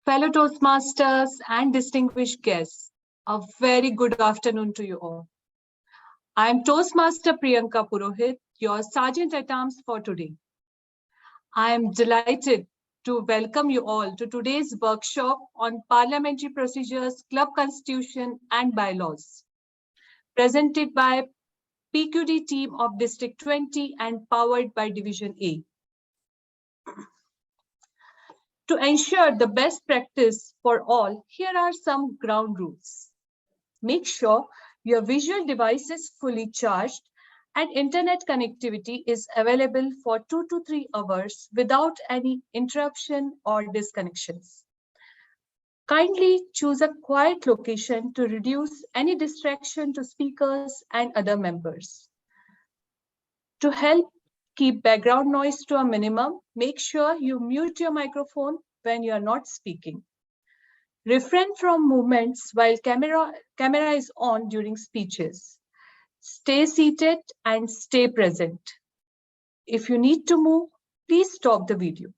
Fellow Toastmasters and distinguished guests, a very good afternoon to you all. I am Toastmaster Priyanka Purohit, your Sergeant at Arms for today. I am delighted to welcome you all to today's workshop on Parliamentary Procedures, Club Constitution and Bylaws, presented by PQD team of District 20 and powered by Division A. To ensure the best practice for all, here are some ground rules. Make sure your visual device is fully charged and internet connectivity is available for 2 to 3 hours without any interruption or disconnections. Kindly choose a quiet location to reduce any distraction to speakers and other members. To help keep background noise to a minimum, make sure you mute your microphone when you are not speaking. Refrain from movements while camera is on during speeches. Stay seated and stay present. If you need to move, please stop the video.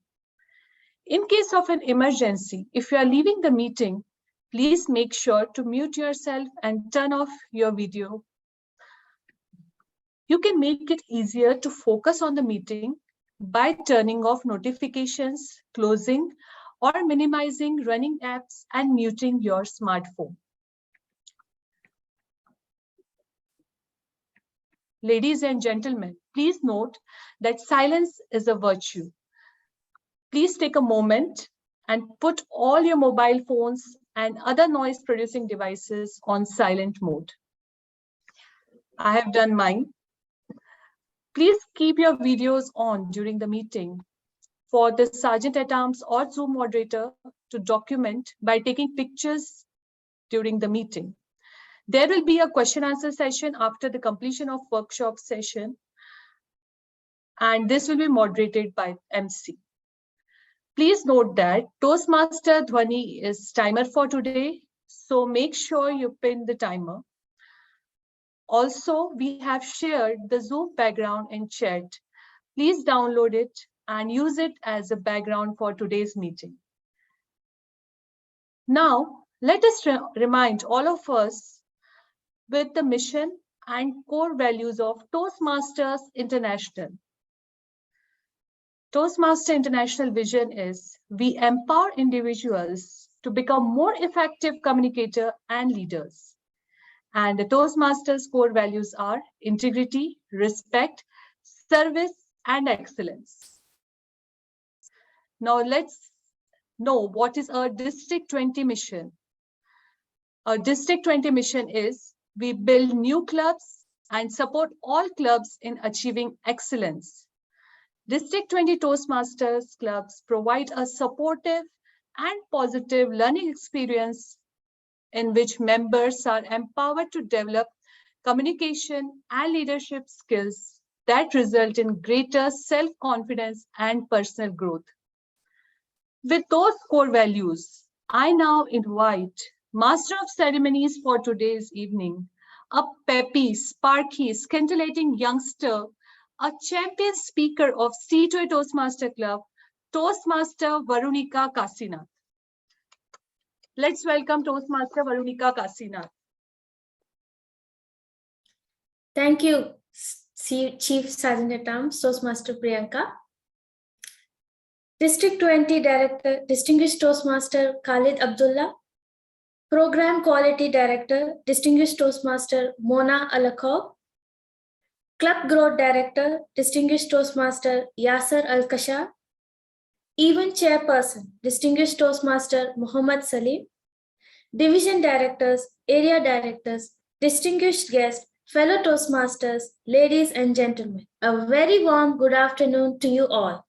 In case of an emergency, if you are leaving the meeting, please make sure to mute yourself and turn off your video. You can make it easier to focus on the meeting by turning off notifications, closing or minimizing running apps and muting your smartphone. Ladies and gentlemen, please note that silence is a virtue. Please take a moment and put all your mobile phones and other noise-producing devices on silent mode. I have done mine. Please keep your videos on during the meeting for the Sergeant at Arms or Zoom moderator to document by taking pictures during the meeting. There will be a question-answer session after the completion of workshop session, and this will be moderated by MC. Please note that Toastmaster Dhwani is timer for today, so make sure you pin the timer. Also, we have shared the Zoom background in chat. Please download it and use it as a background for today's meeting. Now, let us remind all of us with the mission and core values of Toastmasters International. Toastmasters International vision is we empower individuals to become more effective communicators and leaders. And the Toastmasters core values are integrity, respect, service, and excellence. Now let's know what is our District 20 mission. Our District 20 mission is we build new clubs and support all clubs in achieving excellence. District 20 Toastmasters clubs provide a supportive and positive learning experience in which members are empowered to develop communication and leadership skills that result in greater self-confidence and personal growth. With those core values, I now invite Master of Ceremonies for today's evening, a peppy, sparky, scintillating youngster, a champion speaker of C2A Toastmaster Club, Toastmaster Varunika Kasinath. Let's welcome Toastmaster Varunika Kasinath. Thank you, Chief Sergeant at Arms, Toastmaster Priyanka. District 20 Director, Distinguished Toastmaster Khalid Abdulla. Program Quality Director, Distinguished Toastmaster Mona Alakov. Club Growth Director, Distinguished Toastmaster Yasser Al-Kasha. Event Chairperson, Distinguished Toastmaster Muhammad Salim. Division Directors, Area Directors, distinguished guests, fellow Toastmasters, ladies and gentlemen, a very warm good afternoon to you all.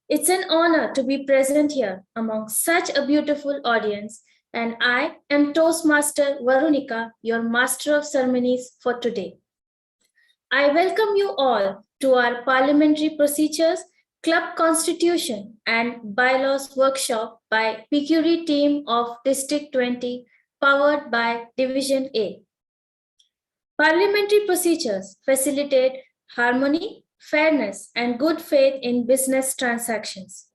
It's an honor to be present here among such a beautiful audience, and I am Toastmaster Varunika, your Master of Ceremonies for today. I welcome you all to our Parliamentary Procedures, Club Constitution and Bylaws workshop by PQD team of District 20, powered by Division A. Parliamentary procedures facilitate harmony, fairness, and good faith in business transactions.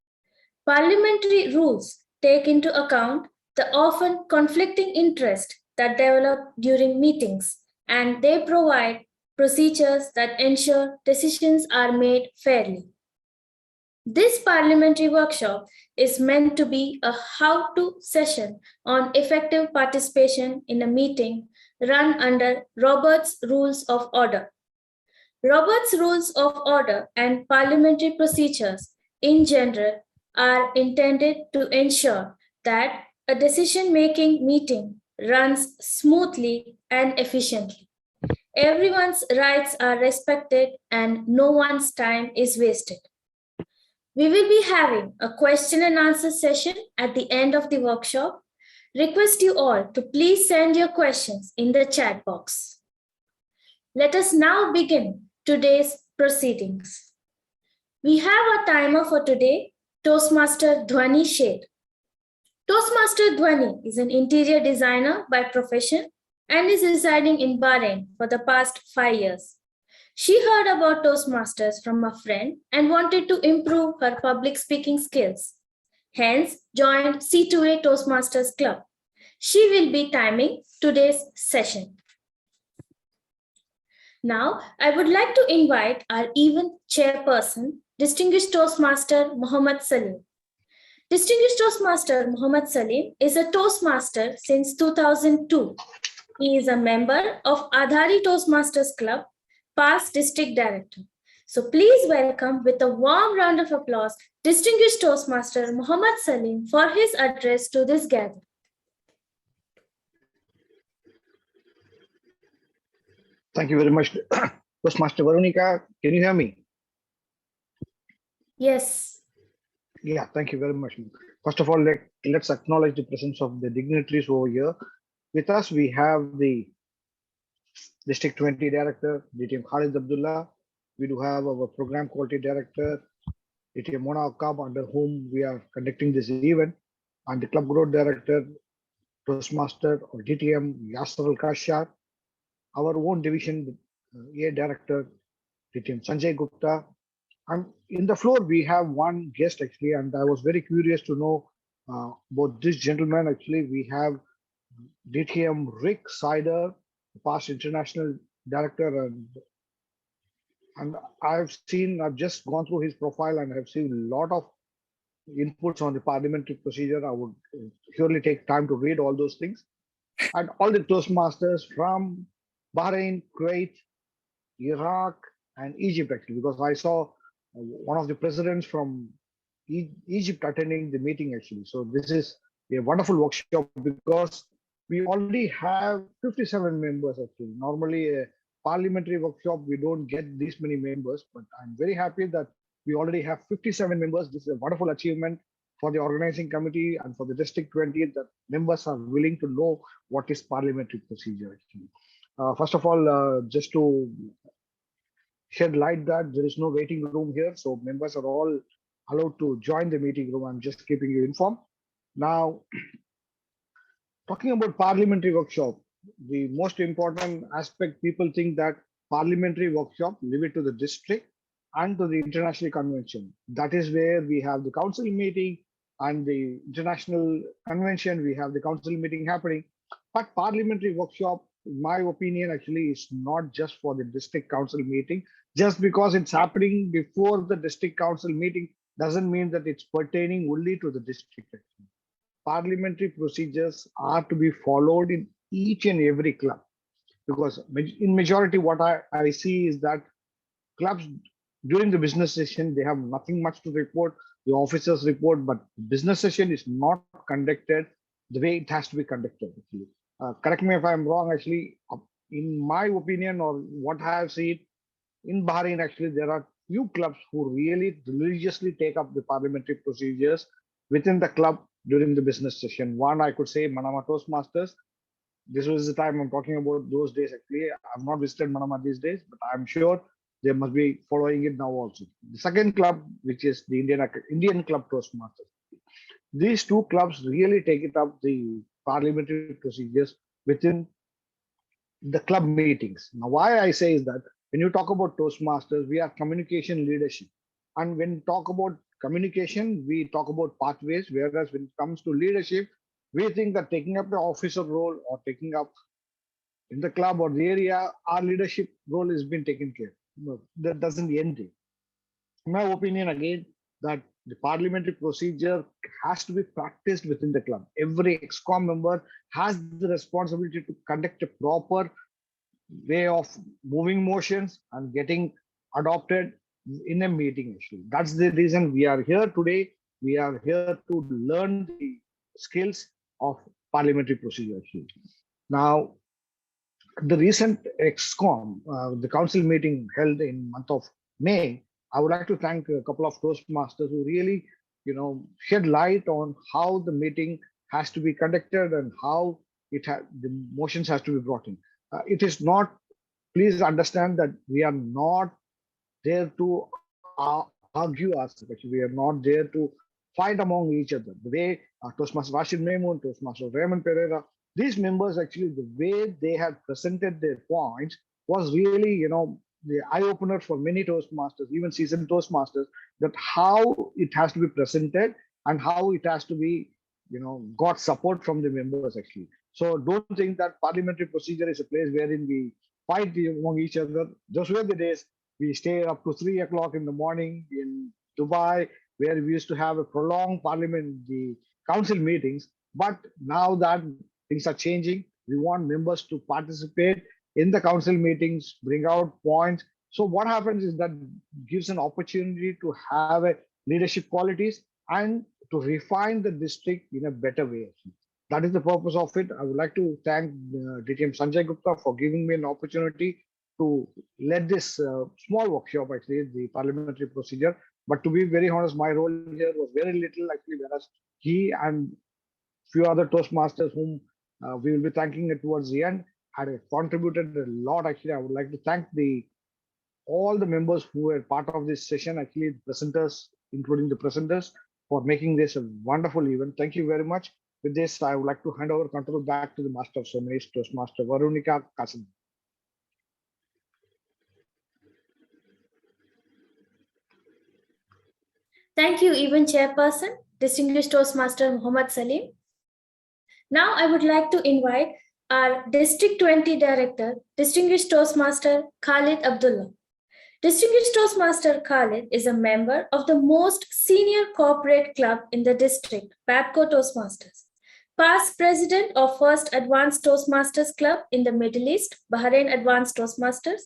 Parliamentary rules take into account the often conflicting interest that develop during meetings, and they provide procedures that ensure decisions are made fairly. This parliamentary workshop is meant to be a how-to session on effective participation in a meeting run under Robert's Rules of Order. Robert's Rules of Order and parliamentary procedures in general are intended to ensure that a decision-making meeting runs smoothly and efficiently. Everyone's rights are respected and no one's time is wasted. We will be having a question and answer session at the end of the workshop. Request you all to please send your questions in the chat box. Let us now begin today's proceedings. We have a timer for today, Toastmaster Dhwani Sheth. Toastmaster Dhwani is an interior designer by profession and is residing in Bahrain for the past 5 years. She heard about Toastmasters from a friend and wanted to improve her public speaking skills. Hence, joined C2A Toastmasters Club. She will be timing today's session. Now, I would like to invite our event chairperson, Distinguished Toastmaster Muhammad Salim. Distinguished Toastmaster Muhammad Salim is a Toastmaster since 2002. He is a member of Adhari Toastmasters Club, past district director. So please welcome with a warm round of applause, Distinguished Toastmaster Muhammad Salim for his address to this gathering. Thank you very much, Toastmaster Veronica. Can you hear me? Yes. Yeah, thank you very much. First of all, let's acknowledge the presence of the dignitaries over here. With us, we have the District 20 Director, DTM Khalid Abdulla. We do have our Program Quality Director, DTM Mona Akab, under whom we are conducting this event, and the Club Growth Director, Toastmaster or DTM Yasser Al-Kashar, our own division A Director, DTM Sanjay Gupta. And in the floor, we have one guest actually, and I was very curious to know about this gentleman. Actually, we have DTM Rick Sider, past international director, and I've just gone through his profile and I've seen a lot of inputs on the parliamentary procedure. I would surely take time to read all those things. And all the Toastmasters from Bahrain, Kuwait, Iraq, and Egypt, actually, because I saw one of the presidents from Egypt attending the meeting, actually. So this is a wonderful workshop because we already have 57 members, actually. Normally, a parliamentary workshop, we don't get this many members, but I'm very happy that we already have 57 members. This is a wonderful achievement for the organizing committee and for the District 20, that members are willing to know what is parliamentary procedure, actually. First of all, just to shed light that there is no waiting room here, so members are all allowed to join the meeting room. I'm just keeping you informed. Now, talking about parliamentary workshop, the most important aspect, people think that parliamentary workshop, leave it to the district and to the international convention. That is where we have the council meeting, and the international convention, we have the council meeting happening. But parliamentary workshop, in my opinion, actually is not just for the district council meeting. Just because it's happening before the district council meeting doesn't mean that it's pertaining only to the district. Actually. Parliamentary procedures are to be followed in each and every club, because in majority what I see is that clubs during the business session, they have nothing much to report. The officers report, but business session is not conducted the way it has to be conducted. Actually, correct me if I'm wrong. Actually, in my opinion, or what I have seen in Bahrain, actually there are few clubs who really religiously take up the parliamentary procedures within the club during the business session. One, I could say Manama Toastmasters. This was the time I'm talking about those days. Actually, I've not visited Manama these days, but I'm sure they must be following it now also. The second club, which is the Indian Club Toastmasters. These two clubs really take it up the parliamentary procedures within the club meetings. Now, why I say is that when you talk about Toastmasters, we are communication leadership. And when you talk about communication, we talk about pathways, whereas when it comes to leadership, we think that taking up the officer role or taking up in the club or the area, our leadership role has been taken care. No, that doesn't end it. In my opinion, again, that the parliamentary procedure has to be practiced within the club. Every ExCom member has the responsibility to conduct a proper way of moving motions and getting adopted in a meeting. Actually, that's the reason we are here today. We are here to learn the skills of parliamentary procedure. Actually, now the recent ExCom, the council meeting held in month of May, I would like to thank a couple of Toastmasters who really, shed light on how the meeting has to be conducted and how the motions has to be brought in. It is not, please understand that we are not there to argue ourselves. Actually, we are not there to fight among each other. The way Toastmaster Rashid Maimun, Toastmaster Raymond Pereira, these members actually, the way they had presented their points was really, the eye-opener for many Toastmasters, even seasoned Toastmasters, that how it has to be presented and how it has to be, got support from the members actually. So don't think that parliamentary procedure is a place wherein we fight among each other. Those were the days we stay up to 3 o'clock in the morning in Dubai, where we used to have a prolonged parliament, the council meetings. But now that things are changing, we want members to participate in the council meetings, bring out points. So what happens is that gives an opportunity to have a leadership qualities and to refine the district in a better way. That is the purpose of it. I would like to thank DTM Sanjay Gupta for giving me an opportunity to lead this small workshop, actually, the parliamentary procedure. But to be very honest, my role here was very little, actually, whereas he and few other Toastmasters whom we will be thanking it towards the end had contributed a lot. Actually, I would like to thank all the members who were part of this session, actually, the presenters, including the presenters, for making this a wonderful event. Thank you very much. With this, I would like to hand over control back to the Master of Ceremonies, Toastmaster Veronica Kasim. Thank you, Event Chairperson, Distinguished Toastmaster Muhammad Salim. Now I would like to invite our District 20 Director, Distinguished Toastmaster Khalid Abdulla. Distinguished Toastmaster Khalid is a member of the most senior corporate club in the district, PABCO Toastmasters. Past President of First Advanced Toastmasters Club in the Middle East, Bahrain Advanced Toastmasters.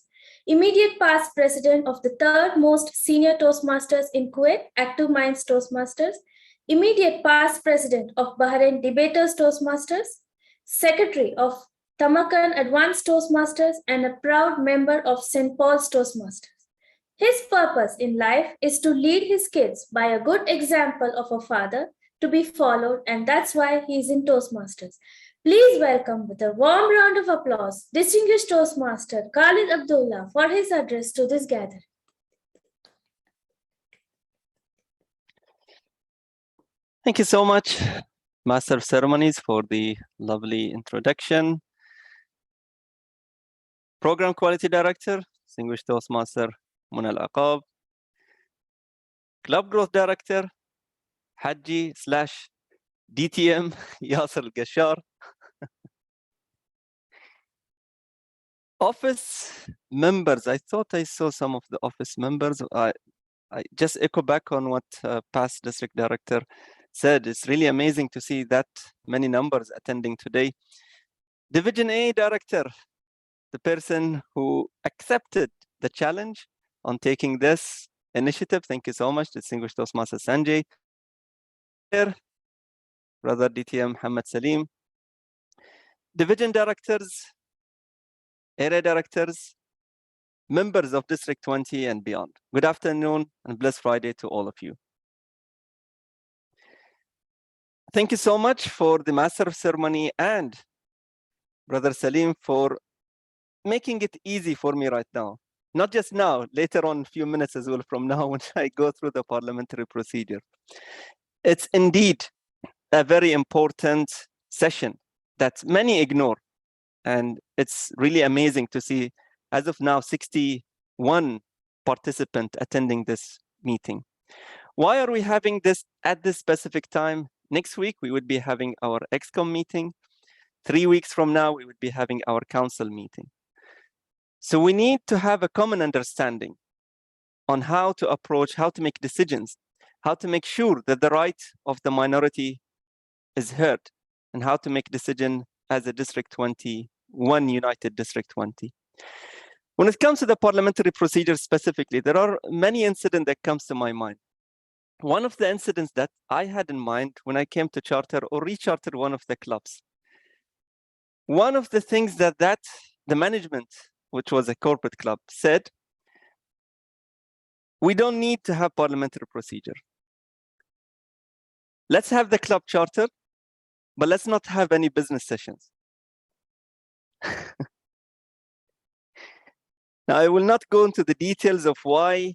Immediate past President of the third most senior Toastmasters in Kuwait, Active Minds Toastmasters. Immediate past President of Bahrain Debaters Toastmasters. Secretary of Tamakan Advanced Toastmasters and a proud member of St. Paul's Toastmasters. His purpose in life is to lead his kids by a good example of a father to be followed, and that's why he is in Toastmasters. Please welcome with a warm round of applause, Distinguished Toastmaster Khalid Abdulla for his address to this gathering. Thank you so much, Master of Ceremonies, for the lovely introduction. Program Quality Director, Distinguished Toastmaster Mona Al-Aqab. Club Growth Director, Haji / DTM Yasser Al-Gashar. Office members, I thought I saw some of the office members. I just echo back on what past district director said. It's really amazing to see that many numbers attending today. Division A director, the person who accepted the challenge on taking this initiative. Thank you so much, Distinguished Toastmaster Sanjay. Brother DTM Muhammad Salim. Division directors, area directors, members of District 20 and beyond. Good afternoon and blessed Friday to all of you. Thank you so much for the Master of Ceremony and Brother Salim for making it easy for me right now. Not just now, later on, a few minutes as well from now when I go through the parliamentary procedure. It's indeed a very important session that many ignore. And it's really amazing to see, as of now, 61 participants attending this meeting. Why are we having this at this specific time? Next week, we would be having our ExCom meeting. 3 weeks from now, we would be having our council meeting. So we need to have a common understanding on how to approach, how to make decisions, how to make sure that the right of the minority is heard, and how to make decision as a District 20, one united District 20. When it comes to the parliamentary procedure specifically, there are many incidents that comes to my mind. One of the incidents that I had in mind when I came to charter or recharter one of the clubs, one of the things that the management, which was a corporate club, said, we don't need to have parliamentary procedure. Let's have the club charter, but let's not have any business sessions. Now, I will not go into the details of why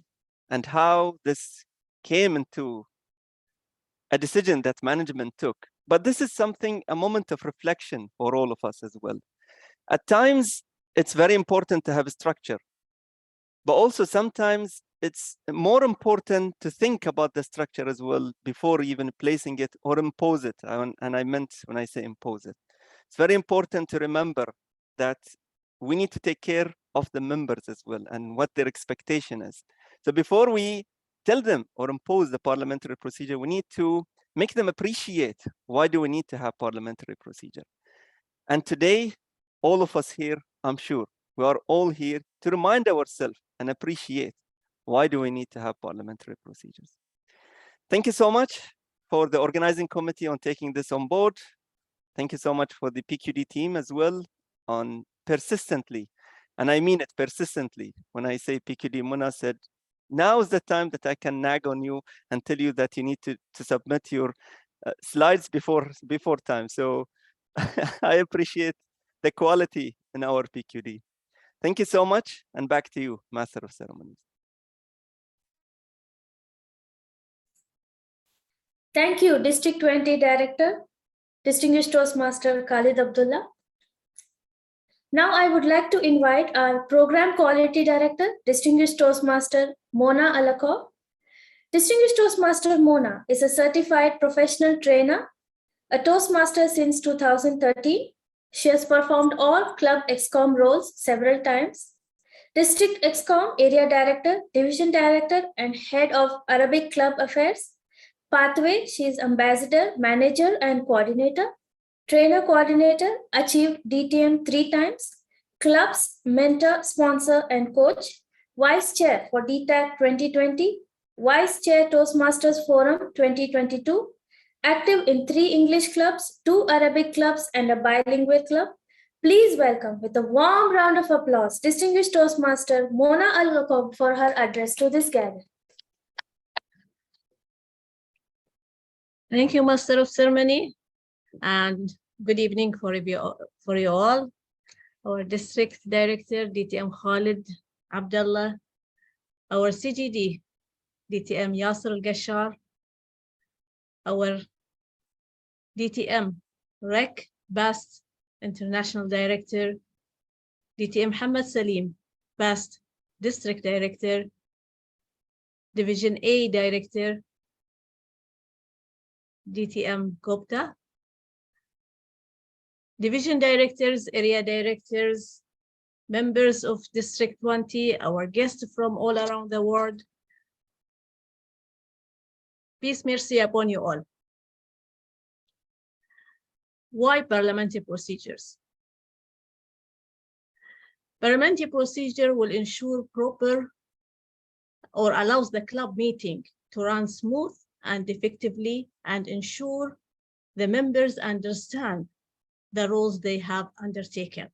and how this came into a decision that management took, but this is something, a moment of reflection for all of us as well. At times, it's very important to have a structure, but also sometimes it's more important to think about the structure as well before even placing it or impose it. And I meant when I say impose it. It's very important to remember that we need to take care of the members as well and what their expectation is. So before we tell them or impose the parliamentary procedure, we need to make them appreciate why do we need to have parliamentary procedure. And today, all of us here, I'm sure, we are all here to remind ourselves and appreciate why do we need to have parliamentary procedures. Thank you so much for the organizing committee on taking this on board. Thank you so much for the PQD team as well on persistently, and I mean it persistently. When I say PQD, Mona said, now is the time that I can nag on you and tell you that you need to submit your slides before time. So I appreciate the quality in our PQD. Thank you so much, and back to you, Master of Ceremonies. Thank you, District 20 Director, Distinguished Toastmaster Khalid Abdulla. Now I would like to invite our Program Quality Director, Distinguished Toastmaster Mona Alakov. Distinguished Toastmaster Mona is a certified professional trainer, a Toastmaster since 2013. She has performed all Club ExCom roles several times. District ExCom Area Director, Division Director, and Head of Arabic Club Affairs. Pathway, she is Ambassador, Manager, and Coordinator. Trainer Coordinator, achieved DTM 3 times. Clubs, Mentor, Sponsor, and Coach. Vice Chair for DTAC 2020. Vice Chair Toastmasters Forum 2022. Active in 3 English clubs, 2 Arabic clubs, and a bilingual club. Please welcome with a warm round of applause, Distinguished Toastmaster Mona Alakov for her address to this gathering. Thank you, Master of Ceremony, and good evening for you all. Our District Director, DTM Khalid Abdulla, our CGD, DTM Yasser Al-Gashar, our DTM REC Bast International Director, DTM Muhammad Salim, Bast District Director, Division A Director, DTM Gupta, Division Directors, Area Directors, members of District 20, our guests from all around the world. Peace, mercy upon you all. Why parliamentary procedures? Parliamentary procedure will ensure proper or allows the club meeting to run smooth and effectively and ensure the members understand the roles they have undertaken,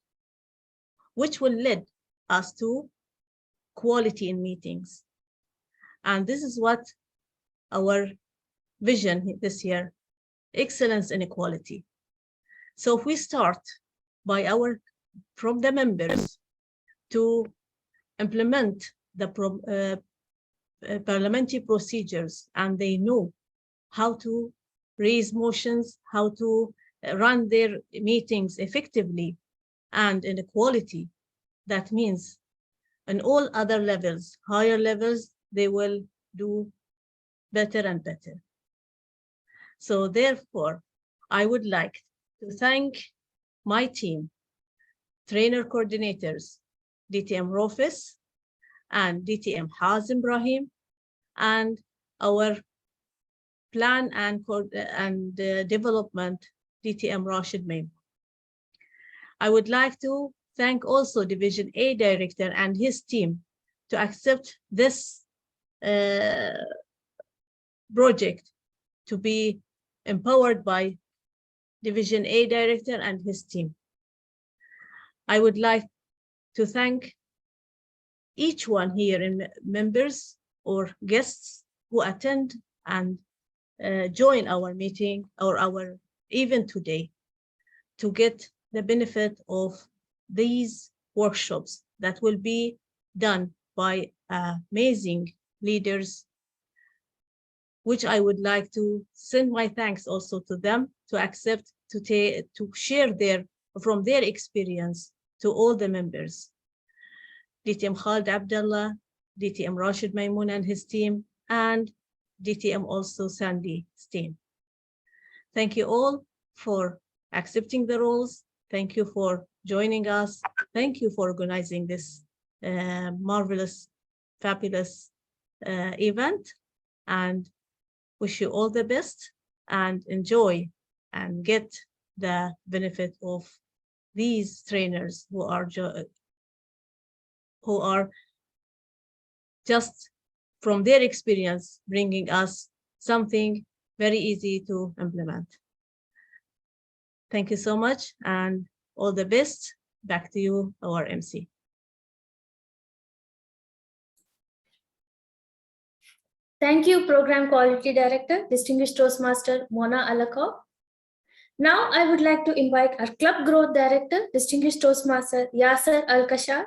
which will lead us to quality in meetings. And this is what our vision this year, excellence in equality. So if we start by from the members to implement the parliamentary procedures, and they know how to raise motions, how to run their meetings effectively and in equality, that means in all other levels, higher levels, they will do better and better. So therefore, I would like to thank my team, trainer coordinators, DTM Rofis and DTM Hazim Ibrahim, and our plan and development, DTM Rashid Maim. I would like to thank also Division A Director and his team to accept this project to be empowered by Division A Director and his team. I would like to thank each one here in members or guests who attend and join our meeting or our event today to get the benefit of these workshops that will be done by amazing leaders, which I would like to send my thanks also to them to accept to share from their experience to all the members. DTM Khalid Abdulla, DTM Rashid Maimoon and his team, and DTM also Sandy Stein. Thank you all for accepting the roles. Thank you for joining us. Thank you for organizing this marvelous, fabulous event, and wish you all the best and enjoy and get the benefit of these trainers who are just from their experience bringing us something very easy to implement. Thank you so much and all the best. Back to you, our MC. Thank you, Program Quality Director, Distinguished Toastmaster Mona Alakov. Now I would like to invite our Club Growth Director, Distinguished Toastmaster Yasser Al-Kashar.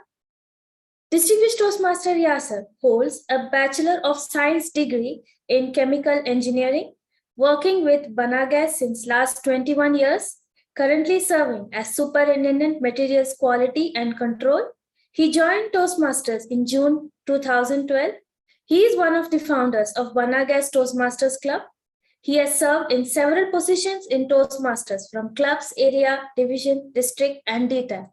Distinguished Toastmaster Yasser holds a Bachelor of Science degree in Chemical Engineering, working with Banagas since last 21 years, currently serving as Superintendent Materials Quality and Control. He joined Toastmasters in June 2012. He is one of the founders of Banagas Toastmasters Club. He has served in several positions in Toastmasters from clubs, area, division, district, and DTAC.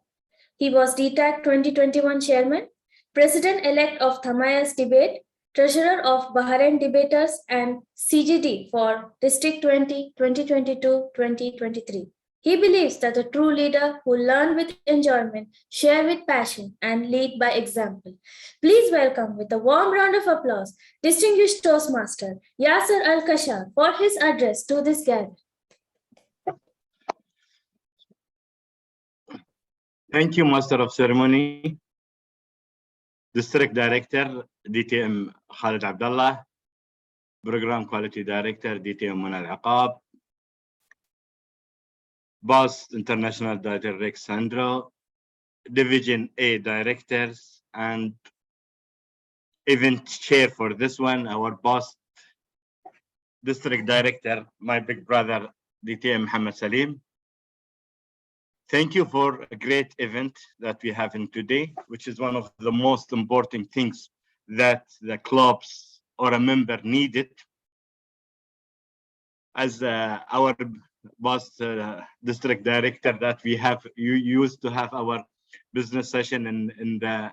He was DTAC 2021 Chairman, President-elect of Thamayas Debate, Treasurer of Bahrain Debaters, and CGD for District 20, 2022-2023. He believes that a true leader who learn with enjoyment, share with passion, and lead by example. Please welcome with a warm round of applause, Distinguished Toastmaster Yasser Al-Kashar for his address to this gathering. Thank you, Master of Ceremony, District Director, DTM Khalid Abdulla, Program Quality Director, DTM Mona Al-Aqab, Boss International Director Rex Sandro, Division A Directors, and event chair for this one, our boss, District Director, my big brother, DTM Muhammad Salim. Thank you for a great event that we have in today, which is one of the most important things that the clubs or a member needed. As our boss district director, that we have, you used to have our business session in the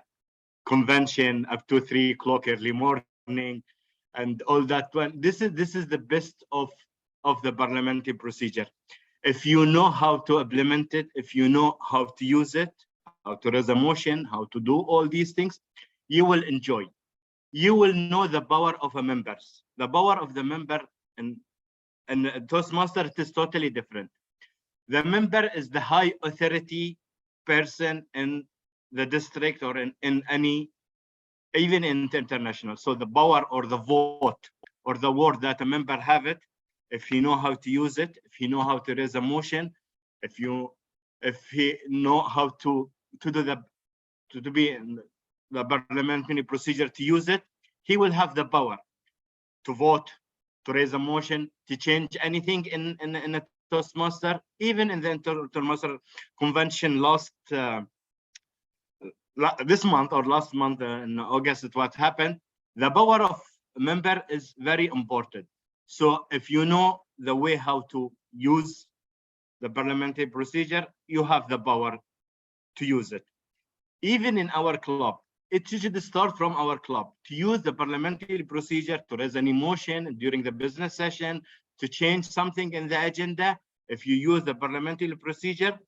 convention up to 3 o'clock early morning and all that one. This is the best of the parliamentary procedure. If you know how to implement it, if you know how to use it, how to raise a motion, how to do all these things, you will enjoy. You will know the power of a member. The power of the member and Toastmaster, it is totally different. The member is the high authority person in the district or in any, even in international. So the power or the vote or the word that a member have it, if he know how to use it, if he know how to raise a motion, if he know how to be in the parliamentary procedure to use it, he will have the power to vote, to raise a motion, to change anything in a Toastmaster, even in the Toastmaster convention this month or last month in August, what happened, the power of member is very important. So if you know the way how to use the parliamentary procedure, you have the power to use it. Even in our club, it should start from our club to use the parliamentary procedure to raise an emotion during the business session, to change something in the agenda. If you use the parliamentary procedure,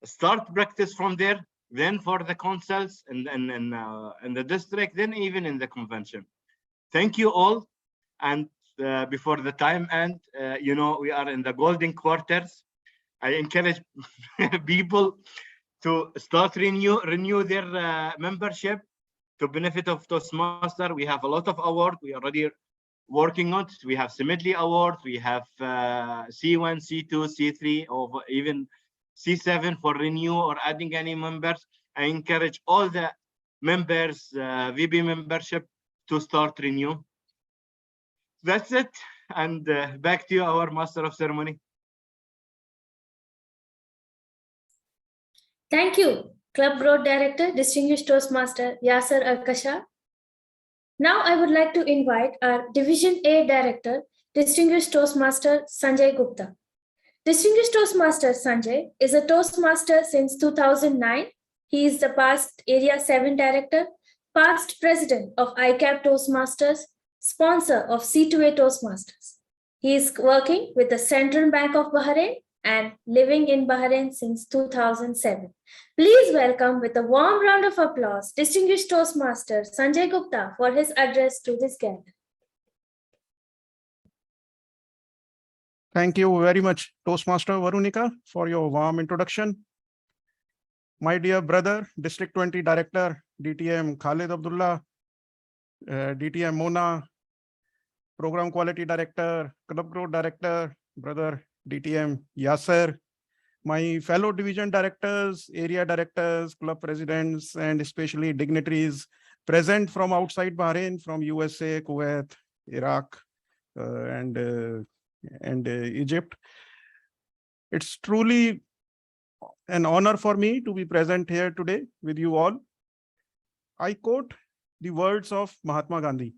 start practice from there, then for the councils in the district, then even in the convention. Thank you all. And before the time end, you know, we are in the golden quarters. I encourage people to start renew their membership to benefit of Toastmaster. We have a lot of awards. We are already working on it. We have Smedley Award. We have C1, C2, C3, or even C7 for renew or adding any members. I encourage all the members, VB membership, to start renew. That's it. And back to you, our Master of Ceremony. Thank you, Club Growth Director, Distinguished Toastmaster Yasser Al-Kasha. Now I would like to invite our Division A Director, Distinguished Toastmaster Sanjay Gupta. Distinguished Toastmaster Sanjay is a Toastmaster since 2009. He is the past Area 7 Director, past President of ICAP Toastmasters, sponsor of C2A Toastmasters. He is working with the Central Bank of Bahrain and living in Bahrain since 2007. Please welcome with a warm round of applause Distinguished Toastmaster Sanjay Gupta for his address to this gathering. Thank you very much, Toastmaster Varunika, for your warm introduction. My dear brother, District 20 Director, DTM Khalid Abdulla, DTM Mona, Program Quality Director, Club Growth Director, Brother DTM Yasser, my fellow division directors, area directors, club presidents, and especially dignitaries present from outside Bahrain, from USA, Kuwait, Iraq, and Egypt. It's truly an honor for me to be present here today with you all. I quote the words of Mahatma Gandhi: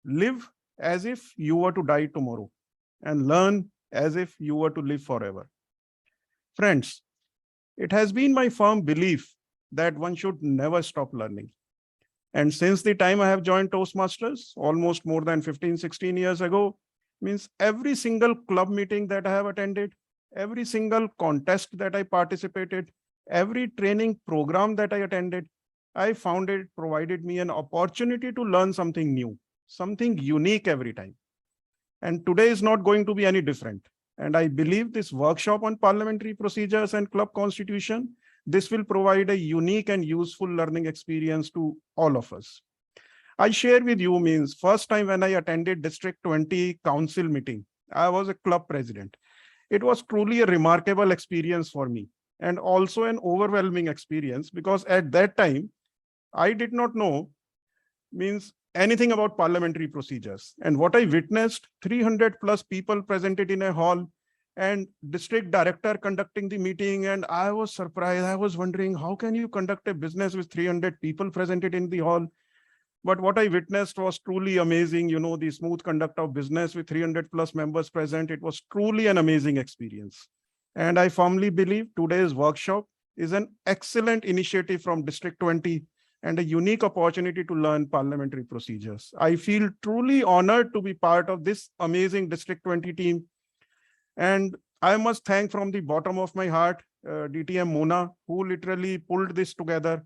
live as if you were to die tomorrow and learn as if you were to live forever. Friends, it has been my firm belief that one should never stop learning. And since the time I have joined Toastmasters, almost more than 15, 16 years ago, means every single club meeting that I have attended, every single contest that I participated, every training program that I attended, I found it provided me an opportunity to learn something new, something unique every time. And today is not going to be any different. And I believe this workshop on parliamentary procedures and club constitution, this will provide a unique and useful learning experience to all of us. I share with you means first time when I attended District 20 Council meeting, I was a club president. It was truly a remarkable experience for me and also an overwhelming experience because at that time, I did not know means anything about parliamentary procedures. And what I witnessed, 300 plus people presented in a hall and district director conducting the meeting. And I was surprised. I was wondering, how can you conduct a business with 300 people presented in the hall? But what I witnessed was truly amazing. You know, the smooth conduct of business with 300 plus members present. It was truly an amazing experience. And I firmly believe today's workshop is an excellent initiative from District 20 and a unique opportunity to learn parliamentary procedures. I feel truly honored to be part of this amazing District 20 team. And I must thank from the bottom of my heart, DTM Mona, who literally pulled this together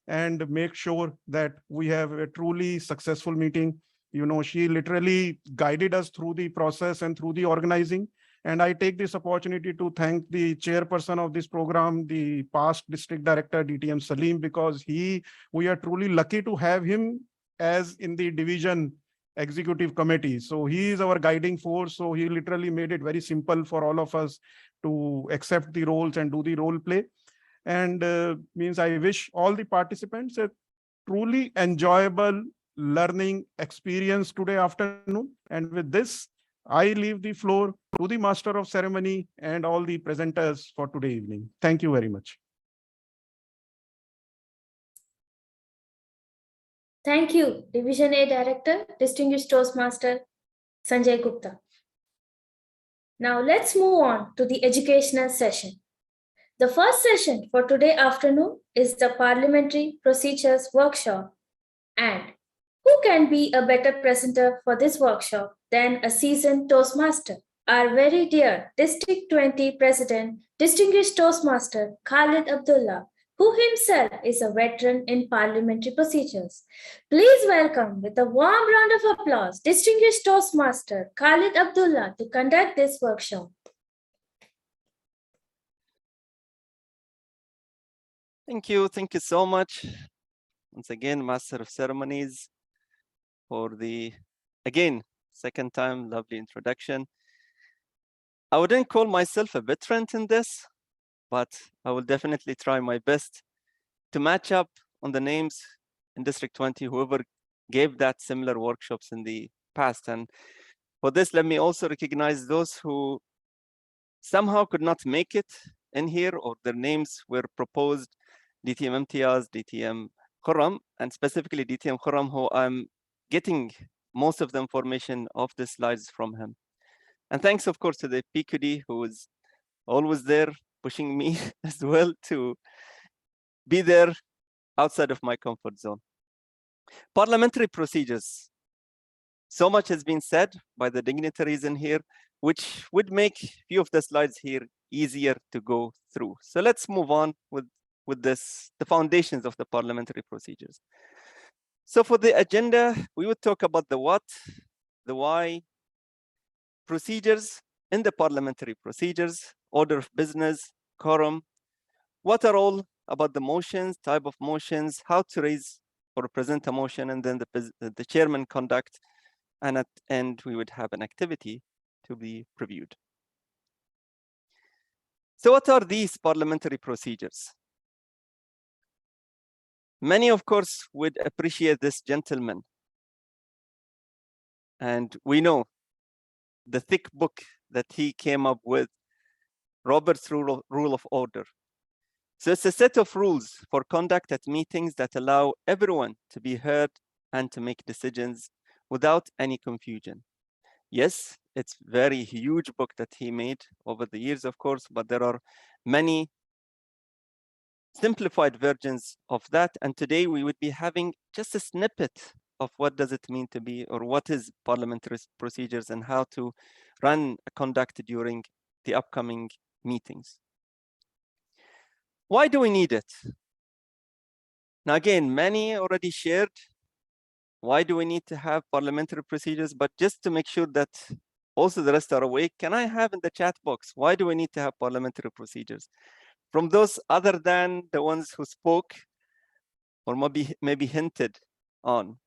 and make sure that we have a truly successful meeting. You know, she literally guided us through the process and through the organizing. And I take this opportunity to thank the chairperson of this program, the past district director, DTM Salim, because we are truly lucky to have him as in the division executive committee. So he is our guiding force. So he literally made it very simple for all of us to accept the roles and do the role play. And means I wish all the participants a truly enjoyable learning experience today afternoon. And with this, I leave the floor to the Master of Ceremony and all the presenters for today evening. Thank you very much. Thank you, Division A Director, Distinguished Toastmaster Sanjay Gupta. Now let's move on to the educational session. The first session for today afternoon is the Parliamentary Procedures Workshop. And who can be a better presenter for this workshop than a seasoned Toastmaster? Our very dear District 20 President, Distinguished Toastmaster Khalid Abdulla, who himself is a veteran in parliamentary procedures. Please welcome with a warm round of applause, Distinguished Toastmaster Khalid Abdulla to conduct this workshop. Thank you so much. Once again, Master of Ceremonies, for the, again, second time, lovely introduction. I wouldn't call myself a veteran in this, but I will definitely try my best to match up on the names in District 20, whoever gave that similar workshops in the past. And for this, let me also recognize those who somehow could not make it in here, or their names were proposed, DTM Imtiaz, DTM Khurram, and specifically DTM Khurram, who I'm getting most of the information of the slides from him. And thanks, of course, to the PQD, who is always there pushing me as well to be there outside of my comfort zone. Parliamentary procedures. So much has been said by the dignitaries in here, which would make a few of the slides here easier to go through. So let's move on with this, the foundations of the parliamentary procedures. So for the agenda, we would talk about the what, the why, procedures in the parliamentary procedures, order of business, quorum, what are all about the motions, type of motions, how to raise or present a motion, and then the chairman conduct, and at the end we would have an activity to be previewed. So what are these parliamentary procedures? Many, of course, would appreciate this gentleman. And we know the thick book that he came up with, Robert's Rule of Order. So it's a set of rules for conduct at meetings that allow everyone to be heard and to make decisions without any confusion. Yes, it's a very huge book that he made over the years, of course, but there are many simplified versions of that. And today we would be having just a snippet of what does it mean to be, or what is parliamentary procedures and how to run a conduct during the upcoming meetings. Why do we need it? Now, again, many already shared why do we need to have parliamentary procedures, but just to make sure that also the rest are awake, can I have in the chat box, why do we need to have parliamentary procedures? From those other than the ones who spoke or maybe hinted on.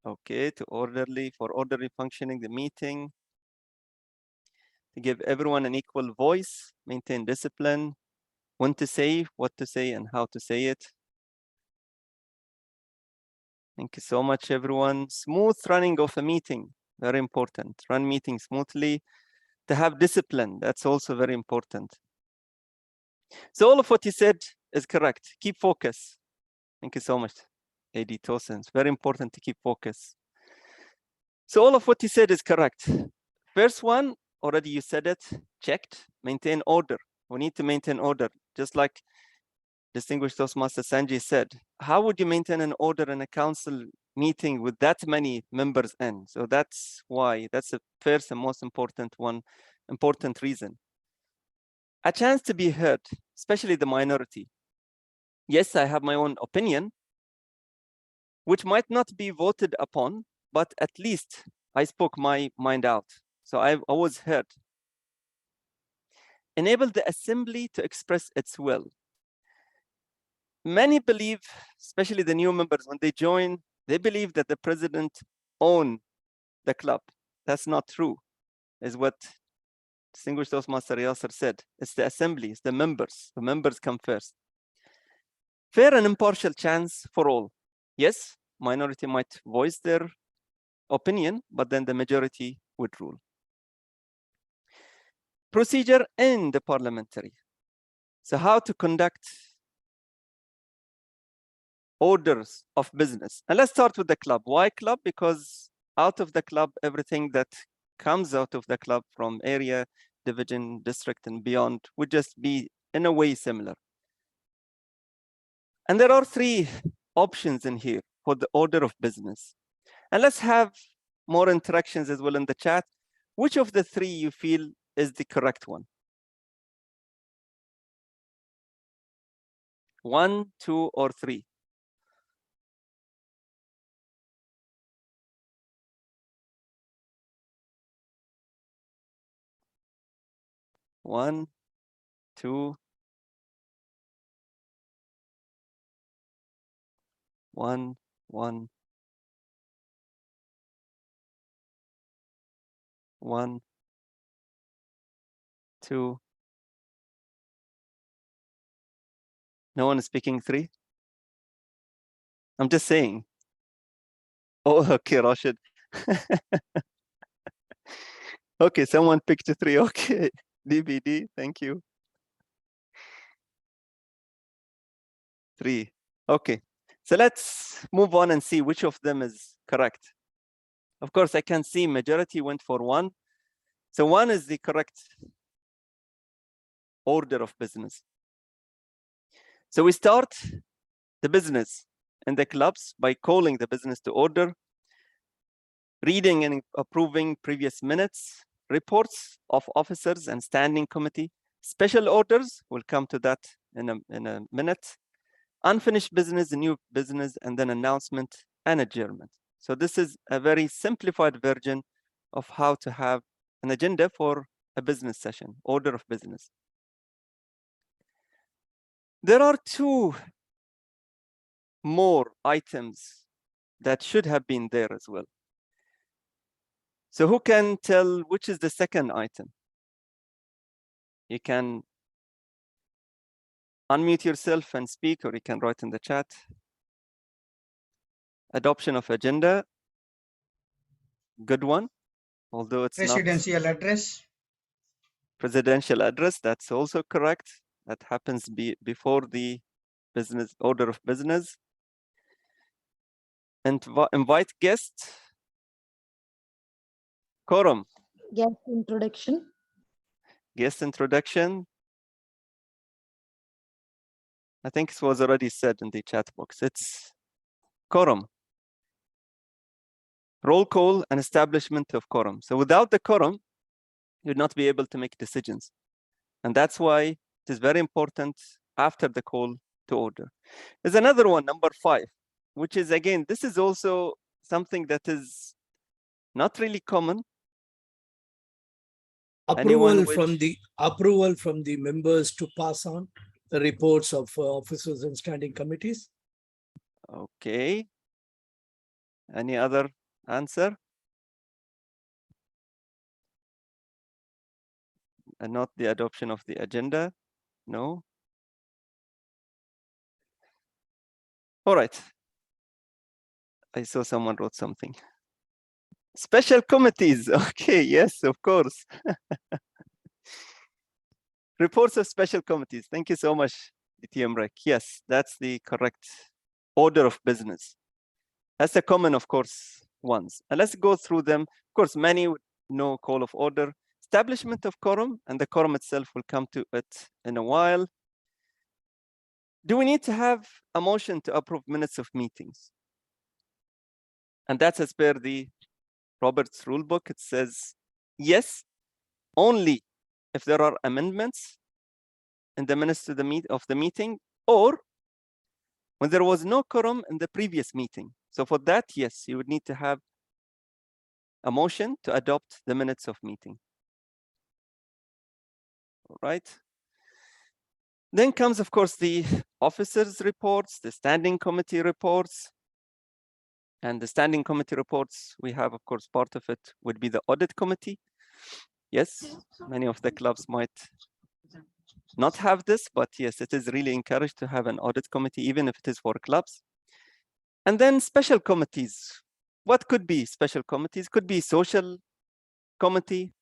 Okay, for orderly functioning the meeting, to give everyone an equal voice, maintain discipline, when to say, what to say, and how to say it. Thank you so much, everyone. Smooth running of a meeting, very important. Run meeting smoothly. To have discipline, that's also very important. So all of what you said is correct. Keep focus. Thank you so much, AD Tosin. It's very important to keep focus. So all of what you said is correct. First one, already you said it, checked, maintain order. We need to maintain order, just like Distinguished Toastmaster Sanjay said. How would you maintain an order in a council meeting with that many members in? So that's why, that's the first and most important one, important reason. A chance to be heard, especially the minority. Yes, I have my own opinion, which might not be voted upon, but at least I spoke my mind out. So I was heard. Enable the assembly to express its will. Many believe, especially the new members, when they join, they believe that the president owns the club. That's not true, is what Distinguished Toastmaster Yasser said. It's the assembly, it's the members. The members come first. Fair and impartial chance for all. Yes, minority might voice their opinion, but then the majority would rule. procedure in the parliamentary. So how to conduct orders of business. And let's start with the club. Why club? Because out of the club, everything that comes out of the club from area, division, district, and beyond would just be in a way similar. And there are 3 options in here for the order of business. And let's have more interactions as well in the chat. Which of the 3 you feel is the correct one? 1, 2, or 3? One, 2, 1, 1, 1, 2. No one is speaking 3? I'm just saying. Oh, okay, Rashid. Okay, someone picked a 3. Okay, DVD, thank you. 3. Okay, so let's move on and see which of them is correct. Of course, I can see majority went for 1. So 1 is the correct order of business. So we start the business in the clubs by calling the business to order, reading and approving previous minutes, reports of officers and standing committee, special orders, we'll come to that in a minute, unfinished business, new business, and then announcement and adjournment. So this is a very simplified version of how to have an agenda for a business session, order of business. There are 2 more items that should have been there as well. So who can tell which is the second item? You can unmute yourself and speak, or you can write in the chat. Adoption of agenda. Good one, although it's presidential not. address. Presidential address, that's also correct. That happens before the business order of business. And invite guests. Quorum. Guest introduction. Guest introduction. I think it was already said in the chat box. It's quorum. Roll call and establishment of quorum. So without the quorum, you'd not be able to make decisions. And that's why it is very important after the call to order. There's another one, number 5, which is, again, this is also something that is not really common. Approval from the members to pass on the reports of officers and standing committees. Okay. Any other answer? And not the adoption of the agenda? No. All right. I saw someone wrote something. Special committees. Okay, yes, of course. Reports of special committees. Thank you so much, DTM Rec. Yes, that's the correct order of business. That's the common, of course, ones. And let's go through them. Of course, many would know call of order. Establishment of quorum, and the quorum itself will come to it in a while. Do we need to have a motion to approve minutes of meetings? And that's as per the Robert's rule book. It says, yes, only if there are amendments in the minutes to the meeting, or when there was no quorum in the previous meeting. So for that, yes, you would need to have a motion to adopt the minutes of meeting. All right. Then comes, of course, the officers' reports, the standing committee reports. And the standing committee reports, we have, of course, part of it would be the audit committee. Yes, many of the clubs might not have this, but yes, it is really encouraged to have an audit committee, even if it is for clubs. And then special committees. What could be special committees? Could be social committee,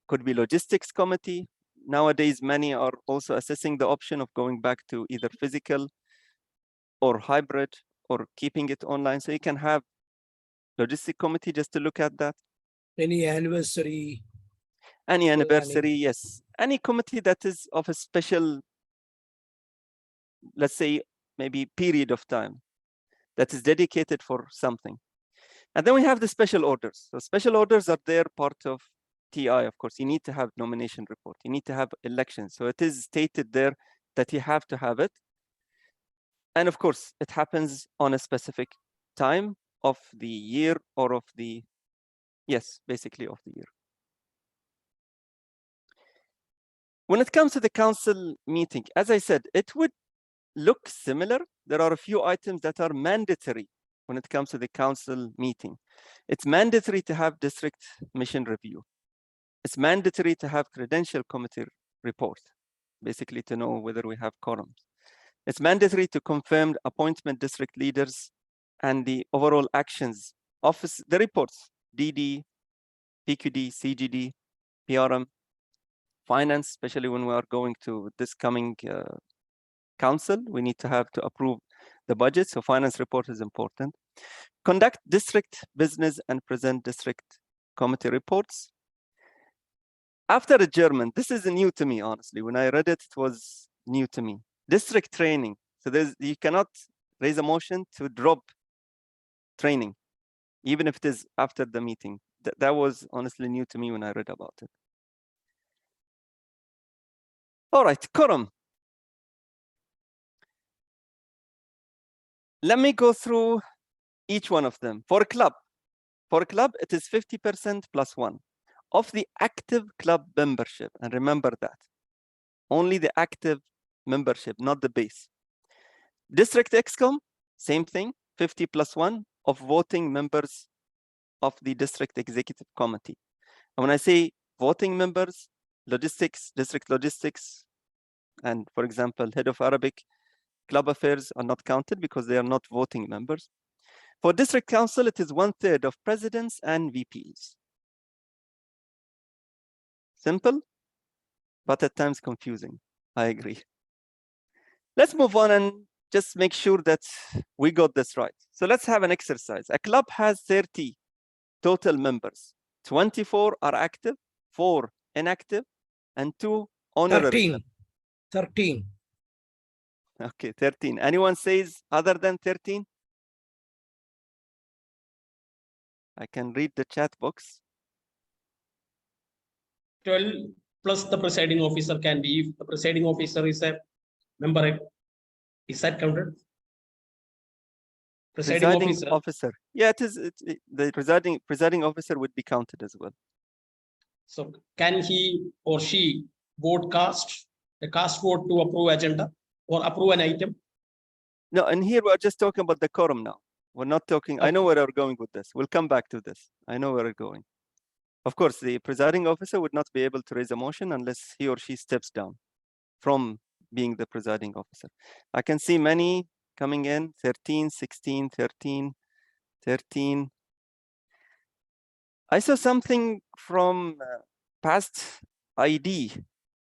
could be logistics committee, nowadays, many are also assessing the option of going back to either physical or hybrid or keeping it online. So you can have logistic committee just to look at that. Any anniversary. Any anniversary, yes. Any committee that is of a special, let's say, maybe period of time that is dedicated for something. And then we have the special orders. So special orders are there part of TI, of course. You need to have nomination report. You need to have elections. So it is stated there that you have to have it. And of course, it happens on a specific time of the year or of the, yes, basically of the year. When it comes to the council meeting, as I said, it would look similar. There are a few items that are mandatory when it comes to the council meeting. It's mandatory to have district mission review. It's mandatory to have credential committee report, basically to know whether we have quorums. It's mandatory to confirm appointment district leaders and the overall actions, office, the reports, DD, PQD, CGD, PRM, finance, especially when we are going to this coming council, we need to have to approve the budget. So finance report is important. Conduct district business and present district committee reports. After adjournment, this is new to me, honestly. When I read it, it was new to me. District training. So you cannot raise a motion to drop training, even if it is after the meeting. That was honestly new to me when I read about it. All right, quorum. Let me go through each one of them. For a club, it is 50% plus 1 of the active club membership. And remember that. Only the active membership, not the base. District ExCom, same thing, 50 plus 1 of voting members of the district executive committee. And when I say voting members, logistics, district logistics, and for example, head of Arabic, club affairs are not counted because they are not voting members. For district council, it is 1/3 of presidents and VPs. Simple, but at times confusing. I agree. Let's move on and just make sure that we got this right. So let's have an exercise. A club has 30 total members. 24 are active, 4 inactive, and 2 honorary. 13. Okay, 13. Anyone says other than 13? I can read the chat box. 12 plus the presiding officer can be, if the presiding officer is a member, is that counted? Presiding officer. Yeah, it is. The presiding officer would be counted as well. So can he or she vote a cast vote to approve agenda or approve an item? No, and here we're just talking about the quorum now. We're not talking, I know where we're going with this. We'll come back to this. I know where we're going. Of course, the presiding officer would not be able to raise a motion unless he or she steps down from being the presiding officer. I can see many coming in, 13, 16, 13, 13. I saw something from past ID,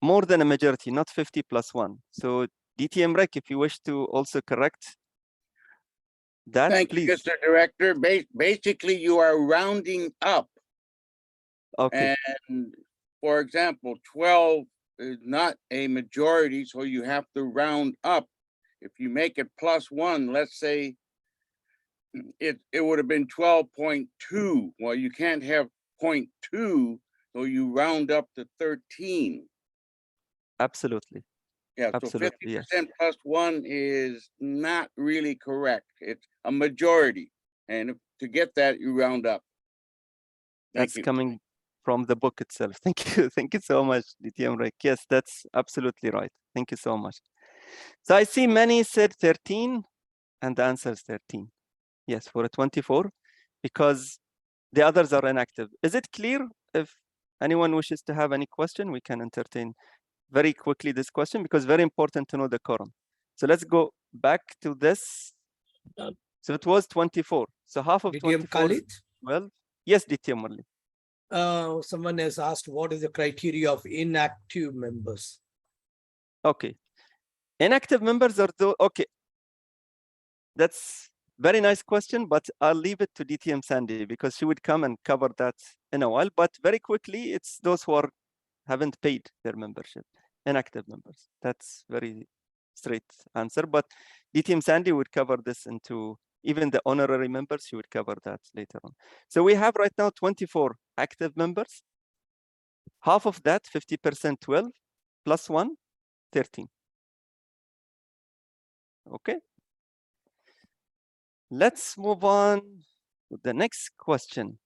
more than a majority, not 50 plus 1. So DTM Rec, if you wish to also correct that, Thank please. you, Mr. Director. Basically, you are rounding up. Okay. And for example, 12 is not a majority, so you have to round up. If you make it plus 1, let's say it would have been 12.2. Well, you can't have 0.2, so you round up to 13. Absolutely. Yeah, absolutely, so 50% yes. plus 1 is not really correct. It's a majority. And to get that, you round up. That's coming from the book itself. Thank you. Thank you so much, DTM Rec. Yes, that's absolutely right. Thank you so much. So I see many said 13, and the answer is 13. Yes, for a 24, because the others are inactive. Is it clear? If anyone wishes to have any question, we can entertain very quickly this question, because very important to know the quorum. So let's go back to this. So it was 24. So half of DTM 24 Khalid? is 12. Yes, DTM only. Someone has asked, what is the criteria of inactive members? Okay. Inactive members are the, okay. That's very nice question, but I'll leave it to DTM Sandy because she would come and cover that in a while. But very quickly, it's those who haven't paid their membership, inactive members. That's very straight answer. But DTM Sandy would cover this into even the honorary members. She would cover that later on. So we have right now 24 active members. Half of that, 50%, 12, plus 1, 13. Okay. Let's move on to the next question.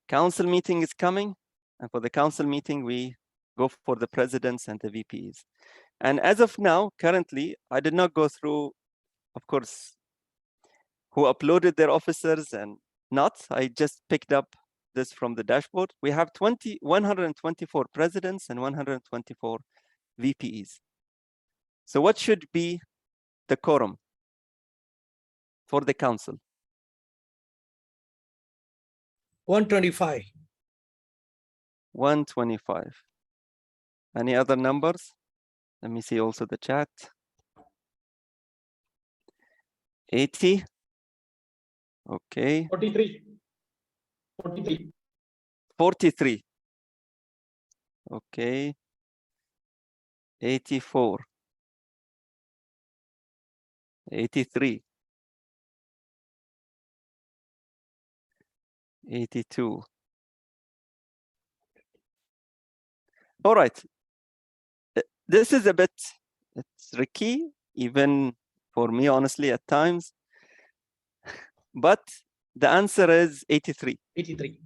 Council meeting is coming. And for the council meeting, we go for the presidents and the VPs. And as of now, currently, I did not go through, of course, who uploaded their officers and not. I just picked up this from the dashboard. We have 124 presidents and 124 VPs. So what should be the quorum for the council? 125. 125. Any other numbers? Let me see also the chat. 80. Okay. 43. 43. 43. Okay. 84. 83. 82. All right. This is a bit tricky, even for me, honestly, at times. But the answer is 83. 83.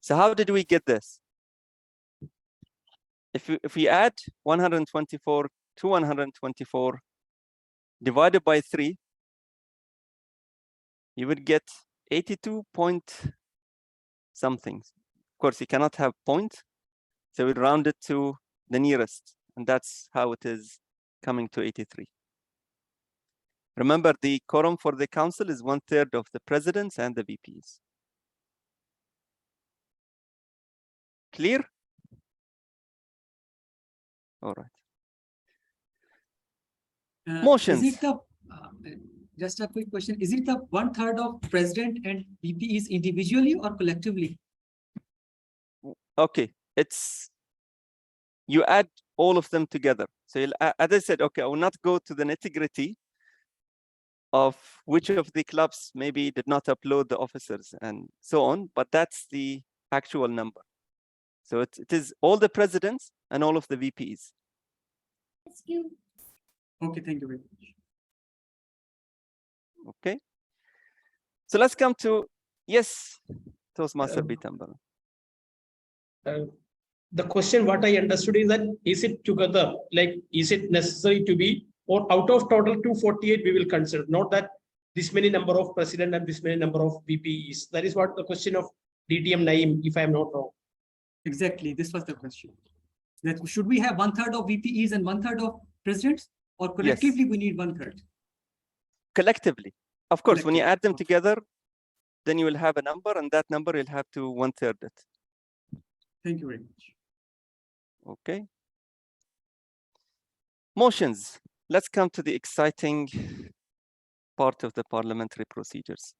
So how did we get this? If we add 124 to 124 divided by 3, you would get 82 point something. Of course, you cannot have point, so we round it to the nearest, and that's how it is coming to 83. Remember, the quorum for the council is 1/3 of the presidents and the VPs. Clear? All right. Motions. Is it the, just a quick question, is it the 1/3 of president and VPs individually or collectively? Okay, it's, you add all of them together. So as I said, okay, I will not go to the nitty-gritty of which of the clubs maybe did not upload the officers and so on, but that's the actual number. So it is all the presidents and all of the VPs. Okay, thank you very much. Okay. So let's come to, yes, Toastmaster Bitambal. The question what I understood is that, is it together? Like, is it necessary to be, or out of total 248 we will consider, not that this many number of president and this many number of VPs. That is what the question of DTM Naeem, if I am not wrong. Exactly, this was the question. That should we have 1/3 of VPs and 1/3 of presidents, or collectively we need 1/3? Collectively. Of course, when you add them together, then you will have a number, and that number you'll have to 1/3 it. Thank you very much. Okay. Motions. Let's come to the exciting part of the parliamentary procedures.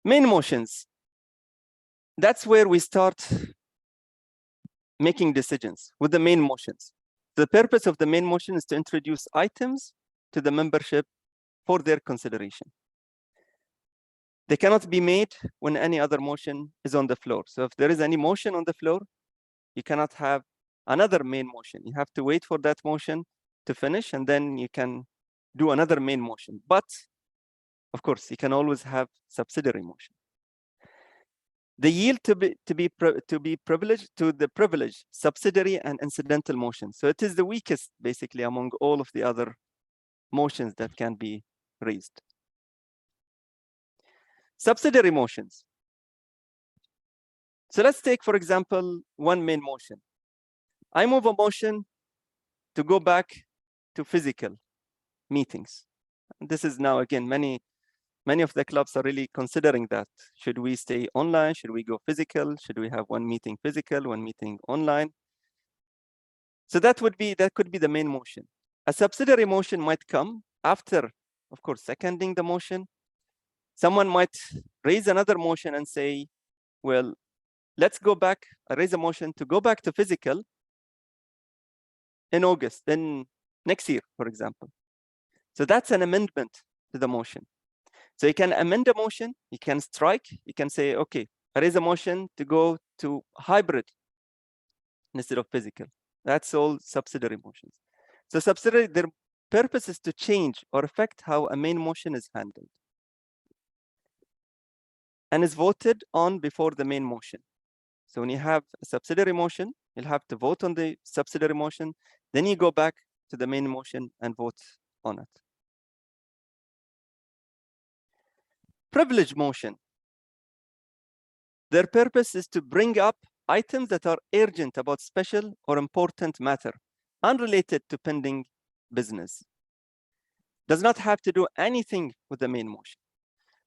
Main motions. That's where we start making decisions with the main motions. The purpose of the main motion is to introduce items to the membership for their consideration. They cannot be made when any other motion is on the floor. So if there is any motion on the floor, you cannot have another main motion. You have to wait for that motion to finish, and then you can do another main motion. But of course, you can always have subsidiary motion. They yield to be privileged to the privileged subsidiary and incidental motion. So it is the weakest, basically, among all of the other motions that can be raised. Subsidiary motions. So let's take, for example, one main motion. I move a motion to go back to physical meetings. And this is now, again, many Many of the clubs are really considering that. Should we stay online? Should we go physical? Should we have one meeting physical, one meeting online? So that could be the main motion. A subsidiary motion might come after, of course, seconding the motion. Someone might raise another motion and say, well, let's go back, raise a motion to go back to physical in August, then next year, for example. So that's an amendment to the motion. So you can amend a motion, you can strike, you can say, okay, raise a motion to go to hybrid instead of physical. That's all subsidiary motions. So subsidiary, their purpose is to change or affect how a main motion is handled and is voted on before the main motion. So when you have a subsidiary motion, you'll have to vote on the subsidiary motion, then you go back to the main motion and vote on it. Privilege motion. Their purpose is to bring up items that are urgent about special or important matter, unrelated to pending business. Does not have to do anything with the main motion.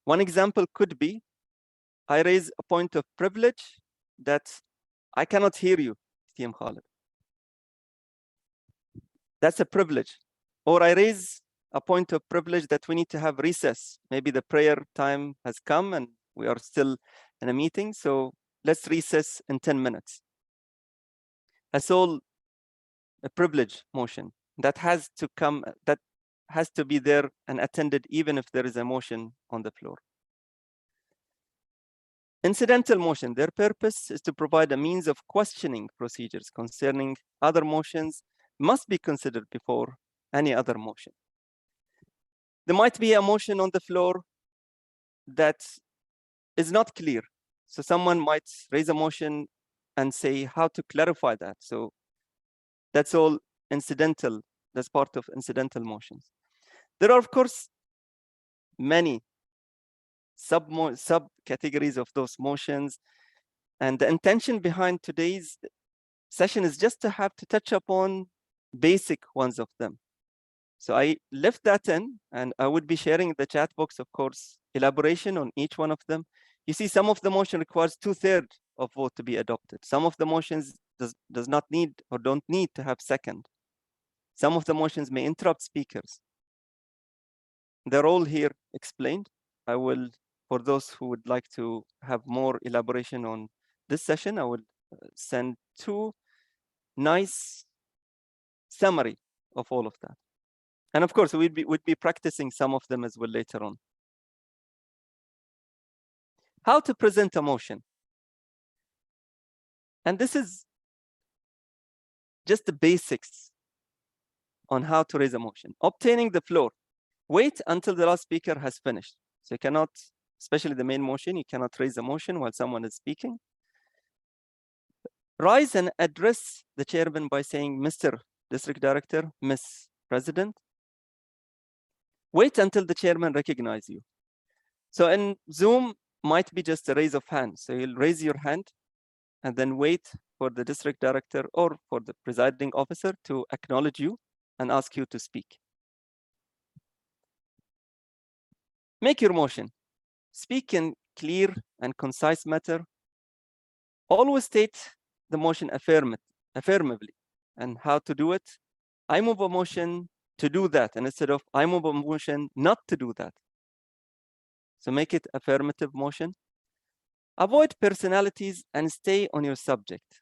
One example could be, I raise a point of privilege that I cannot hear you, TM Khalid. That's a privilege. Or I raise a point of privilege that we need to have recess. Maybe the prayer time has come and we are still in a meeting, so let's recess in 10 minutes. That's all a privilege motion that has to come, that has to be there and attended even if there is a motion on the floor. Incidental motion, their purpose is to provide a means of questioning procedures concerning other motions must be considered before any other motion. There might be a motion on the floor that is not clear. So someone might raise a motion and say how to clarify that. So that's all incidental. That's part of incidental motions. There are, of course, many subcategories of those motions. And the intention behind today's session is just to have to touch upon basic ones of them. So I left that in, and I would be sharing in the chat box, of course, elaboration on each one of them. You see, some of the motion requires 2/3 of vote to be adopted. Some of the motions does not need or don't need to have second. Some of the motions may interrupt speakers. They're all here explained. I will, for those who would like to have more elaboration on this session, I will send 2 nice summary of all of that. And of course, we'd be practicing some of them as well later on. How to present a motion. And this is just the basics on how to raise a motion. Obtaining the floor. Wait until the last speaker has finished. So you cannot, especially the main motion, you cannot raise a motion while someone is speaking. Rise and address the chairman by saying, Mr. District Director, Miss President. Wait until the chairman recognizes you. So in Zoom, might be just a raise of hand. So you'll raise your hand and then wait for the district director or for the presiding officer to acknowledge you and ask you to speak. Make your motion. Speak in clear and concise matter. Always state the motion affirmatively. And how to do it? I move a motion to do that, and instead of I move a motion not to do that. So make it affirmative motion. Avoid personalities and stay on your subject.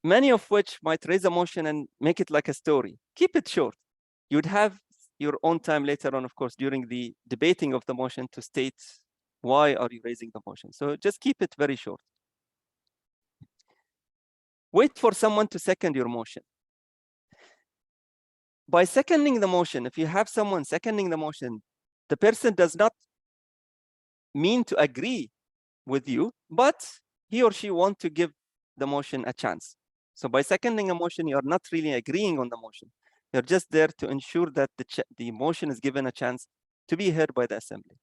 Many of which might raise a motion and make it like a story. Keep it short. You would have your own time later on, of course, during the debating of the motion to state why are you raising the motion. So just keep it very short. Wait for someone to second your motion. By seconding the motion, if you have someone seconding the motion, the person does not mean to agree with you, but he or she wants to give the motion a chance. So by seconding a motion, you are not really agreeing on the motion. You're just there to ensure that the motion is given a chance to be heard by the assembly.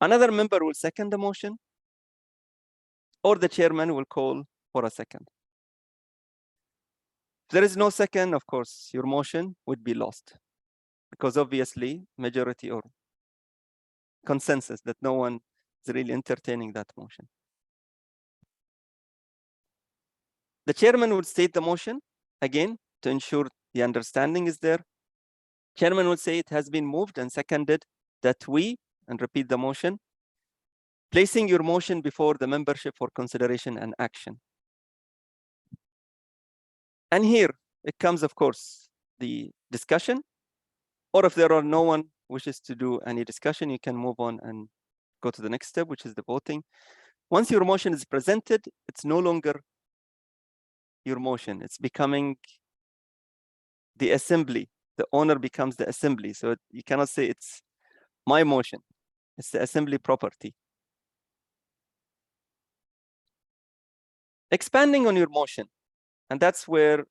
Another member will second the motion, or the chairman will call for a second. If there is no second, of course, your motion would be lost, because obviously majority or consensus that no one is really entertaining that motion. The chairman would state the motion again to ensure the understanding is there. Chairman would say it has been moved and seconded that we, and repeat the motion, placing your motion before the membership for consideration and action. And here it comes, of course, the discussion, or if there are no one wishes to do any discussion, you can move on and go to the next step, which is the voting. Once your motion is presented, it's no longer your motion. It's becoming the assembly. The owner becomes the assembly. So you cannot say it's my motion. It's the assembly property. Expanding on your motion, and that's where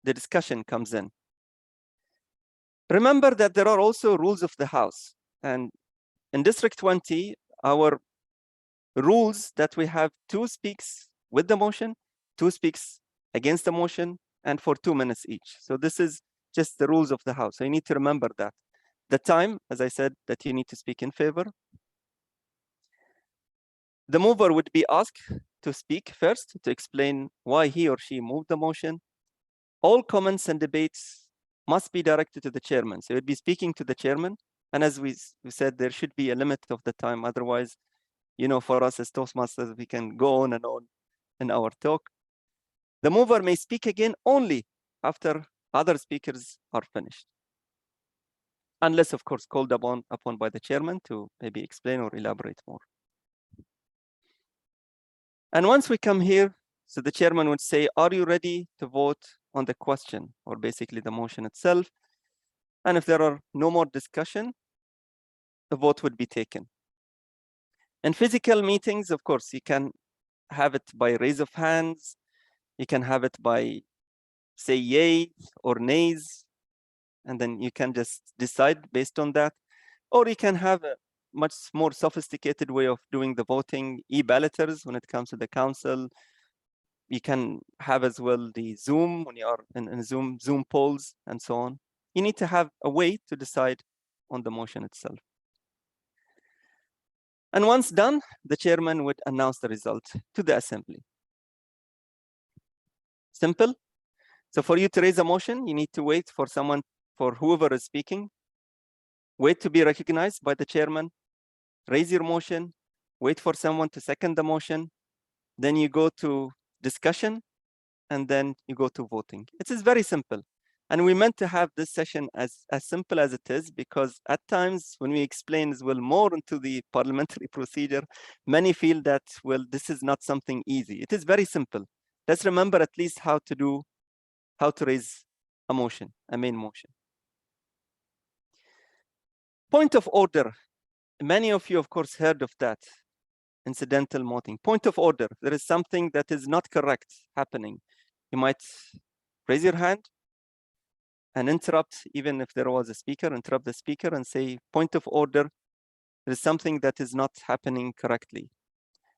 the discussion comes in. Remember that there are also rules of the House. And in District 20, our rules that we have 2 speaks with the motion, 2 speaks against the motion, and for 2 minutes each. So this is just the rules of the House. So you need to remember that. The time, as I said, that you need to speak in favor. The mover would be asked to speak first to explain why he or she moved the motion. All comments and debates must be directed to the chairman. So you'd be speaking to the chairman. And as we said, there should be a limit of the time. Otherwise, you know, for us as Toastmasters, we can go on in our talk. The mover may speak again only after other speakers are finished. Unless, of course, called upon by the chairman to maybe explain or elaborate more. And once we come here, so the chairman would say, are you ready to vote on the question, or basically the motion itself? And if there are no more discussion, the vote would be taken. In physical meetings, of course, you can have it by raise of hands. You can have it by say yay or nays, and then you can just decide based on that. Or you can have a much more sophisticated way of doing the voting, e-ballotters when it comes to the council. You can have as well the Zoom when you are in Zoom polls and so on. You need to have a way to decide on the motion itself. And once done, the chairman would announce the result to the assembly. Simple. So for you to raise a motion, you need to wait for someone, for whoever is speaking, wait to be recognized by the chairman, raise your motion, wait for someone to second the motion, then you go to discussion, and then you go to voting. It is very simple. And we meant to have this session as simple as it is, because at times when we explain as well more into the parliamentary procedure, many feel that, well, this is not something easy. It is very simple. Let's remember at least how to raise a motion, a main motion. Point of order. Many of you, of course, heard of that. Incidental voting. Point of order. There is something that is not correct happening. You might raise your hand and interrupt, even if there was a speaker, interrupt the speaker and say, point of order, there is something that is not happening correctly.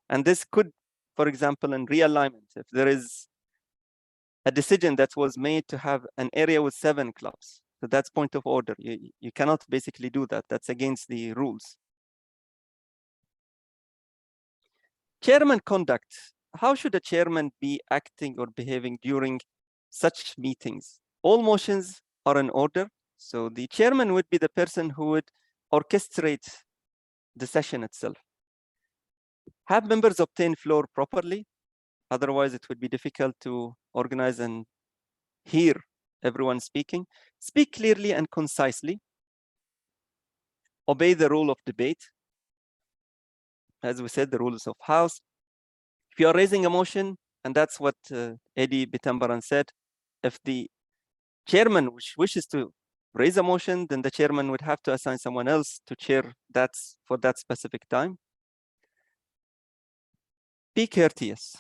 And this could, for example, in realignment, if there is a decision that was made to have an area with 7 clubs, so that's point of order. You cannot basically do that. That's against the rules. Chairman conduct. How should a chairman be acting or behaving during such meetings? All motions are in order. So the chairman would be the person who would orchestrate the session itself. Have members obtain floor properly. Otherwise, it would be difficult to organize and hear everyone speaking. Speak clearly and concisely. Obey the rule of debate. As we said, the rules of House. If you are raising a motion, and that's what Eddie Bitambaran said, if the chairman wishes to raise a motion, then the chairman would have to assign someone else to chair that for that specific time. Be courteous.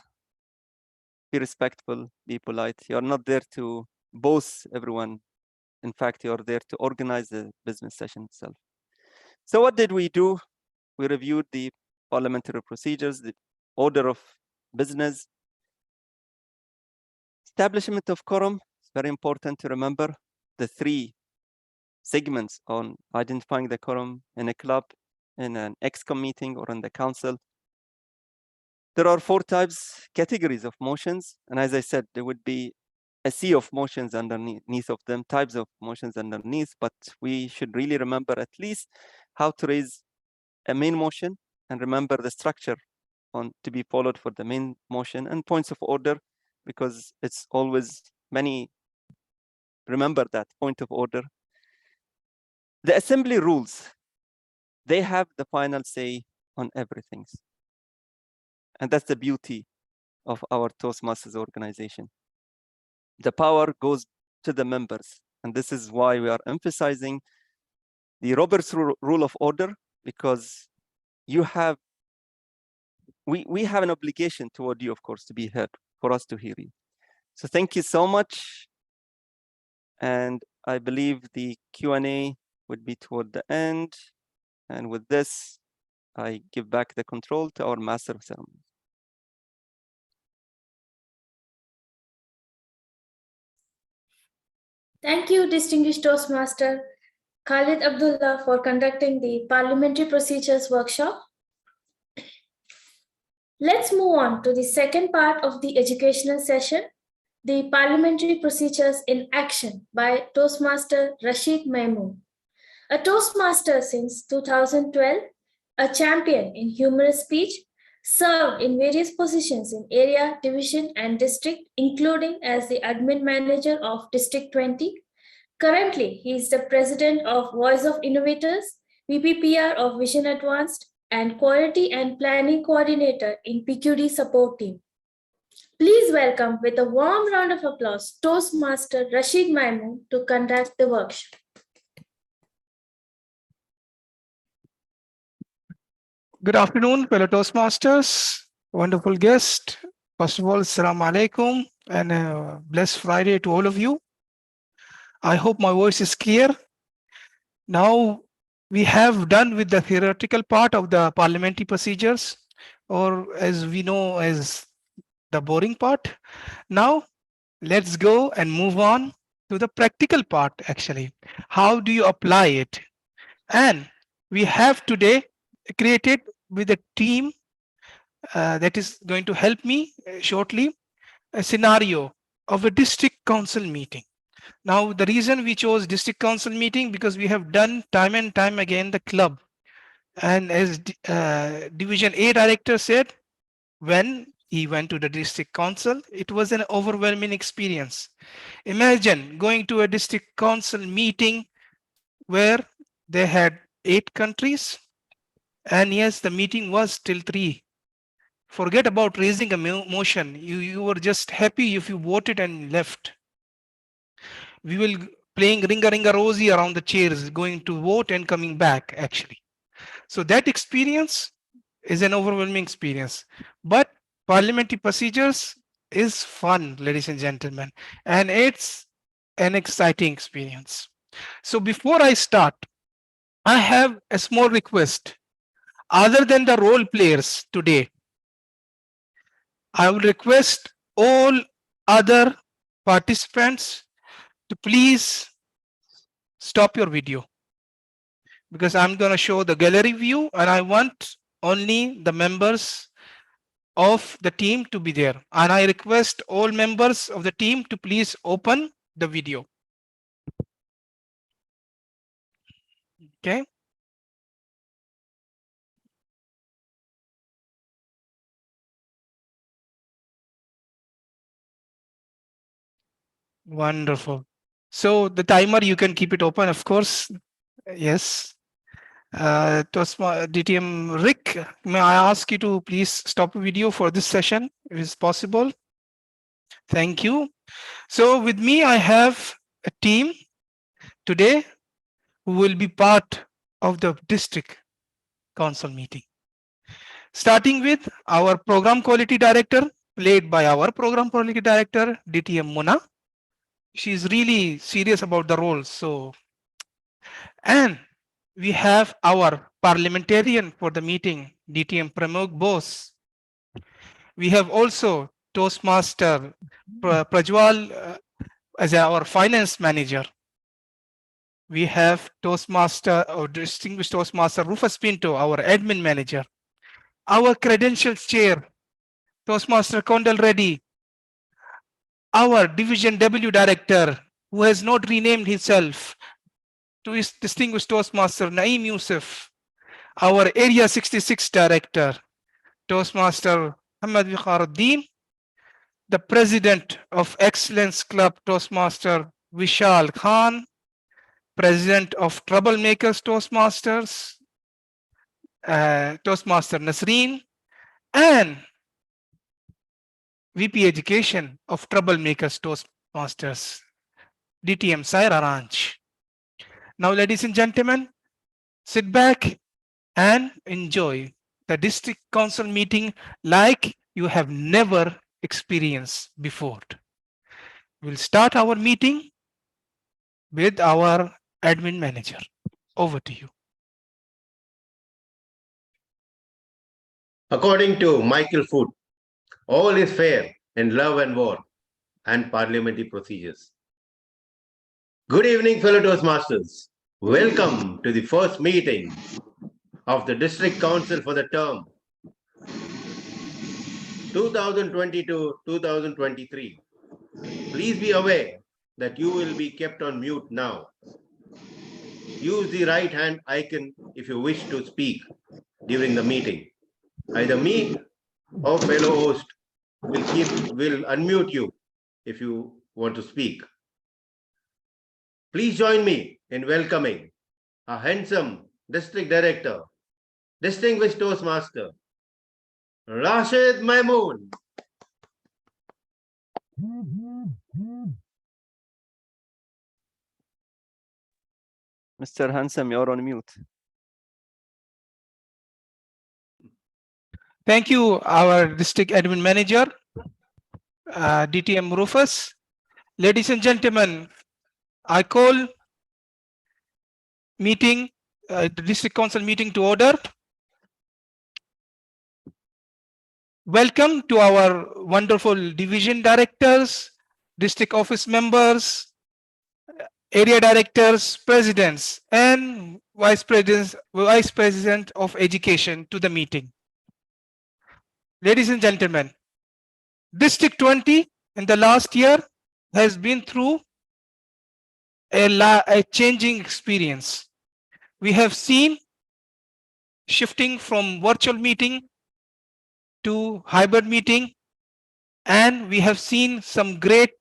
Be respectful, be polite. You're not there to boss everyone. In fact, you're there to organize the business session itself. So what did we do? We reviewed the parliamentary procedures, the order of business. Establishment of quorum, it's very important to remember the 3 segments on identifying the quorum in a club. in an ExCom meeting or in the council. There are 4 categories of motions. And as I said, there would be a sea of motions underneath of them, types of motions underneath, but we should really remember at least how to raise a main motion and remember the structure to be followed for the main motion and points of order, because it's always many remember that point of order. The assembly rules, they have the final say on everything. And that's the beauty of our Toastmasters organization. The power goes to the members. And this is why we are emphasizing the Robert's rule of order, because we have an obligation toward you, of course, to be heard, for us to hear you. So thank you so much. And I believe the Q&A would be toward the end. And with this, I give back the control to our master of ceremony. Thank you, distinguished Toastmaster Khalid Abdulla, for conducting the Parliamentary Procedures workshop. Let's move on to the second part of the educational session, the Parliamentary Procedures in Action by Toastmaster Rashid Maimoon. A Toastmaster since 2012, a champion in humorous speech, served in various positions in area, division, and district, including as the admin manager of District 20. Currently, he is the president of Voice of Innovators, VPPR of Vision Advanced, and Quality and Planning Coordinator in PQD support team. Please welcome with a warm round of applause Toastmaster Rashid Maimoon to conduct the workshop. Good afternoon, fellow Toastmasters, wonderful guest. First of all, Assalamu alaikum and a blessed Friday to all of you. I hope my voice is clear. Now we have done with the theoretical part of the parliamentary procedures, or as we know as the boring part. Now let's go and move on to the practical part actually. How do you apply it? And we have today created with a team that is going to help me shortly a scenario of a district council meeting. Now, the reason we chose district council meeting because we have done time and time again the club. And as Division A director said, when he went to the district council, it was an overwhelming experience. Imagine going to a district council meeting where they had 8 countries. And yes, the meeting was till 3. Forget about raising a motion. You were just happy if you voted and left. We will playing ringa rosy around the chairs, going to vote and coming back actually. So that experience is an overwhelming experience. But parliamentary procedures is fun, ladies and gentlemen, and it's an exciting experience. So before I start, I have a small request. Other than the role players today, I will request all other participants to please stop your video, because I'm going to show the gallery view and I want only the members of the team to be there. And I request all members of the team to please open the video. Okay. Wonderful. So the timer, you can keep it open, of course. Yes. DTM Rick, may I ask you to please stop the video for this session, if it's possible? Thank you. So with me, I have a team today who will be part of the district council meeting. Starting with our program quality director, played by our program quality director, DTM Mona. She's really serious about the role. So, and we have our parliamentarian for the meeting, DTM Pramod Bose. We have also Toastmaster Prajwal as our finance manager. we have Toastmaster or Distinguished Toastmaster Rufus Pinto, our admin manager, our credentials chair, Toastmaster Kondal Reddy, our Division W Director, who has not renamed himself, to his Distinguished Toastmaster Naeem Yusuf, our Area 66 Director, Toastmaster Hamad Vikharuddin, the President of Excellence Club, Toastmaster Vishal Khan, President of Troublemakers Toastmasters, Toastmaster Nasreen, and VP Education of Troublemakers Toastmasters, DTM Saira Ranch. Now, ladies and gentlemen, sit back and enjoy the district council meeting like you have never experienced before. We'll start our meeting with our admin manager. Over to you. According to Michael Foot, all is fair in love and war and parliamentary procedures. Good evening, fellow Toastmasters. Welcome to the first meeting of the District Council for the term 2022-2023. Please be aware that you will be kept on mute now. Use the right hand icon if you wish to speak during the meeting. Either me or fellow host will unmute you if you want to speak. Please join me in welcoming a handsome District Director, Distinguished Toastmaster, Rashid Maimoon. Mr. Handsome, you're on mute. Thank you, our district admin manager, DTM Rufus. Ladies and gentlemen, I call meeting, the district council meeting to order. Welcome to our wonderful division directors, district office members, area directors, presidents, and vice president of education to the meeting. Ladies and gentlemen, District 20 in the last year has been through a changing experience. We have seen shifting from virtual meeting to hybrid meeting, and we have seen some great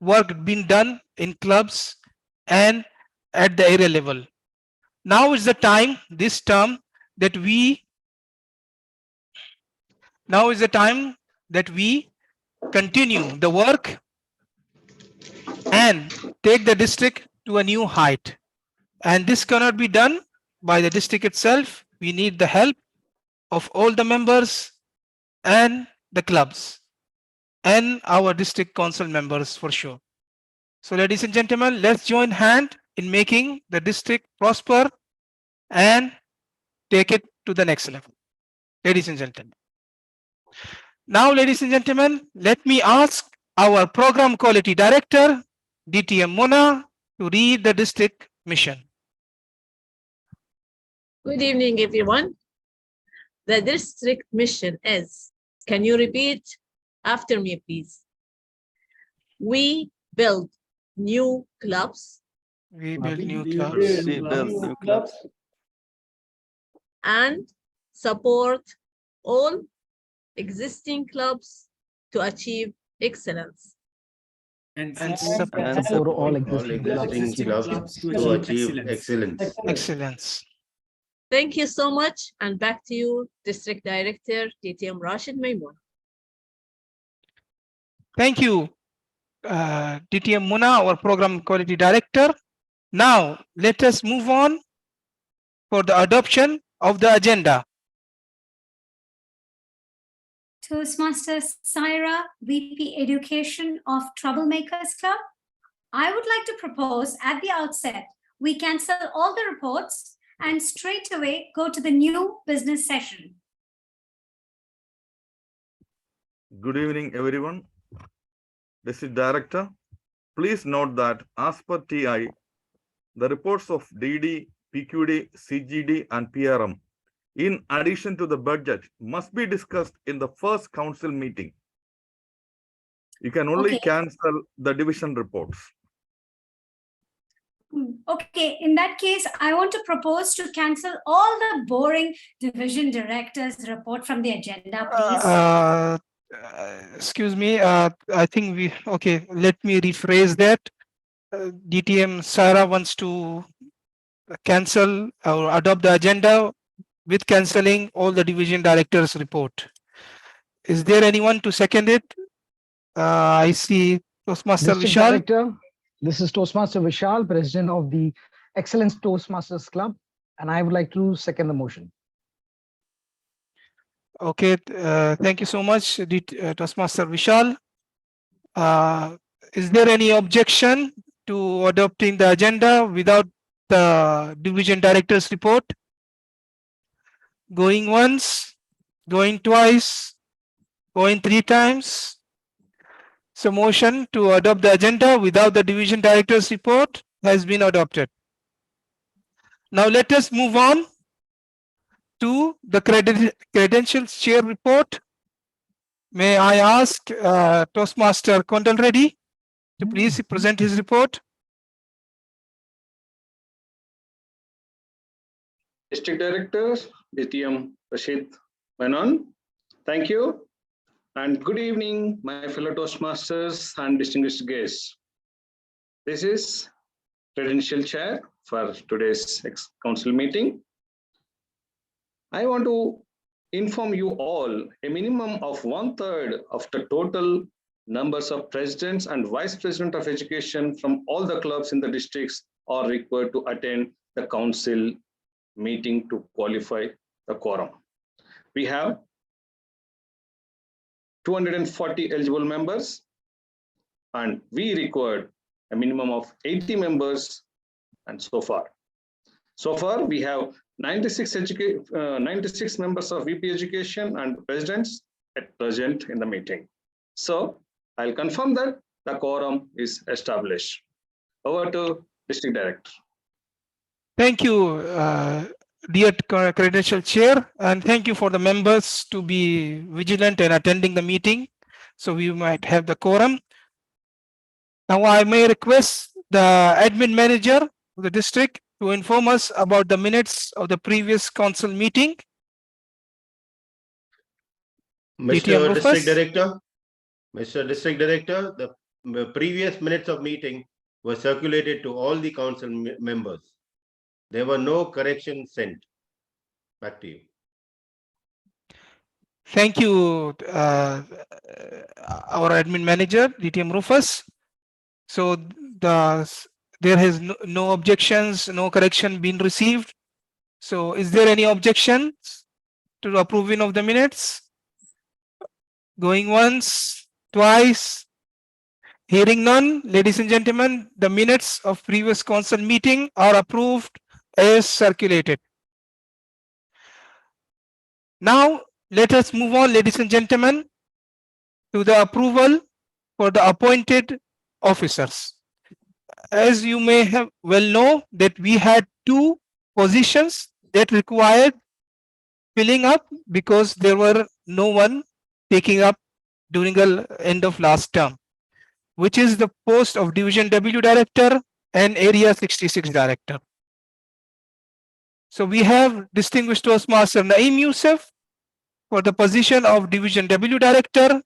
work being done in clubs and at the area level. Now is the time, this term, that we continue the work and take the district to a new height. And this cannot be done by the district itself. We need the help of all the members and the clubs and our district council members for sure. So ladies and gentlemen, let's join hand in making the district prosper and take it to the next level. Ladies and gentlemen. Now, ladies and gentlemen, let me ask our program quality director, DTM Mona, to read the district mission. Good evening, everyone. The district mission is, can you repeat after me, please? We build new clubs. We build new clubs. We build new clubs. And support all existing clubs to achieve excellence. And support all existing clubs to achieve excellence. Excellence. Thank you so much. And back to you, District Director, DTM Rashid Maimoon. Thank you, DTM Muna, our Program Quality Director. Now, let us move on for the adoption of the agenda. Toastmasters Saira, VP Education of Troublemakers Club. I would like to propose at the outset, we cancel all the reports and straight away go to the new business session. Good evening, everyone. District Director, please note that as per TI the reports of DD, PQD, CGD, and PRM, in addition to the budget, must be discussed in the first council meeting. You can only cancel the division reports. Okay, in that case, I want to propose to cancel all the boring division directors report from the agenda, please. Excuse me, I think let me rephrase that. DTM Sarah wants to cancel or adopt the agenda with cancelling all the division directors report. Is there anyone to second it? I see Toastmaster District Vishal. Director, this is Toastmaster Vishal, President of the Excellence Toastmasters Club, and I would like to second the motion. Okay, thank you so much, Toastmaster Vishal. Is there any objection to adopting the agenda without the division director's report? Going once, going twice, going 3 times. So motion to adopt the agenda without the division director's report has been adopted. Now let us move on to the credentials chair report. May I ask Toastmaster Kondal Reddy to please present his report. District Director, DTM Rashid Menon. Thank you. And good evening, my fellow Toastmasters and distinguished guests. This is Credential Chair for today's council meeting. I want to inform you all a minimum of 1/3 of the total numbers of presidents and vice president of education from all the clubs in the districts are required to attend the council meeting to qualify the quorum. We have 240 eligible members, and we required a minimum of 80 members, and so far we have 96 members of VP education and presidents at present in the meeting. So I'll confirm that the quorum is established. Over to District Director. Thank you, dear Credential Chair, and thank you for the members to be vigilant and attending the meeting, so we might have the quorum. Now I may request the admin manager of the district to inform us about the minutes of the previous council meeting. Mr. District Director, the previous minutes of meeting were circulated to all the council members. There were no corrections sent. Back to you. Thank you, our admin manager, DTM Rufus. So there has no objections, no correction been received. So is there any objections to the approving of the minutes? Going once, twice, hearing none, ladies and gentlemen, the minutes of previous council meeting are approved as circulated. Now let us move on, ladies and gentlemen, to the approval for the appointed officers. As you may have well know that we had 2 positions that required filling up because there were no one taking up during the end of last term, which is the post of Division W Director and Area 66 Director. So we have distinguished Toastmaster Naeem Youssef for the position of Division W Director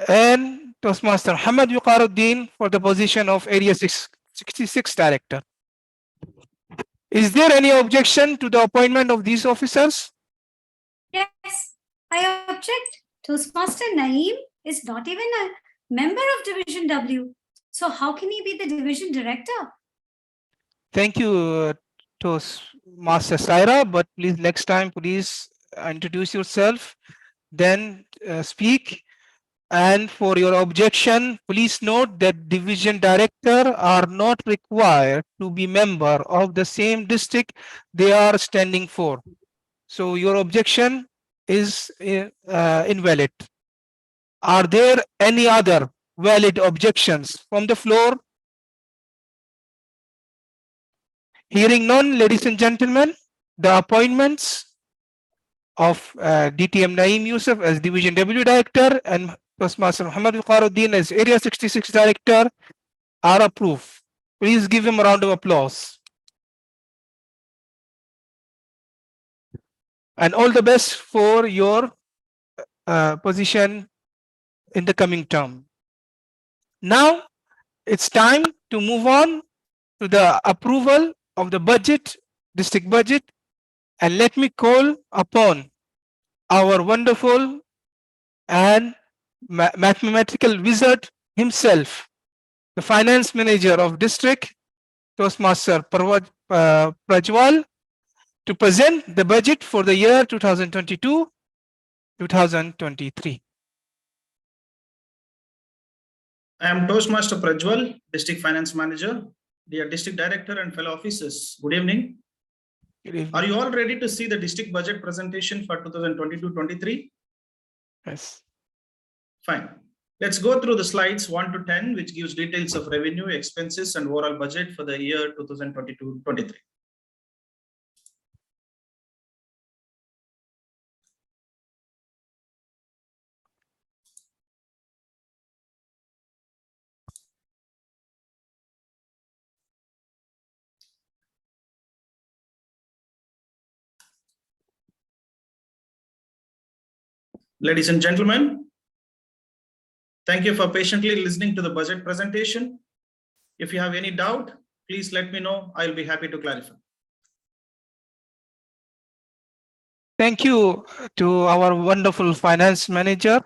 and Toastmaster Hamad Yuqaruddin for the position of Area 66 Director. Is there any objection to the appointment of these officers? Yes, I object. Toastmaster Naeem is not even a member of Division W. So how can he be the Division Director? Thank you, Toastmaster Saira, but please next time, please introduce yourself, then speak. And for your objection, please note that division director are not required to be member of the same district they are standing for. So your objection is invalid. Are there any other valid objections from the floor? Hearing none, ladies and gentlemen, the appointments of DTM Naeem Yusuf as Division W Director and Toastmaster Muhammad Wiqaruddin as Area 66 Director are approved. Please give him a round of applause. And all the best for your position in the coming term. Now it's time to move on to the approval of the budget, district budget, and let me call upon our wonderful and mathematical wizard himself, the finance manager of district, Toastmaster Prajwal, to present the budget for the year 2022-2023. I am Toastmaster Prajwal, District Finance Manager. Dear District Director and fellow officers, good evening. Good evening. Are you all ready to see the district budget presentation for 2022-23? Yes. Fine. Let's go through the slides 1 to 10, which gives details of revenue, expenses, and overall budget for the year 2022-23. Ladies and gentlemen, thank you for patiently listening to the budget presentation. If you have any doubt, please let me know. I'll be happy to clarify. Thank you to our wonderful finance manager.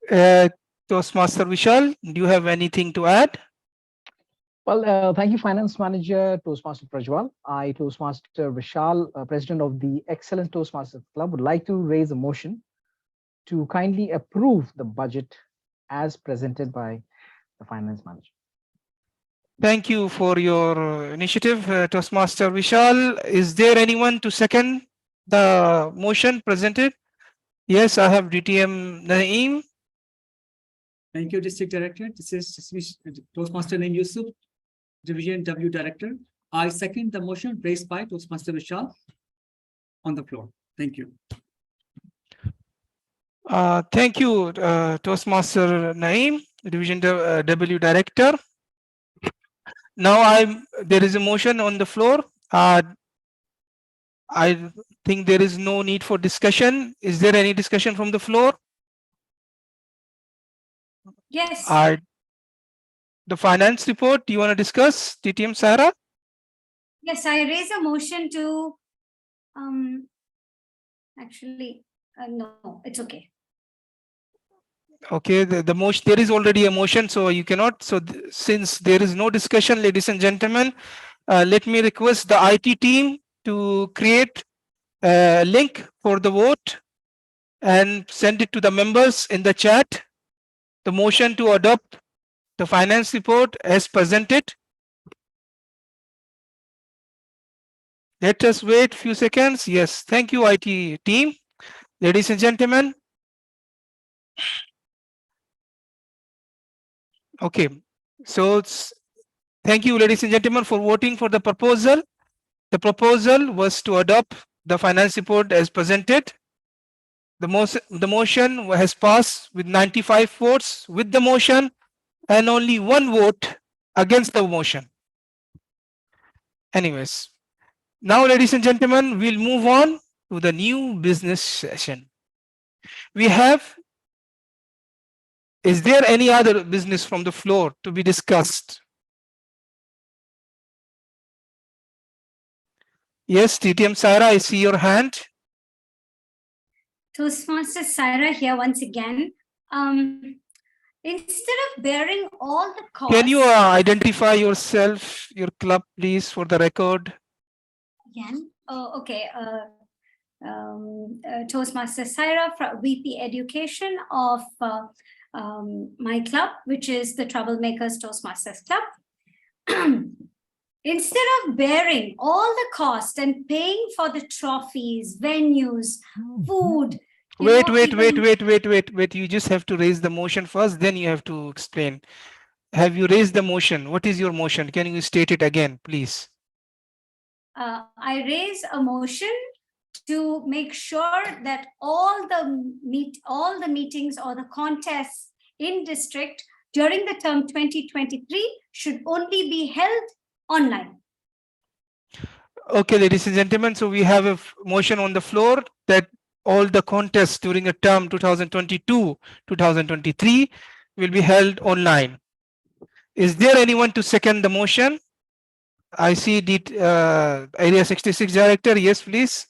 Toastmaster Vishal, do you have anything to add? Well, thank you, Finance Manager Toastmaster Prajwal. I, Toastmaster Vishal, President of the Excellent Toastmasters Club, would like to raise a motion to kindly approve the budget as presented by the Finance Manager. Thank you for your initiative, Toastmaster Vishal. Is there anyone to second the motion presented? Yes, I have DTM Naeem. Thank you, District Director. This is Toastmaster Naeem Yusuf, Division W Director. I second the motion raised by Toastmaster Vishal on the floor. Thank you. Thank you, Toastmaster Naeem, Division W Director. Now there is a motion on the floor. I think there is no need for discussion. Is there any discussion from the floor? Yes. The finance report, do you want to discuss, DTM Sarah? Yes, I raise a motion to, no, it's okay. Okay, the motion, there is already a motion, so you cannot. So since there is no discussion, ladies and gentlemen, let me request the IT team to create a link for the vote and send it to the members in the chat. The motion to adopt the finance report as presented. Let us wait a few seconds. Yes, thank you, IT team. Ladies and gentlemen. Okay, so thank you, ladies and gentlemen, for voting for the proposal. The proposal was to adopt the finance report as presented. The motion has passed with 95 votes with the motion and only 1 vote against the motion. Anyways, now, ladies and gentlemen, we'll move on to the new business session. Is there any other business from the floor to be discussed? Yes, DTM Saira, I see your hand. Toastmaster Saira here once again. Instead of bearing all the costs. Can you identify yourself, your club, please, for the record? Again? Oh, okay. Toastmaster Saira, VP Education of my club, which is the Troublemakers Toastmasters Club. Instead of bearing all the cost and paying for the trophies, venues, food. Wait. You just have to raise the motion first, then you have to explain. have you raised the motion? What is your motion? Can you state it again, please? I raise a motion to make sure that all the meetings or the contests in district during the term 2023 should only be held online. Okay, ladies and gentlemen, so we have a motion on the floor that all the contests during the term 2022-2023 will be held online. Is there anyone to second the motion? I see the Area 66 Director. Yes, please.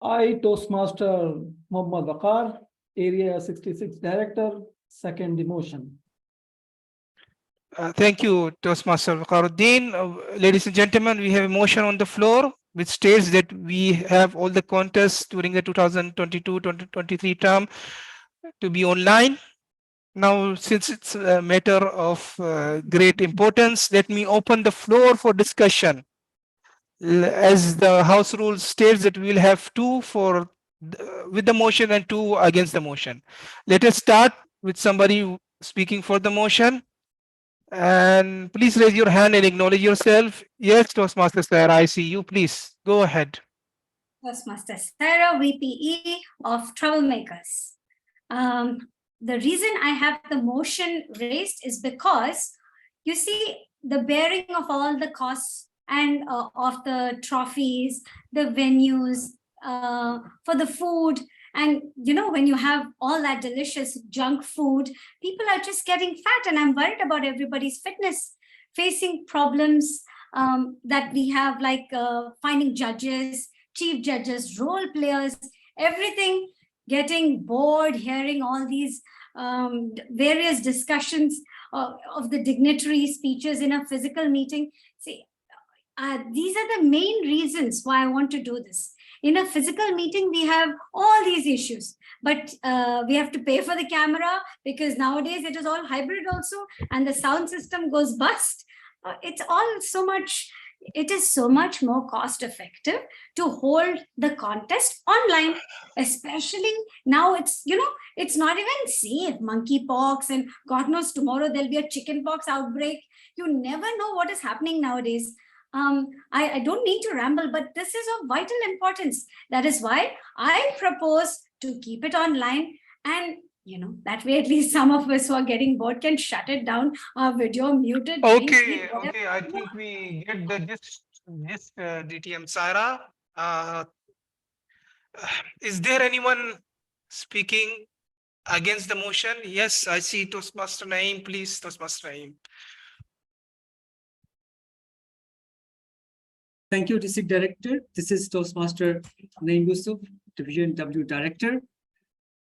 I, Toastmaster Muhammad Waqar, Area 66 Director, second the motion. Thank you, Toastmaster Waqaruddin. Ladies and gentlemen, we have a motion on the floor which states that we have all the contests during the 2022-2023 term to be online. Now, since it's a matter of great importance, let me open the floor for discussion. As the House rule states that we will have two for with the motion and two against the motion. Let us start with somebody speaking for the motion. And please raise your hand and acknowledge yourself. Yes, Toastmaster Sarah, I see you. Please go ahead. Toastmaster Sarah, VPE of Troublemakers. The reason I have the motion raised is because you see the bearing of all the costs and of the trophies, the venues, for the food. And, you know, when you have all that delicious junk food, people are just getting fat. And I'm worried about everybody's fitness, facing problems that we have, like finding judges, chief judges, role players, everything, getting bored, hearing all these various discussions of the dignitary speeches in a physical meeting. See, these are the main reasons why I want to do this. In a physical meeting, we have all these issues, but we have to pay for the camera because nowadays it is all hybrid also, and the sound system goes bust. It's all so much, it is so much more cost effective to hold the contest online, especially now. It's, you know, it's not even safe. Monkeypox and God knows tomorrow there'll be a chickenpox outbreak. You never know what is happening nowadays. I don't need to ramble, but this is of vital importance. That is why I propose to keep it online, and you know, that way at least some of us who are getting bored can shut it down, our video muted. Okay, okay, I think we get the gist, DTM Sarah. Is there anyone speaking against the motion? Yes, I see Toastmaster Naeem. Please, Toastmaster Naeem. Thank you, District Director. This is Toastmaster Naeem Yusuf, Division W Director.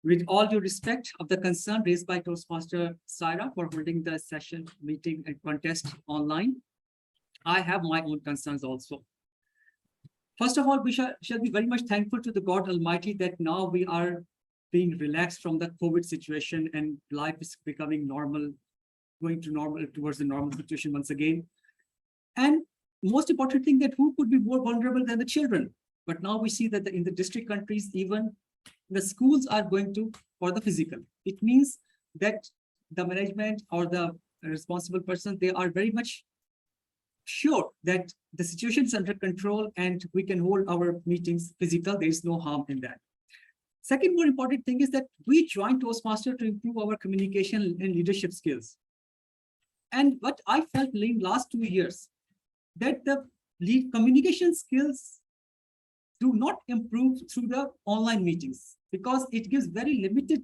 With all due respect of the concern raised by Toastmaster Saira for holding the session, meeting, and contest online, I have my own concerns also. First of all, we shall be very much thankful to the God Almighty that now we are being relaxed from the COVID situation and life is becoming normal, going to normal, towards the normal situation once again. And most important thing, that who could be more vulnerable than the children? But now we see that in the district countries, even the schools are going to for the physical. It means that the management or the responsible person, they are very much sure that the situation is under control and we can hold our meetings physical. There is no harm in that. Second more important thing is that we joined Toastmaster to improve our communication and leadership skills. And what I felt in the last 2 years, that the communication skills do not improve through the online meetings because it gives very limited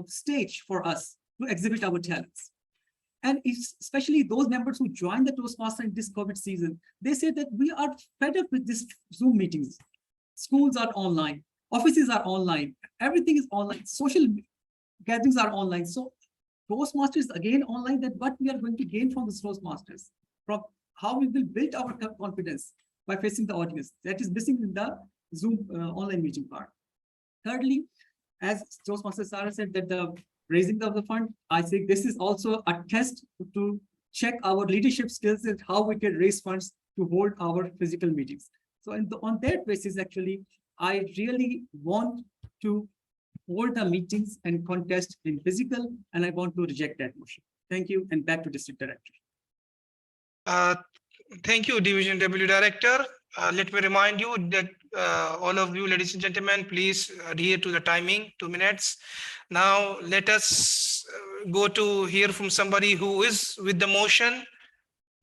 stage for us to exhibit our talents. And especially those members who joined the Toastmaster in this COVID season, they say that we are fed up with this Zoom meetings. Schools are online, offices are online, everything is online, social gatherings are online. So Toastmasters again online, that what we are going to gain from the Toastmasters, from how we will build our confidence by facing the audience. That is missing in the Zoom online meeting part. Thirdly, as Toastmaster Sarah said, that the raising of the fund, I think this is also a test to check our leadership skills and how we can raise funds to hold our physical meetings. So on that basis, actually, I really want to hold the meetings and contest in physical, and I want to reject that motion. Thank you, and back to District Director. Thank you, Division W Director. Let me remind you that all of you, ladies and gentlemen, please adhere to the timing, 2 minutes. Now, let us go to hear from somebody who is with the motion.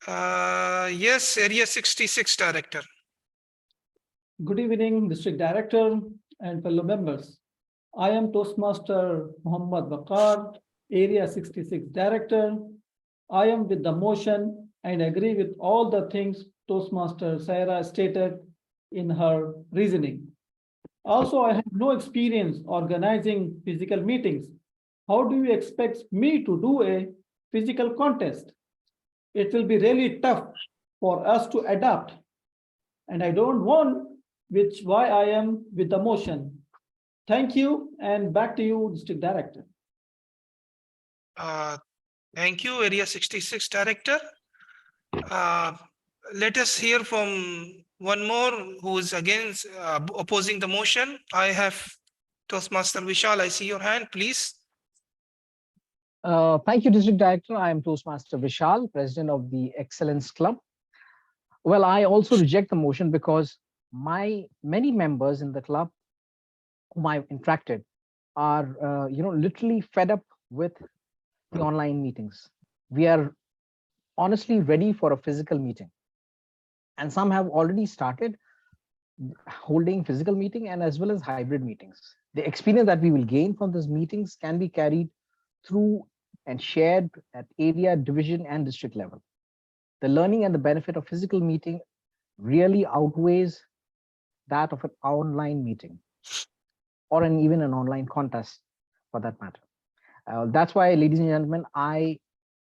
Yes, Area 66 Director. Good evening, District Director and fellow members. I am Toastmaster Muhammad Waqar, Area 66 Director. I am with the motion and agree with all the things Toastmaster Saira stated in her reasoning. Also, I have no experience organizing physical meetings. How do you expect me to do a physical contest? It will be really tough for us to adapt. And I don't want, which why I am with the motion. Thank you, and back to you, District Director. Thank you, Area 66 Director. Let us hear from one more who is against opposing the motion. I have Toastmaster Vishal. I see your hand, please. Thank you, District Director. I am Toastmaster Vishal, President of the Excellence Club. Well, I also reject the motion because many members in the club whom I've interacted are, literally fed up with the online meetings. We are honestly ready for a physical meeting. And some have already started holding physical meeting and as well as hybrid meetings. The experience that we will gain from these meetings can be carried through and shared at area, division, and district level. The learning and the benefit of physical meeting really outweighs that of an online meeting or even an online contest for that matter. That's why, ladies and gentlemen, I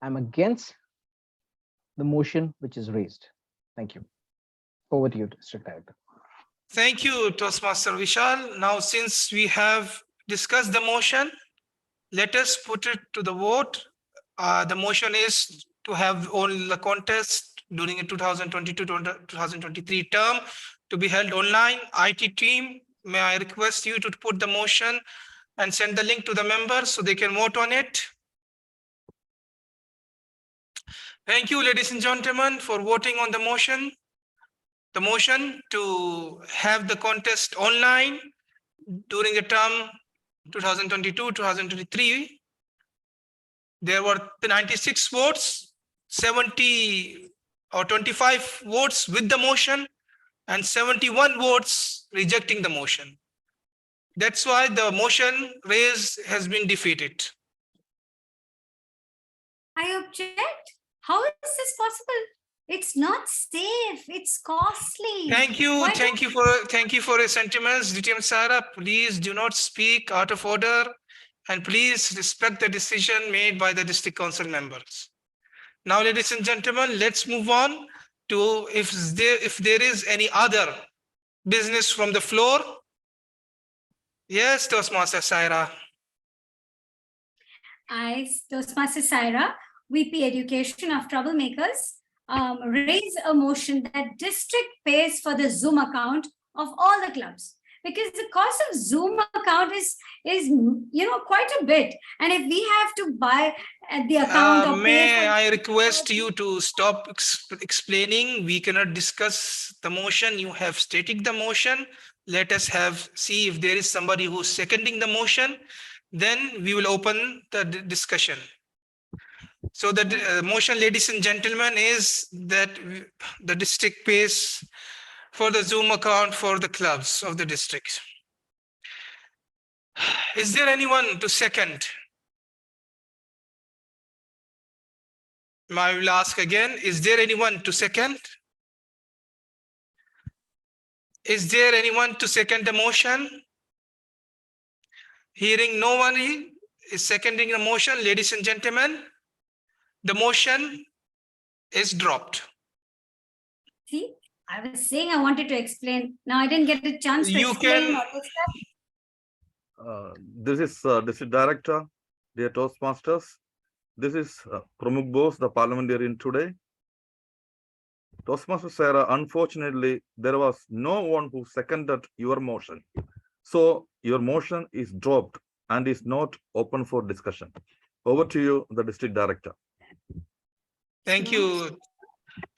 am against the motion which is raised. Thank you. Over to you, District Director. Thank you, Toastmaster Vishal. Now, since we have discussed the motion, let us put it to the vote. The motion is to have only the contest during a 2022-2023 term to be held online. IT team, may I request you to put the motion and send the link to the members so they can vote on it. Thank you, ladies and gentlemen, for voting on the motion. The motion to have the contest online during the term 2022-2023. There were 96 votes, 70 or 25 votes with the motion, and 71 votes rejecting the motion. That's why the motion raised has been defeated. I object. How is this possible? It's not safe. It's costly. Thank you. Thank you for your sentiments, DTM Sarah. Please do not speak out of order, and please respect the decision made by the district council members. Now, ladies and gentlemen, let's move on to if there is any other business from the floor. Yes, Toastmaster Saira. I, Toastmaster Saira, VP Education of Troublemakers, raise a motion that district pays for the Zoom account of all the clubs, because the cost of Zoom account is quite a bit, and if we have to buy the account, may I request you to stop explaining? We cannot discuss the motion. You have stated the motion. Let us see if there is somebody who's seconding the motion. Then we will open the discussion. So the motion, ladies and gentlemen, is that the district pays for the Zoom account for the clubs of the district. Is there anyone to second? I will ask again, is there anyone to second? Is there anyone to second the motion? Hearing no one is seconding the motion, ladies and gentlemen, the motion is dropped. See, I was saying I wanted to explain. Now I didn't get a chance to explain. This is District Director, dear Toastmasters. This is Pramukh Bose, the parliamentarian today. Toastmaster Sarah, unfortunately, there was no one who seconded your motion. So your motion is dropped and is not open for discussion. Over to you, the district director. Thank you.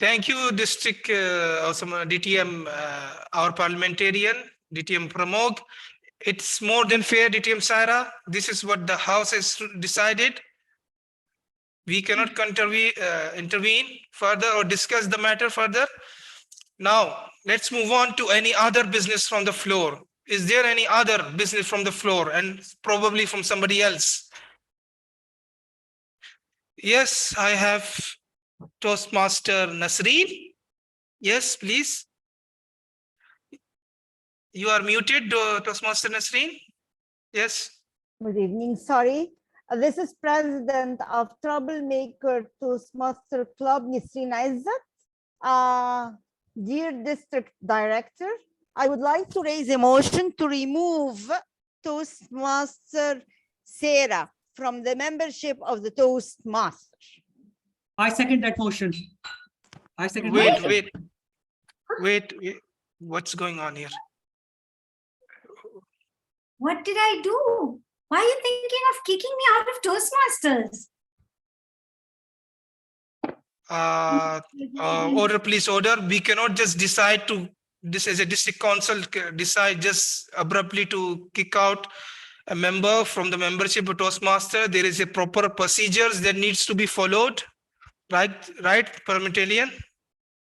Thank you, District DTM, our parliamentarian, DTM Pramod. It's more than fair, DTM Saira. This is what the House has decided. We cannot intervene further or discuss the matter further. Now, let's move on to any other business from the floor. Is there any other business from the floor and probably from somebody else? Yes, I have Toastmaster Nasreen. Yes, please. You are muted, Toastmaster Nasreen. Yes. Good evening. Sorry. This is President of Troublemaker Toastmaster Club, Nisreen Izzat. Dear District Director, I would like to raise a motion to remove Toastmaster Sarah from the membership of the Toastmasters. I second that motion. I second. Wait. What's going on here? What did I do? Why are you thinking of kicking me out of Toastmasters? Order, please, order. We cannot just decide to, this as a district council, decide just abruptly to kick out a member from the membership of Toastmaster. There is a proper procedures that needs to be followed. Right, Parliamentarian?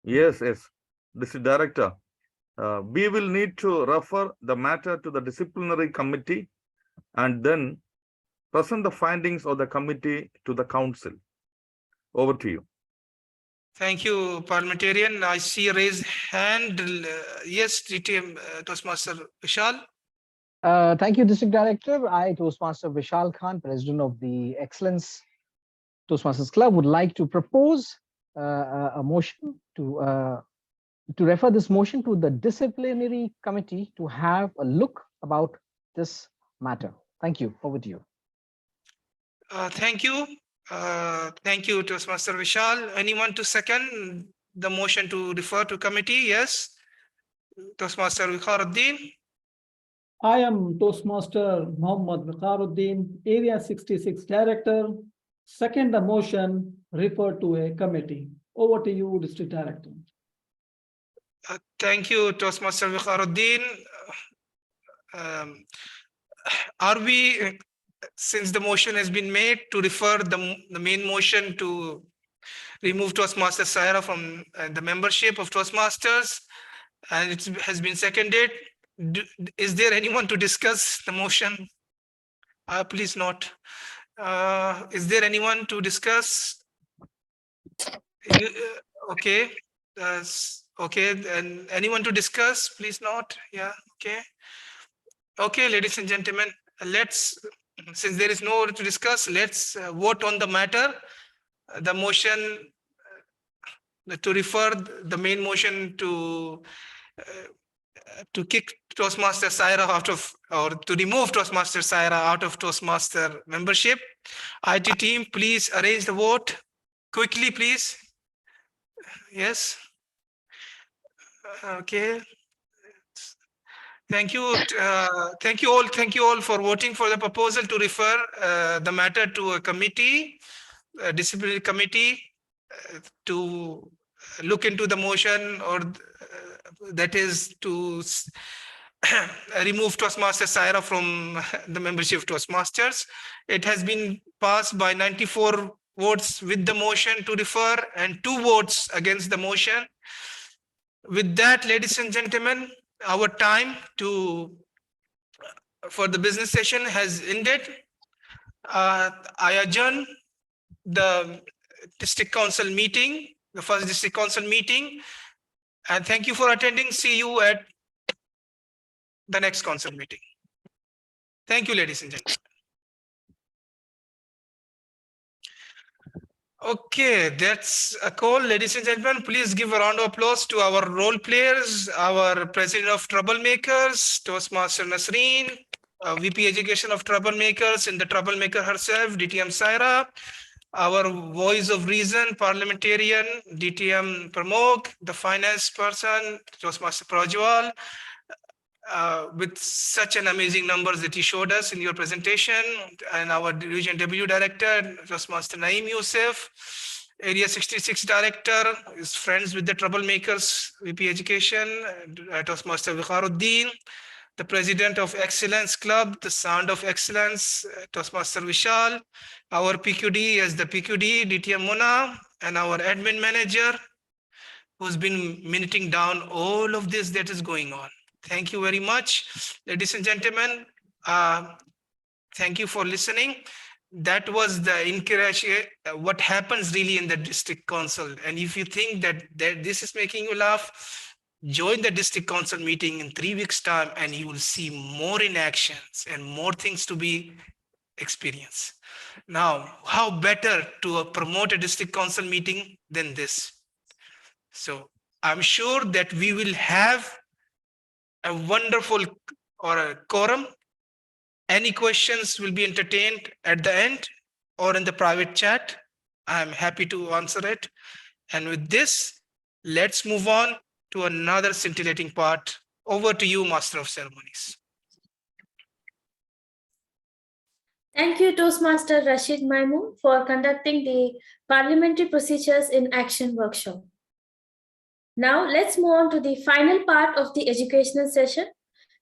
Yes. District Director, we will need to refer the matter to the disciplinary committee and then present the findings of the committee to the council. Over to you. Thank you, Parliamentarian. I see a raised hand. Yes, DTM Toastmaster Vishal. Thank you, District Director. I, Toastmaster Vishal Khan, President of the Excellence Toastmasters Club, would like to propose a motion to refer this motion to the disciplinary committee to have a look about this matter. Thank you. Over to you. Thank you. Thank you, Toastmaster Vishal. Anyone to second the motion to refer to committee? Yes. Toastmaster Vikharuddin. I am Toastmaster Mohammad Vikharuddin, Area 66 Director. Second the motion, refer to a committee. Over to you, District Director. Thank you, Toastmaster Vikharuddin. Are we, since the motion has been made to refer the main motion to remove Toastmaster Saira from the membership of Toastmasters, and it has been seconded, is there anyone to discuss the motion? Please not. Is there anyone to discuss? Okay. Okay, and anyone to discuss? Please not. Yeah, okay. Okay, ladies and gentlemen, since there is no one to discuss, let's vote on the matter. The motion to refer the main motion to kick Toastmaster Saira out of, or to remove Toastmaster Saira out of Toastmaster membership. IT team, please arrange the vote quickly, please. Yes. Okay. Thank you. Thank you all for voting for the proposal to refer the matter to a committee, a disciplinary committee, to look into the motion, or that is to remove Toastmaster Saira from the membership of Toastmasters. It has been passed by 94 votes with the motion to refer and 2 votes against the motion. With that, ladies and gentlemen, our time for the business session has ended. I adjourn the district council meeting, the first district council meeting, and thank you for attending. See you at the next council meeting. Thank you, ladies and gentlemen. Okay, that's a call. Ladies and gentlemen, please give a round of applause to our role players, our president of Troublemakers, Toastmaster Nasreen, VP Education of Troublemakers and the Troublemaker herself, DTM Saira, our voice of reason, parliamentarian, DTM Pramod, the finance person, Toastmaster Prajwal, with such an amazing numbers that you showed us in your presentation, and our Division W Director, Toastmaster Naeem Youssef, Area 66 Director, is friends with the troublemakers, VP Education, Toastmaster Vikharuddin, the President of Excellence Club, the Sound of Excellence, Toastmaster Vishal, our PQD as the PQD, DTM Mona, and our admin manager, who's been minuting down all of this that is going on. Thank you very much, ladies and gentlemen. Thank you for listening. That was the encouragement, what happens really in the district council. And if you think that this is making you laugh, join the district council meeting in 3 weeks' time, and you will see more in actions and more things to be experienced. Now, how better to promote a district council meeting than this? So I'm sure that we will have a wonderful or a quorum. Any questions will be entertained at the end or in the private chat. I'm happy to answer it. And with this, let's move on to another scintillating part. Over to you, Master of Ceremonies. Thank you, Toastmaster Rashid Maimun, for conducting the Parliamentary Procedures in Action workshop. Now, let's move on to the final part of the educational session,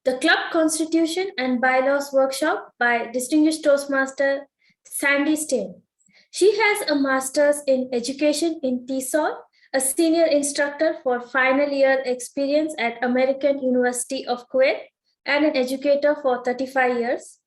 the Club Constitution and Bylaws workshop by Distinguished Toastmaster Sandy Stein. She has a master's in education in TESOL, a senior instructor for final year experience at American University of Kuwait, and an educator for 35 years.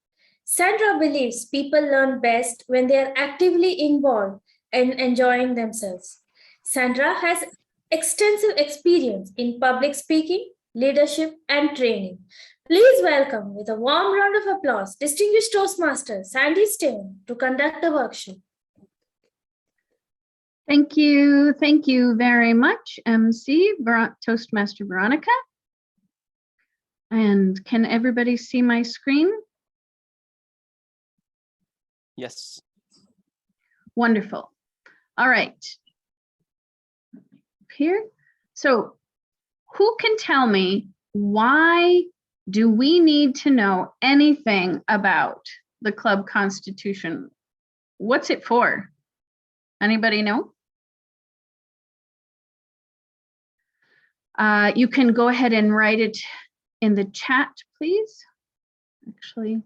Sandra believes people learn best when they are actively involved and enjoying themselves. Sandra has extensive experience in public speaking, leadership, and training. Please welcome with a warm round of applause, Distinguished Toastmaster Sandy Stein to conduct the workshop. Thank you very much, MC Toastmaster Veronica. And can everybody see my screen? Yes. Wonderful. All right. Here. So who can tell me, why do we need to know anything about the club constitution? What's it for? Anybody know? You can go ahead and write it in the chat, please. Actually,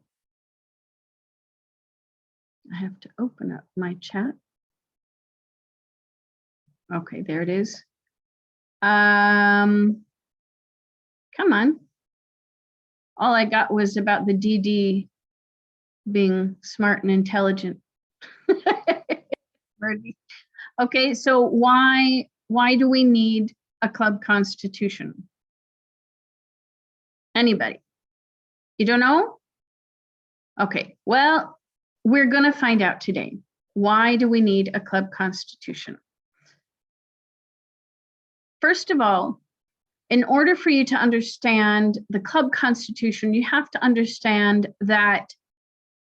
I have to open up my chat. Okay, there it is. Come on. All I got was about the DD being smart and intelligent. Okay, so why do we need a club constitution? Anybody? You don't know? Okay, well, we're going to find out today. Why do we need a club constitution? First of all, in order for you to understand the club constitution, you have to understand that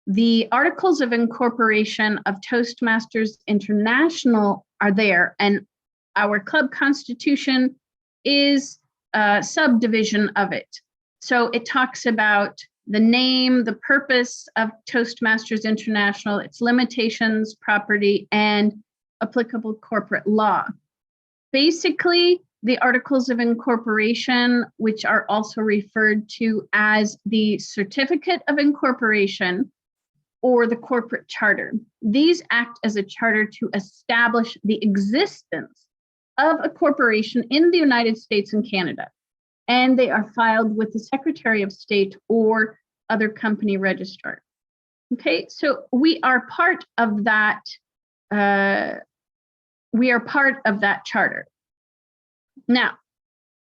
the Articles of Incorporation of Toastmasters International are there, and our club constitution is a subdivision of it. So it talks about the name, the purpose of Toastmasters International, its limitations, property, and applicable corporate law. Basically, the Articles of Incorporation, which are also referred to as the Certificate of Incorporation or the Corporate Charter. These act as a charter to establish the existence of a corporation in the United States and Canada, and they are filed with the Secretary of State or other company registrar. Okay, so we are part of that. We are part of that charter. Now,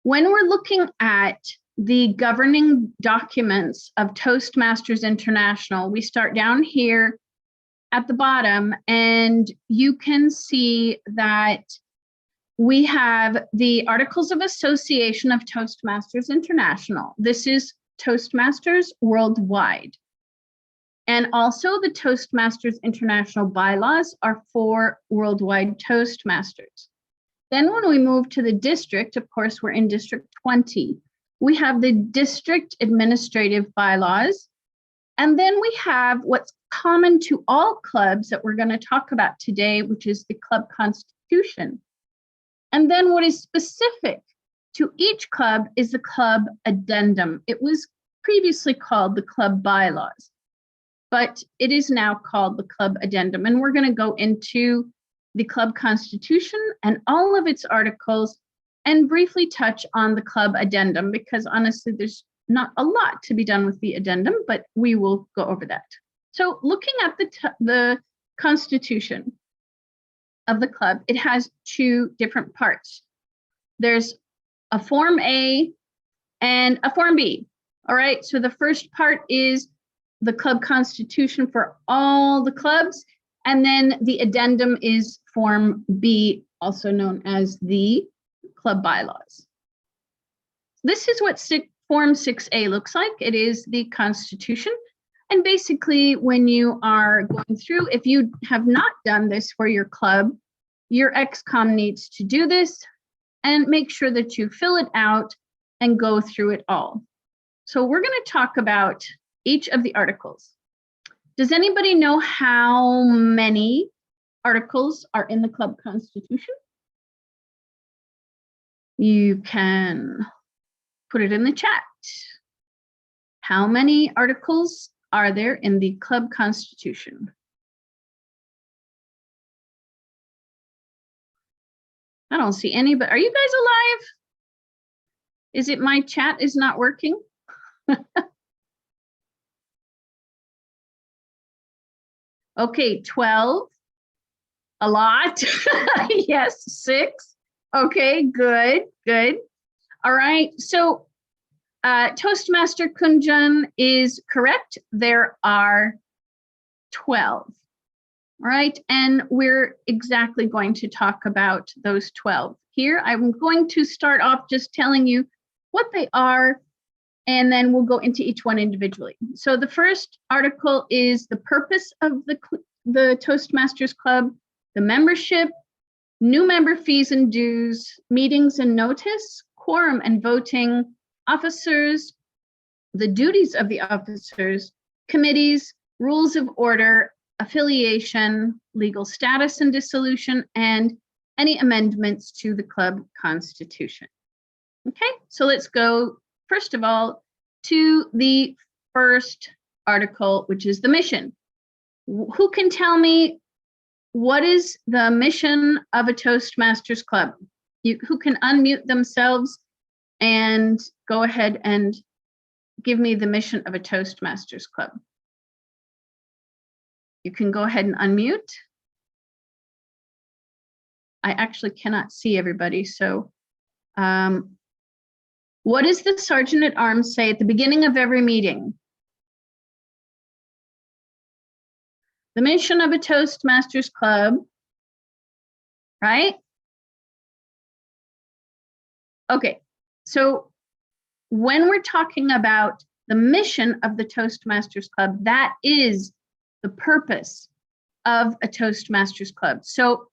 when we're looking at the governing documents of Toastmasters International, we start down here at the bottom, and you can see that we have the Articles of Association of Toastmasters International. This is Toastmasters worldwide. And also the Toastmasters International bylaws are for worldwide Toastmasters. Then when we move to the district, of course, we're in District 20. we have the district administrative bylaws, and then we have what's common to all clubs that we're going to talk about today, which is the club constitution. And then what is specific to each club is the club addendum. It was previously called the club bylaws, but it is now called the club addendum. And we're going to go into the club constitution and all of its articles and briefly touch on the club addendum, because honestly, there's not a lot to be done with the addendum, but we will go over that. So looking at the constitution of the club, it has two different parts. There's a Form A and a Form B. All right, so the first part is the club constitution for all the clubs, and then the addendum is Form B, also known as the club bylaws. This is what Form 6A looks like. It is the constitution. And basically, when you are going through, if you have not done this for your club, your ex-com needs to do this and make sure that you fill it out and go through it all. So we're going to talk about each of the articles. Does anybody know how many articles are in the club constitution? You can put it in the chat. How many articles are there in the club constitution? I don't see any, but are you guys alive? Is it my chat is not working? Okay, 12. A lot. Yes, 6. Okay, good, good. All right, so Toastmaster Kunjan is correct. There are 12. All right, and we're exactly going to talk about those 12 here. I'm going to start off just telling you what they are, and then we'll go into each one individually. So the first article is the purpose of the Toastmasters Club, the membership, new member fees and dues, meetings and notice, quorum and voting, officers, the duties of the officers, committees, rules of order, affiliation, legal status and dissolution, and any amendments to the club constitution. Okay, so let's go first of all to the first article, which is the mission. Who can tell me what is the mission of a Toastmasters Club? Who can unmute themselves and go ahead and give me the mission of a Toastmasters Club? You can go ahead and unmute. I actually cannot see everybody, so what does the Sergeant at Arms say at the beginning of every meeting? The mission of a Toastmasters Club, right? Okay, so when we're talking about the mission of the Toastmasters Club, that is the purpose of a Toastmasters Club. So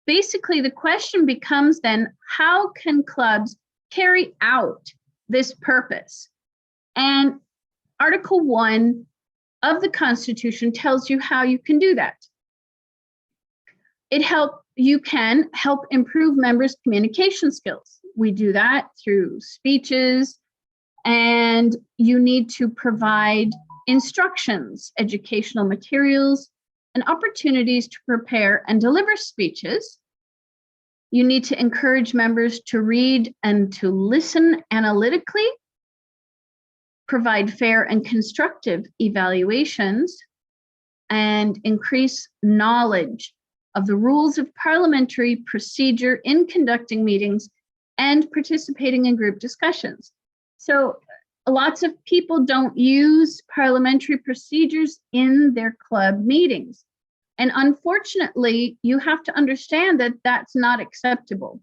basically the question becomes then, how can clubs carry out this purpose? And Article 1 of the Constitution tells you how you can do that. You can help improve members' communication skills. We do that through speeches, and you need to provide instructions, educational materials, and opportunities to prepare and deliver speeches. You need to encourage members to read and to listen analytically, provide fair and constructive evaluations, and increase knowledge of the rules of parliamentary procedure in conducting meetings and participating in group discussions. So lots of people don't use parliamentary procedures in their club meetings. And unfortunately, you have to understand that that's not acceptable,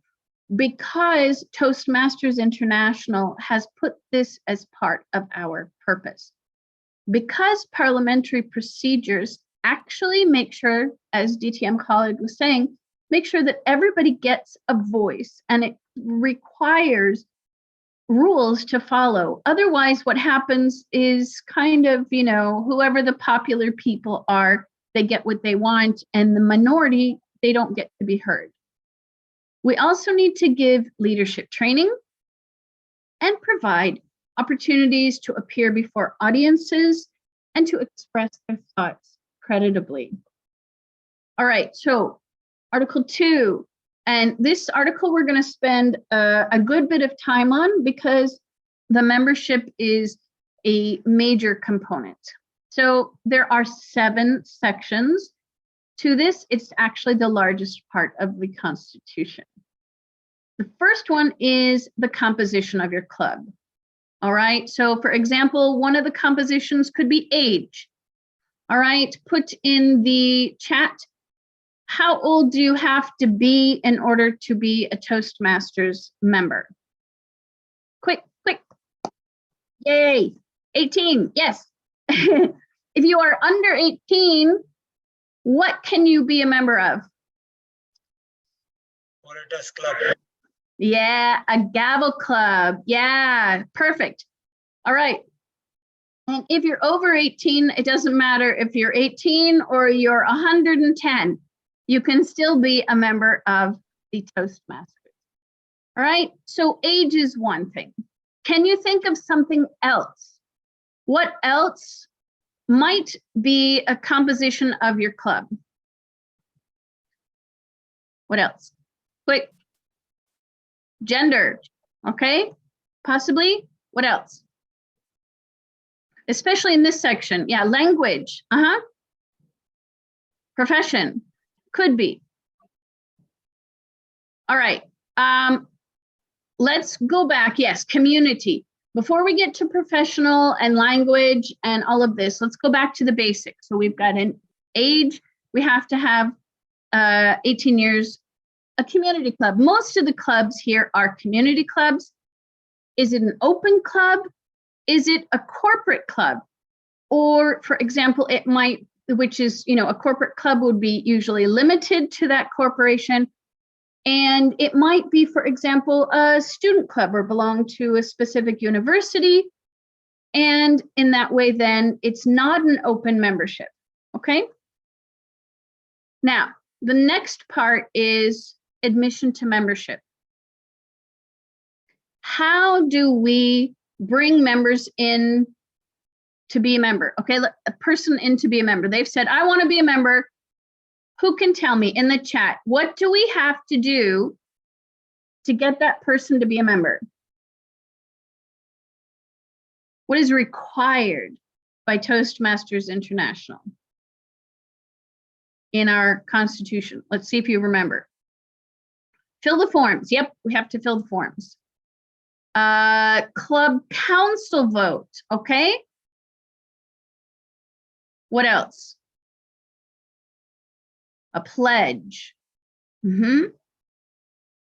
because Toastmasters International has put this as part of our purpose. Because parliamentary procedures actually make sure, as DTM Khalid was saying, make sure that everybody gets a voice, and it requires rules to follow. Otherwise, what happens is kind of, whoever the popular people are, they get what they want, and the minority, they don't get to be heard. We also need to give leadership training and provide opportunities to appear before audiences and to express their thoughts creditably. All right, so Article 2, and this article we're going to spend a good bit of time on because the membership is a major component. So there are 7 sections to this. It's actually the largest part of the Constitution. The first one is the composition of your club. All right, so for example, one of the compositions could be age. All right, put in the chat, how old do you have to be in order to be a Toastmasters member? Quick, quick. Yay, 18, yes. If you are under 18, what can you be a member of? Orators Club. Yeah, a gavel club. Yeah, perfect. All right. And if you're over 18, it doesn't matter if you're 18 or you're 110, you can still be a member of the Toastmasters. All right, so age is one thing. Can you think of something else? What else might be a composition of your club? What else? Quick. Gender, okay, possibly. What else? Especially in this section, yeah, language, profession, could be. All right, let's go back, yes, community. Before we get to professional and language and all of this, let's go back to the basics. So we've got an age, we have to have 18 years, a community club. Most of the clubs here are community clubs. Is it an open club? Is it a corporate club? Or for example, it might, which is, a corporate club would be usually limited to that corporation. And it might be, for example, a student club or belong to a specific university. And in that way, then it's not an open membership, okay? Now, the next part is admission to membership. How do we bring members in to be a member? Okay, a person in to be a member. They've said, I want to be a member. Who can tell me in the chat, what do we have to do to get that person to be a member? What is required by Toastmasters International in our Constitution? Let's see if you remember. Fill the forms. Yep, we have to fill the forms. Club council vote, okay? What else? A pledge.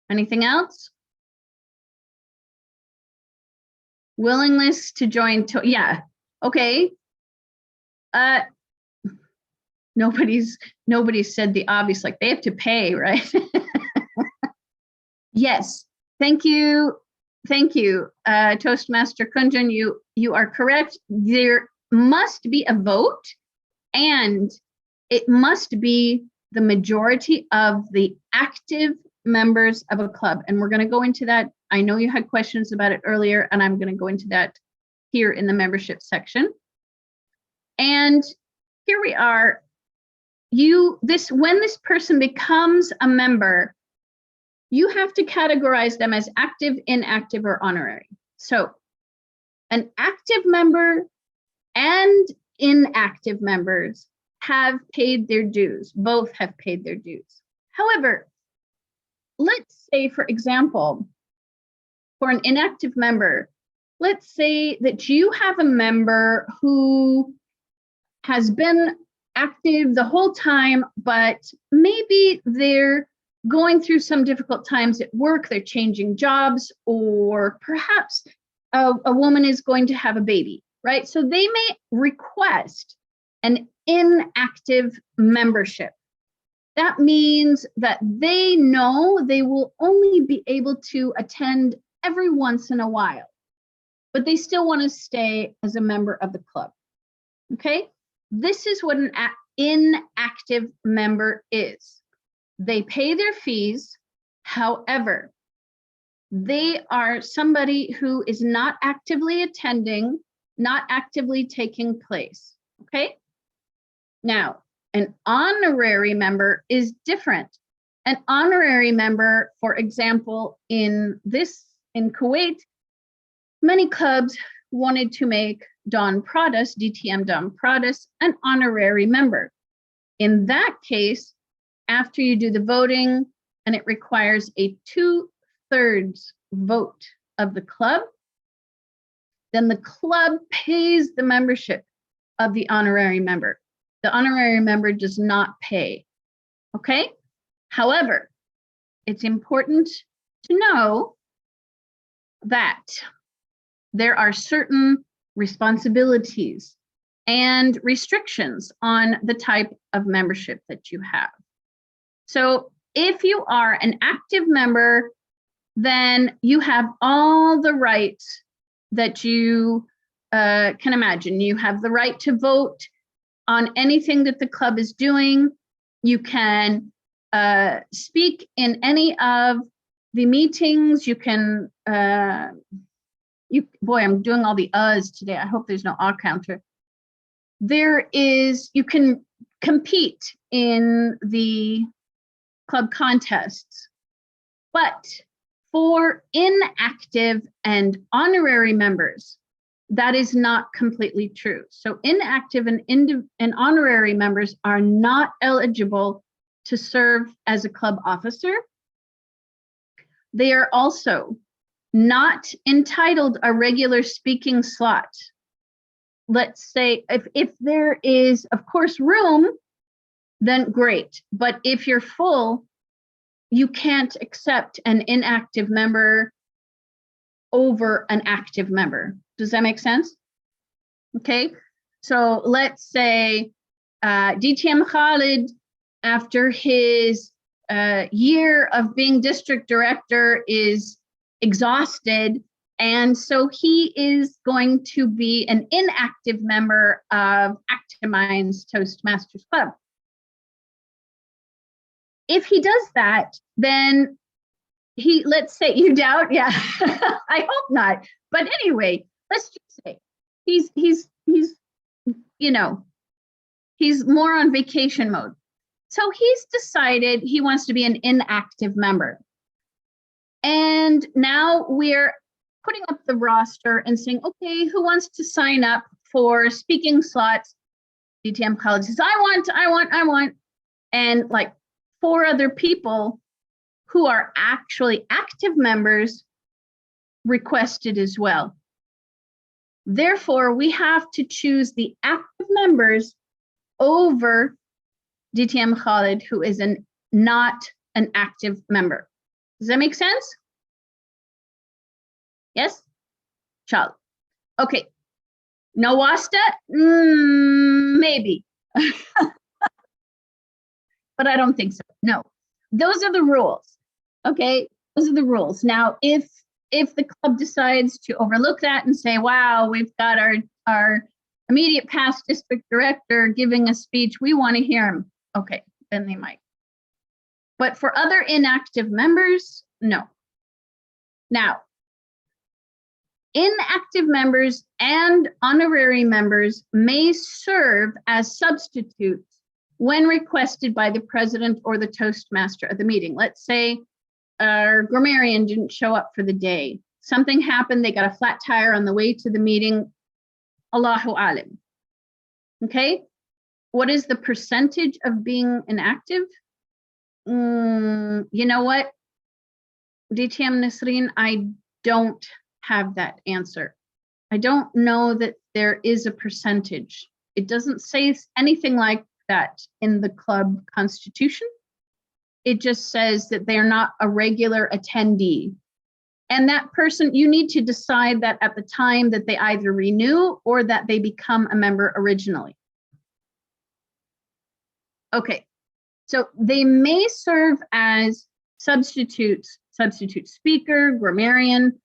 Anything else? Willingness to join, yeah, okay. Nobody's said the obvious, like they have to pay, right? Yes, thank you, Toastmaster Kunjan, you are correct. There must be a vote, and it must be the majority of the active members of a club. And we're going to go into that. I know you had questions about it earlier, and I'm going to go into that here in the membership section. And here we are. When this person becomes a member, you have to categorize them as active, inactive, or honorary. So an active member and inactive members have paid their dues. Both have paid their dues. However, let's say, for example, for an inactive member, let's say that you have a member who has been active the whole time, but maybe they're going through some difficult times at work, they're changing jobs, or perhaps a woman is going to have a baby, right? So they may request an inactive membership. That means that they know they will only be able to attend every once in a while, but they still want to stay as a member of the club. Okay, this is what an inactive member is. They pay their fees, however, they are somebody who is not actively attending, not actively taking place. Okay, now an honorary member is different. An honorary member, for example, in Kuwait, many clubs wanted to make Don Pradas, DTM Don Pradas, an honorary member. In that case, after you do the voting, and it requires a 2/3 vote of the club, then the club pays the membership of the honorary member. The honorary member does not pay, okay? However, it's important to know that there are certain responsibilities and restrictions on the type of membership that you have. So if you are an active member, then you have all the rights that you can imagine. You have the right to vote on anything that the club is doing. You can speak in any of the meetings. You can, boy, I'm doing all the uhs today. I hope there's no ah counter. You can compete in the club contests, but for inactive and honorary members, that is not completely true. So inactive and honorary members are not eligible to serve as a club officer. They are also not entitled a regular speaking slot. Let's say if there is, of course, room, then great. But if you're full, you can't accept an inactive member over an active member. Does that make sense? Okay, so let's say DTM Khalid, after his year of being district director, is exhausted, and so he is going to be an inactive member of Actimine's Toastmasters Club. If he does that, then let's say you doubt, yeah, I hope not. But anyway, let's just say he's more on vacation mode. So he's decided he wants to be an inactive member. And now we're putting up the roster and saying, okay, who wants to sign up for speaking slots? DTM Khalid says, I want. And like 4 other people who are actually active members requested as well. Therefore, we have to choose the active members over DTM Khalid, who is not an active member. Does that make sense? Yes? Inshallah. Okay. No wasta? Maybe. But I don't think so. No. Those are the rules. Okay? Those are the rules. Now, if the club decides to overlook that and say, wow, we've got our immediate past district director giving a speech, we want to hear him. Okay, then they might. But for other inactive members, no. Now, inactive members and honorary members may serve as substitutes when requested by the president or the Toastmaster at the meeting. Let's say our grammarian didn't show up for the day. Something happened, they got a flat tire on the way to the meeting. Allahu alim. Okay, what is the percentage of being inactive? You know what, DTM Nasreen, I don't have that answer. I don't know that there is a percentage. It doesn't say anything like that in the club constitution. It just says that they're not a regular attendee. And that person, you need to decide that at the time that they either renew or that they become a member originally. Okay, so they may serve as substitutes, substitute speaker, grammarian,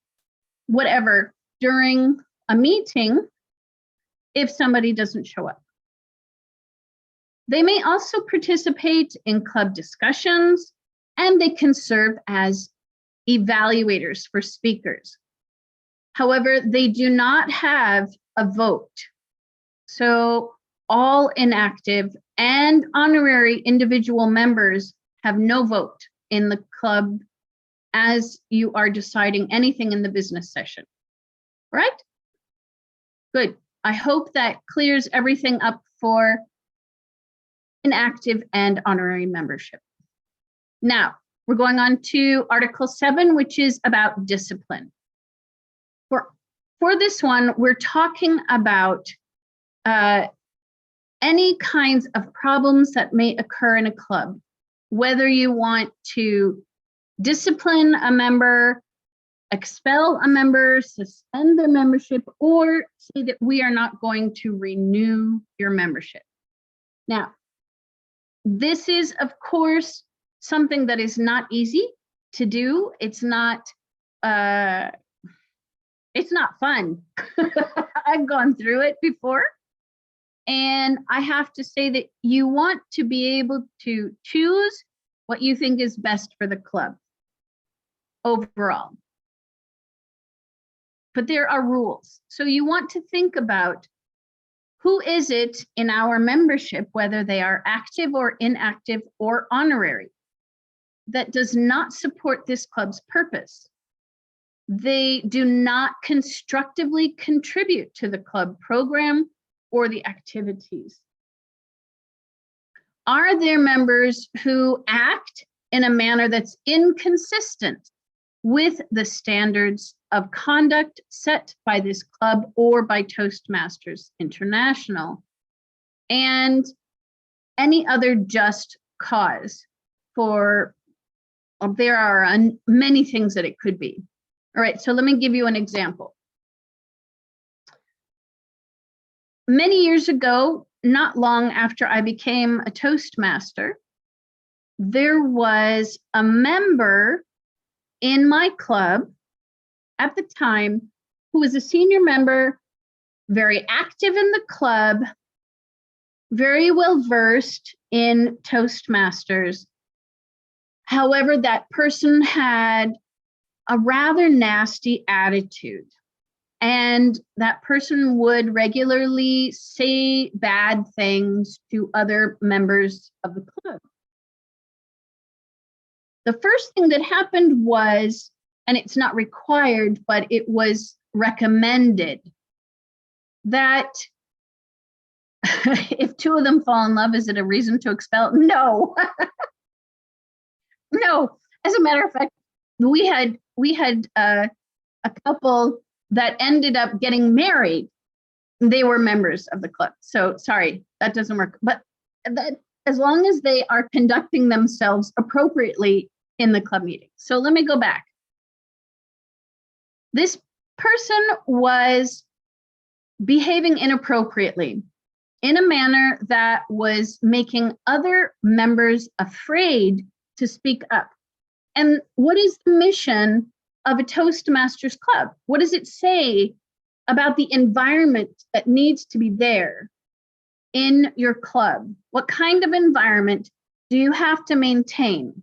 whatever during a meeting if somebody doesn't show up. They may also participate in club discussions, and they can serve as evaluators for speakers. However, they do not have a vote. So all inactive and honorary individual members have no vote in the club as you are deciding anything in the business session, right? Good. I hope that clears everything up for inactive and honorary membership. Now, we're going on to Article 7, which is about discipline. For this one, we're talking about any kinds of problems that may occur in a club, whether you want to discipline a member, expel a member, suspend their membership, or say that we are not going to renew your membership. Now, this is, of course, something that is not easy to do. It's not fun. I've gone through it before. And I have to say that you want to be able to choose what you think is best for the club overall. But there are rules. So you want to think about who is it in our membership, whether they are active or inactive or honorary, that does not support this club's purpose. They do not constructively contribute to the club program or the activities. Are there members who act in a manner that's inconsistent with the standards of conduct set by this club or by Toastmasters International, and any other just cause for, there are many things that it could be. All right, so let me give you an example. Many years ago, not long after I became a Toastmaster, there was a member in my club at the time who was a senior member, very active in the club, very well versed in Toastmasters. However, that person had a rather nasty attitude. And that person would regularly say bad things to other members of the club. The first thing that happened was, and it's not required, but it was recommended that if two of them fall in love, is it a reason to expel? No. No. As a matter of fact, we had a couple that ended up getting married. They were members of the club. So sorry, that doesn't work. But that, as long as they are conducting themselves appropriately in the club meeting. So let me go back. This person was behaving inappropriately in a manner that was making other members afraid to speak up. And what is the mission of a Toastmasters club? What does it say about the environment that needs to be there in your club? What kind of environment do you have to maintain?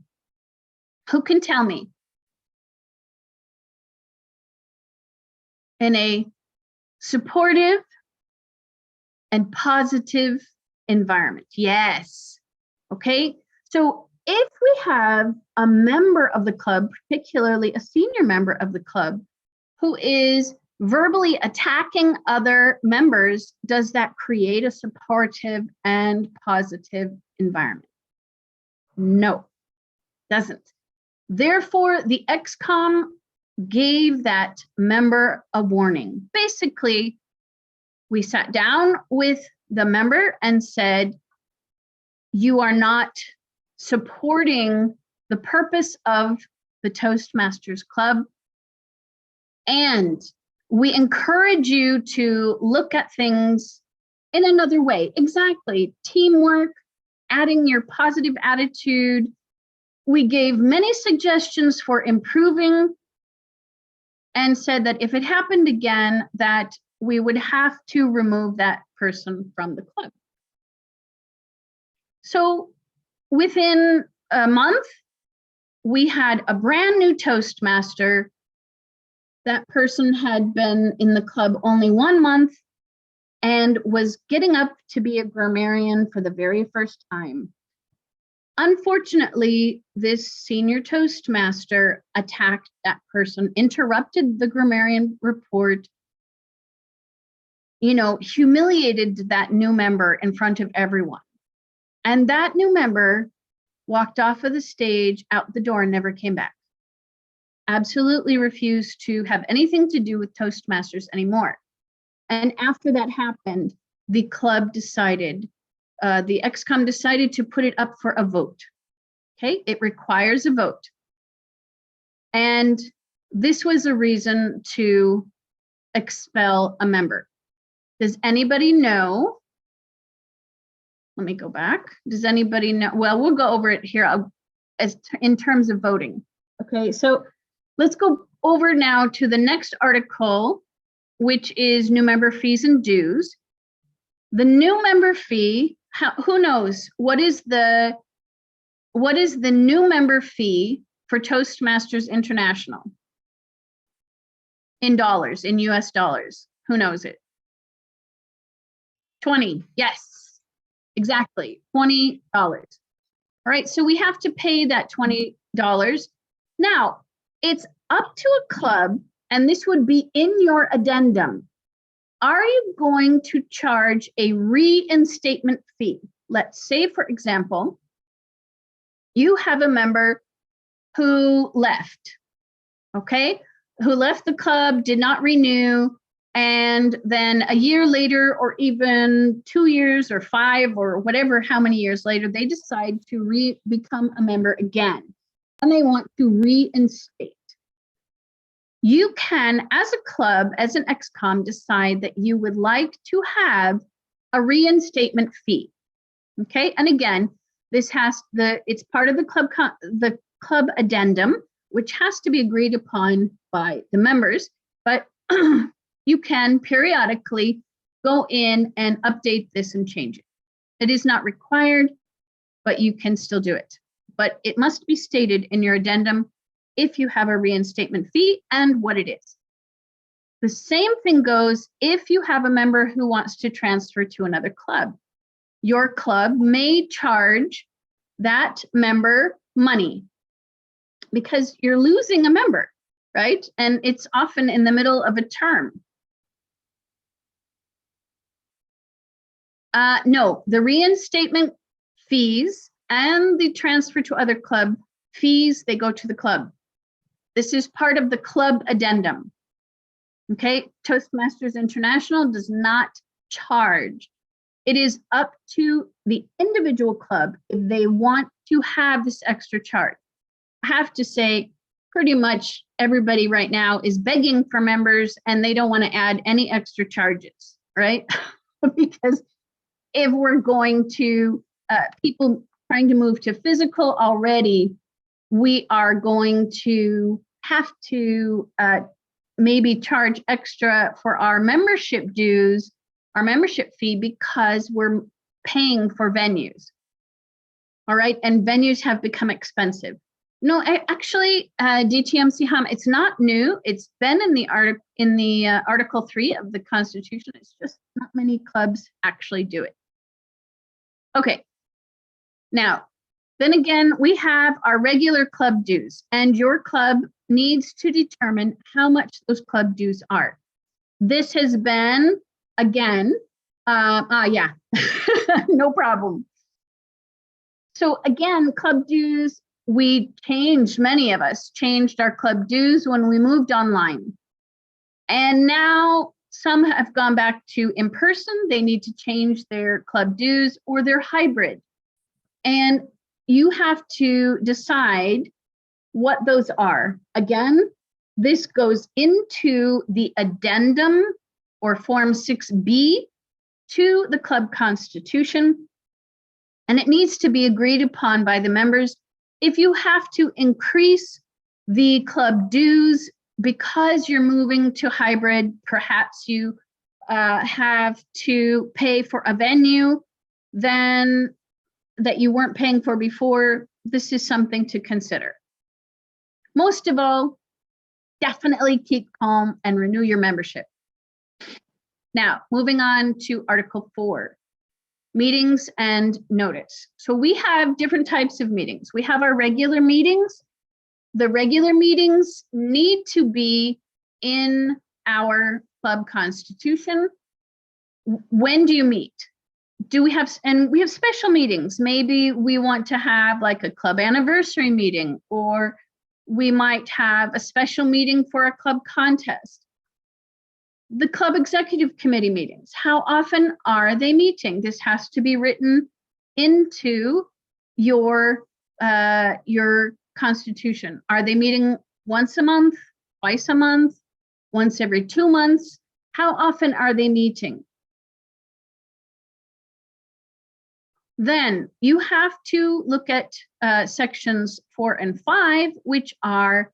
Who can tell me? In a supportive and positive environment. Yes. Okay. So if we have a member of the club, particularly a senior member of the club, who is verbally attacking other members, does that create a supportive and positive environment? No, doesn't. Therefore, the ExCom gave that member a warning. Basically, we sat down with the member and said, you are not supporting the purpose of the Toastmasters Club, and we encourage you to look at things in another way. Exactly. Teamwork, adding your positive attitude. We gave many suggestions for improving and said that if it happened again, that we would have to remove that person from the club. So within a month, we had a brand new Toastmaster. That person had been in the club only 1 month and was getting up to be a grammarian for the very first time. Unfortunately, this senior Toastmaster attacked that person, interrupted the grammarian report, humiliated that new member in front of everyone. And that new member walked off of the stage, out the door, and never came back. Absolutely refused to have anything to do with Toastmasters anymore. And after that happened, the club decided, the XCOM decided to put it up for a vote. Okay, it requires a vote. And this was a reason to expel a member. Does anybody know? Let me go back. Does anybody know? Well, we'll go over it here in terms of voting. Okay, so let's go over now to the next article, which is new member fees and dues. The new member fee, who knows? What is the new member fee for Toastmasters International? In dollars, in US dollars. Who knows it? 20, yes, exactly, $20. All right, so we have to pay that $20. Now, it's up to a club, and this would be in your addendum. Are you going to charge a reinstatement fee? Let's say, for example, you have a member who left, okay? Who left the club, did not renew, and then a year later, or even 2 years or 5 or whatever, how many years later, they decide to become a member again, and they want to reinstate. You can, as a club, as an XCOM, decide that you would like to have a reinstatement fee. Okay, and again, this it's part of the club addendum, which has to be agreed upon by the members, but you can periodically go in and update this and change it. It is not required, but you can still do it. But it must be stated in your addendum if you have a reinstatement fee and what it is. The same thing goes if you have a member who wants to transfer to another club. Your club may charge that member money because you're losing a member, right? And it's often in the middle of a term. No, the reinstatement fees and the transfer to other club fees, they go to the club. This is part of the club addendum. Okay, Toastmasters International does not charge. It is up to the individual club if they want to have this extra charge. I have to say, pretty much everybody right now is begging for members and they don't want to add any extra charges, right? Because if we're going to, people trying to move to physical already, we are going to have to maybe charge extra for our membership dues, our membership fee, because we're paying for venues. All right, and venues have become expensive. No, actually, DTM Siham, it's not new. It's been in the Article 3 of the Constitution. It's just not many clubs actually do it. Okay, now, then again, we have our regular club dues, and your club needs to determine how much those club dues are. This has been, again, yeah, no problem. So again, club dues, we changed, many of us changed our club dues when we moved online. And now some have gone back to in person. They need to change their club dues, or they're hybrid. And you have to decide what those are. Again, this goes into the addendum or Form 6B to the club constitution, and it needs to be agreed upon by the members. If you have to increase the club dues because you're moving to hybrid, perhaps you have to pay for a venue then that you weren't paying for before. This is something to consider. Most of all, definitely keep calm and renew your membership. Now, moving on to Article 4, meetings and notice. So we have different types of meetings. We have our regular meetings. The regular meetings need to be in our club constitution. When do you meet? Do we have, and we have special meetings. Maybe we want to have like a club anniversary meeting, or we might have a special meeting for a club contest. The club executive committee meetings, how often are they meeting? This has to be written into your constitution. Are they meeting once a month, twice a month, once every 2 months? How often are they meeting? Then you have to look at sections 4 and 5, which are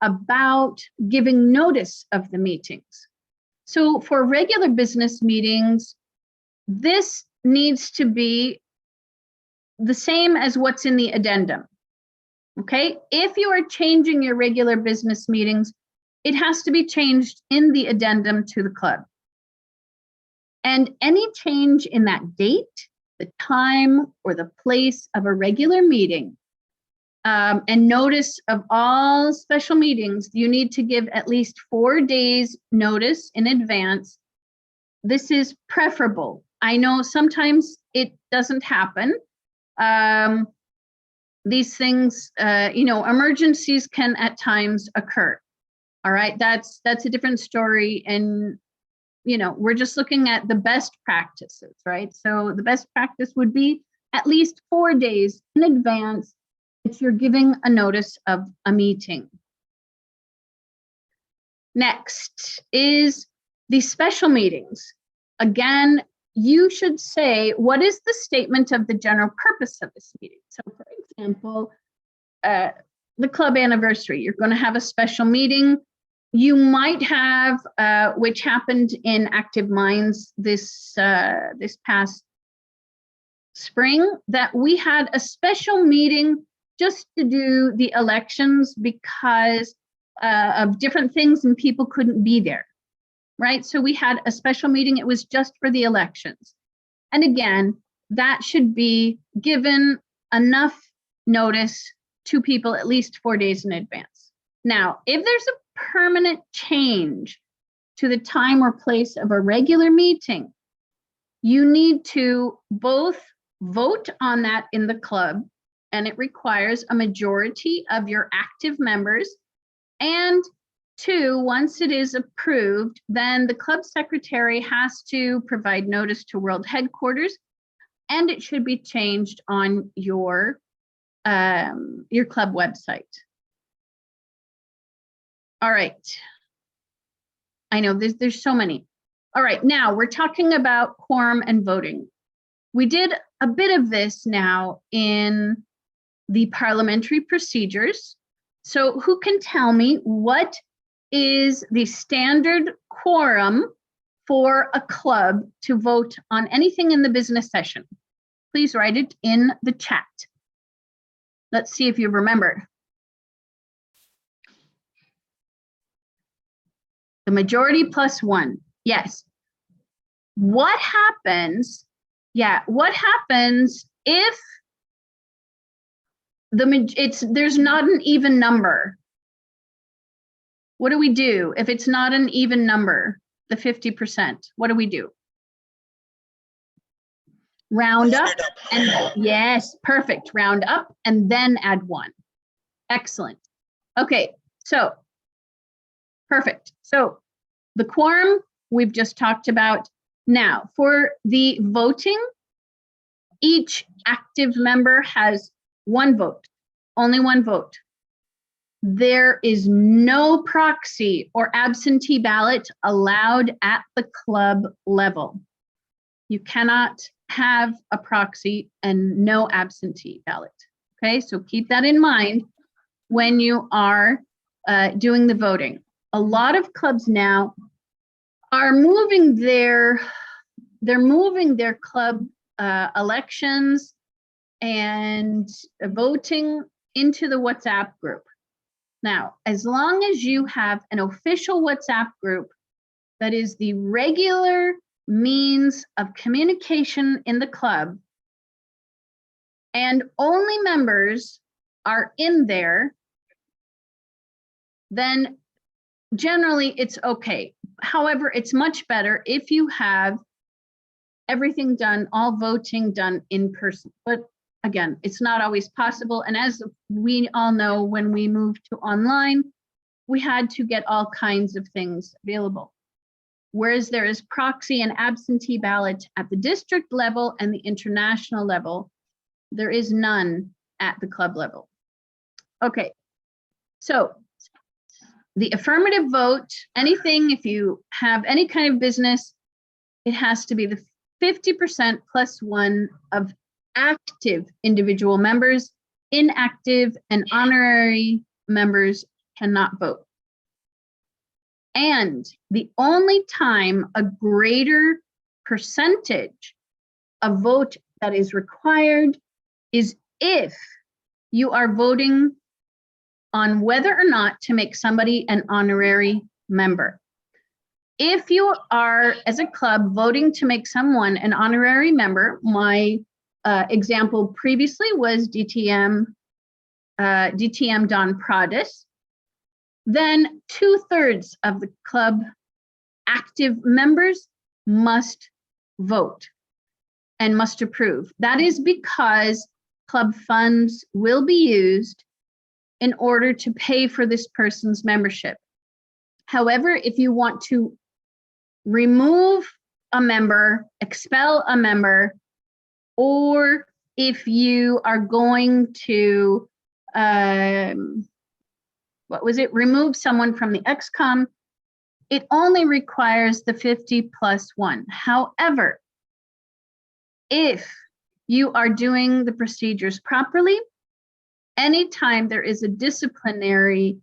about giving notice of the meetings. So for regular business meetings, this needs to be the same as what's in the addendum. Okay, if you are changing your regular business meetings, it has to be changed in the addendum to the club. And any change in that date, the time, or the place of a regular meeting, and notice of all special meetings, you need to give at least 4 days notice in advance. This is preferable. I know sometimes it doesn't happen. These things, emergencies can at times occur. All right, that's a different story. And, we're just looking at the best practices, right? So the best practice would be at least 4 days in advance if you're giving a notice of a meeting. Next is the special meetings. Again, you should say, what is the statement of the general purpose of this meeting? So for example, the club anniversary, you're going to have a special meeting. You might have, which happened in Active Minds this past spring, that we had a special meeting just to do the elections because of different things and people couldn't be there, right? So we had a special meeting, it was just for the elections. And again, that should be given enough notice to people at least 4 days in advance. Now, if there's a permanent change to the time or place of a regular meeting, you need to both vote on that in the club, and it requires a majority of your active members, and 2, once it is approved, then the club secretary has to provide notice to world headquarters, and it should be changed on your club website. All right. I know there's so many. All right, now we're talking about quorum and voting. We did a bit of this now in the parliamentary procedures. So who can tell me what is the standard quorum for a club to vote on anything in the business session? Please write it in the chat. Let's see if you remember. The majority plus 1. Yes. What happens? Yeah. What happens if there's not an even number? What do we do if it's not an even number? The 50%. What do we do? Round up and yes, perfect. Round up and then add 1. Excellent. Okay. So perfect. So the quorum we've just talked about. Now for the voting, each active member has 1 vote, only 1 vote. There is no proxy or absentee ballot allowed at the club level. You cannot have a proxy and no absentee ballot. Okay, so keep that in mind when you are doing the voting. a lot of clubs now are moving their club elections and voting into the WhatsApp group. Now, as long as you have an official WhatsApp group that is the regular means of communication in the club, and only members are in there, then generally it's okay. However, it's much better if you have everything done, all voting done in person. But again, it's not always possible. And as we all know, when we moved to online, we had to get all kinds of things available. Whereas there is proxy and absentee ballot at the district level and the international level, there is none at the club level. Okay, so the affirmative vote, anything, if you have any kind of business, it has to be the 50% plus one of active individual members. Inactive and honorary members cannot vote. And the only time a greater percentage of vote that is required is if you are voting on whether or not to make somebody an honorary member. If you are, as a club, voting to make someone an honorary member, my example previously was DTM Don Pradis, then 2/3 of the club active members must vote and must approve. That is because club funds will be used in order to pay for this person's membership. However, if you want to remove a member, expel a member, or if you are going to, remove someone from the XCOM, it only requires the 50 plus one. However, if you are doing the procedures properly, anytime there is a disciplinary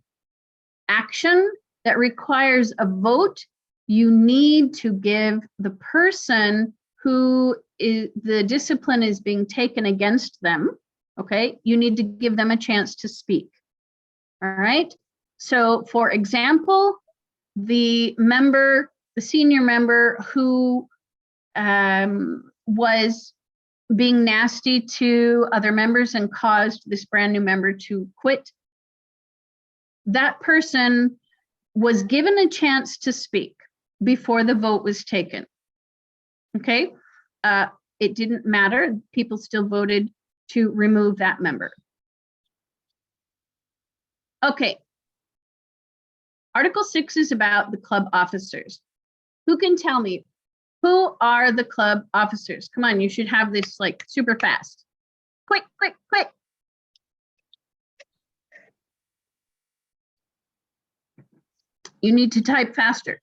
action that requires a vote, you need to give the person who the discipline is being taken against them, okay? You need to give them a chance to speak, all right? So for example, the senior member who was being nasty to other members and caused this brand new member to quit, that person was given a chance to speak before the vote was taken. Okay, it didn't matter. People still voted to remove that member. Okay, Article 6 is about the club officers. Who can tell me who are the club officers? Come on, you should have this like super fast. Quick, quick, quick. You need to type faster.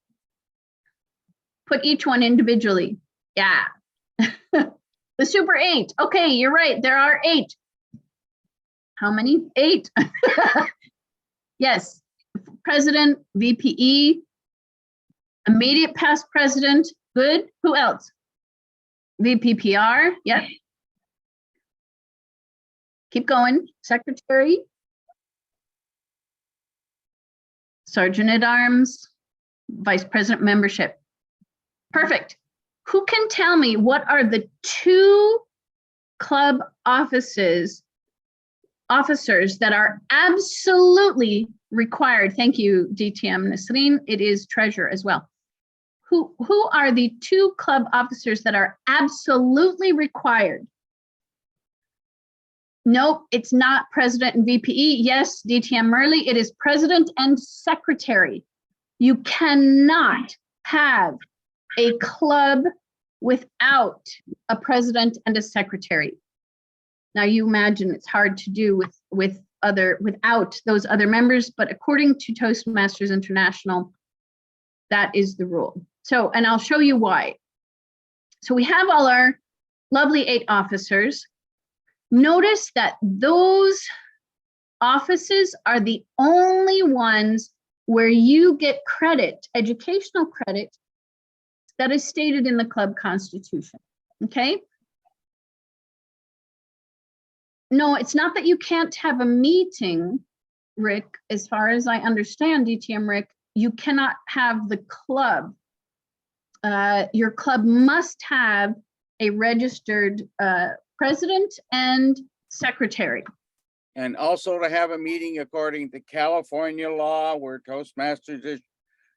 Put each one individually. Yeah. The Super 8. Okay, you're right. There are 8. How many? 8. Yes. President, VPE, immediate past president. Good. Who else? VPPR. Yep. Keep going. Secretary. Sergeant at Arms. Vice President membership. Perfect. Who can tell me what are the 2 club officers that are absolutely required? Thank you, DTM Nasreen. It is treasurer as well. Who are the 2 club officers that are absolutely required? Nope, it's not president and VPE. Yes, DTM Murley, it is president and secretary. You cannot have a club without a president and a secretary. Now you imagine it's hard to do without those other members, but according to Toastmasters International, that is the rule. So, and I'll show you why. So we have all our lovely 8 officers. Notice that those offices are the only ones where you get credit, educational credit, that is stated in the club constitution, okay? No, it's not that you can't have a meeting, Rick, as far as I understand, DTM Rick, you cannot have the club. Your club must have a registered president and secretary. And also to have a meeting according to California law where Toastmasters is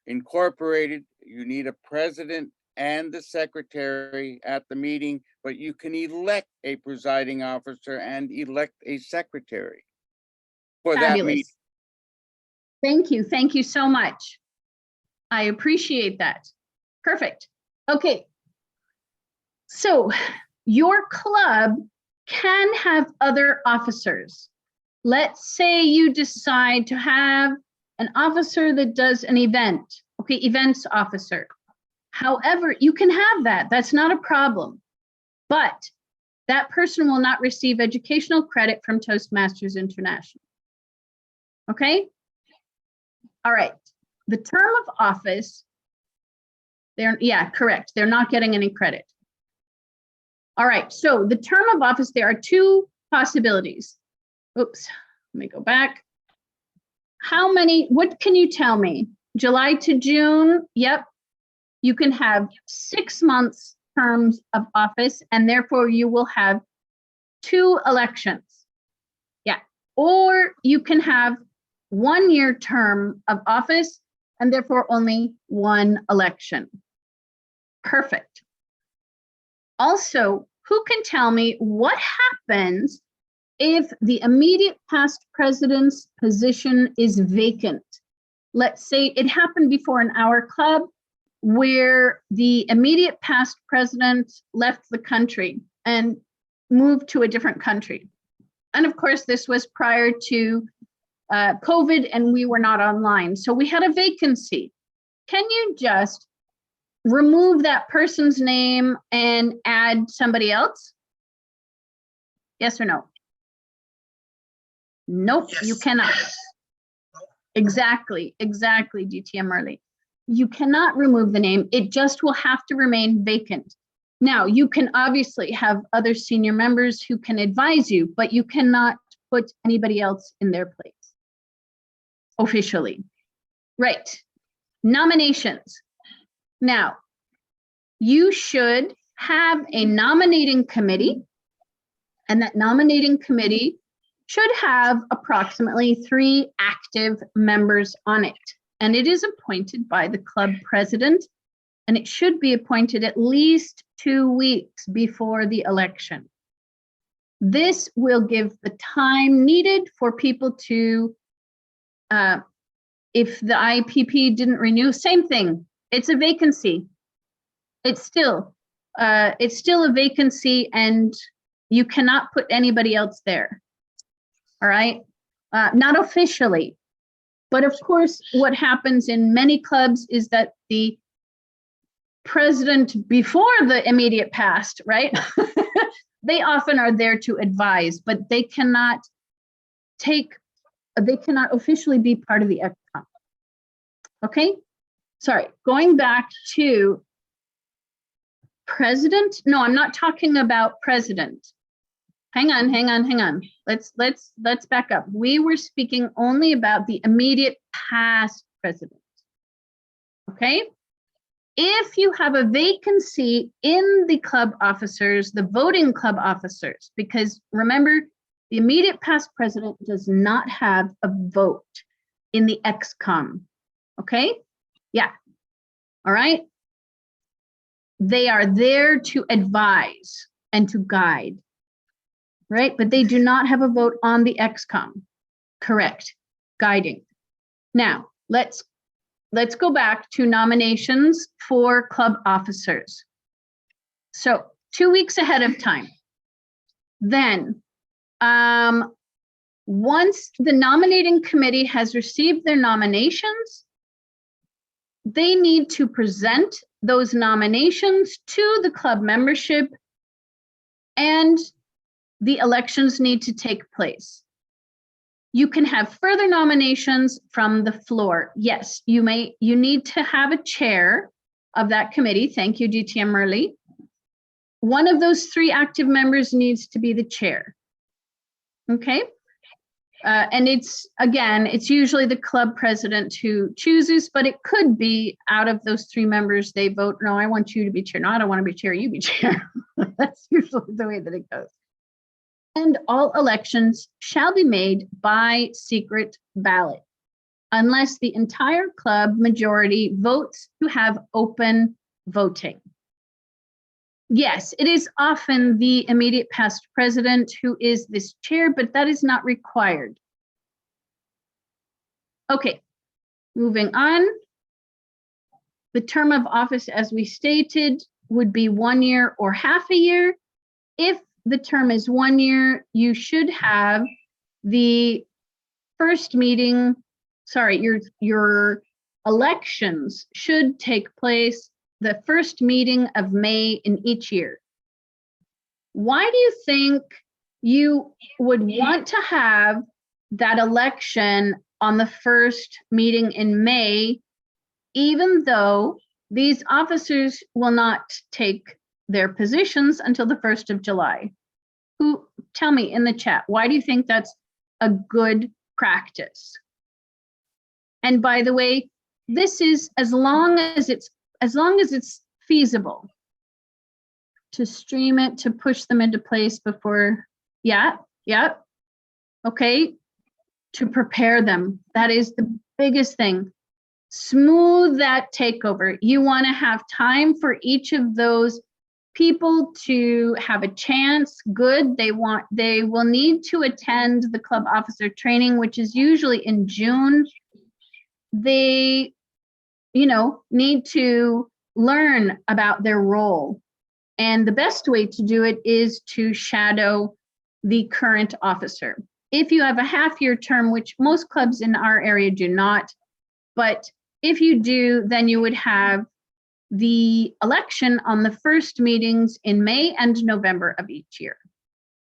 incorporated, you need a president and the secretary at the meeting, but you can elect a presiding officer and elect a secretary for that meeting. Fabulous. Thank you so much. I appreciate that. Perfect. Okay. So your club can have other officers. Let's say you decide to have an officer that does an event, okay, events officer. However, you can have that, that's not a problem, but that person will not receive educational credit from Toastmasters International, okay? All right, the term of office, yeah, correct, they're not getting any credit. All right, so the term of office, there are two possibilities. Oops, let me go back. How many, what can you tell me? July to June, yep. You can have 6 months terms of office and therefore you will have 2 elections. Yeah, or you can have 1 year term of office and therefore only 1 election. Perfect. Also, who can tell me what happens if the immediate past president's position is vacant? Let's say it happened before in our club where the immediate past president left the country and moved to a different country. And of course, this was prior to COVID and we were not online. So we had a vacancy. Can you just remove that person's name and add somebody else? Yes or no? Nope, yes. You cannot. Exactly, DTM Early. You cannot remove the name. It just will have to remain vacant. Now, you can obviously have other senior members who can advise you, but you cannot put anybody else in their place officially. Right, nominations. Now, you should have a nominating committee, and that nominating committee should have approximately 3 active members on it. And it is appointed by the club president, and it should be appointed at least 2 weeks before the election. This will give the time needed for people to, if the IPP didn't renew, same thing, it's a vacancy. It's still a vacancy and you cannot put anybody else there. All right, not officially, but of course, what happens in many clubs is that the president before the immediate past, right? They often are there to advise, but they cannot officially be part of the ExCom. Okay, sorry, going back to president. No, I'm not talking about president. Hang on. Let's back up. We were speaking only about the immediate past president. Okay? If you have a vacancy in the club officers, the voting club officers, because remember, the immediate past president does not have a vote in the ExCom. Okay? Yeah. All right? They are there to advise and to guide. Right? But they do not have a vote on the ExCom. Correct. Guiding. Now, let's go back to nominations for club officers. So 2 weeks ahead of time. Then, once the nominating committee has received their nominations, they need to present those nominations to the club membership, and the elections need to take place. You can have further nominations from the floor. Yes, you need to have a chair of that committee. Thank you, DTM Murley. One of those 3 active members needs to be the chair. Okay. And it's usually the club president who chooses, but it could be out of those 3 members, they vote, no, I want you to be chair. No, I don't want to be chair, you be chair. That's usually the way that it goes. And all elections shall be made by secret ballot, unless the entire club majority votes to have open voting. Yes, it is often the immediate past president who is this chair, but that is not required. Okay, moving on. The term of office, as we stated, would be 1 year or half a year. If the term is 1 year, you should have the first meeting, your elections should take place the first meeting of May in each year. Why do you think you would want to have that election on the first meeting in May, even though these officers will not take their positions until the 1st of July? Who, tell me in the chat, why do you think that's a good practice? And by the way, this is as long as it's feasible to stream it, to push them into place before, okay, to prepare them. That is the biggest thing. Smooth that takeover. You want to have time for each of those people to have a chance. Good. They will need to attend the club officer training, which is usually in June. They need to learn about their role. And the best way to do it is to shadow the current officer. If you have a half-year term, which most clubs in our area do not, but if you do, then you would have the election on the first meetings in May and November of each year,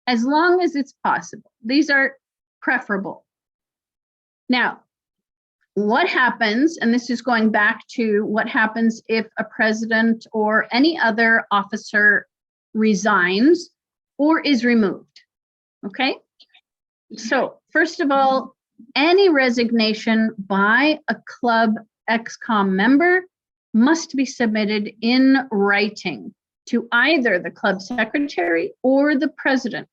as long as it's possible. These are preferable. Now, what happens, and this is going back to what happens if a president or any other officer resigns or is removed, okay? So first of all, any resignation by a club ExCom member must be submitted in writing to either the club secretary or the president.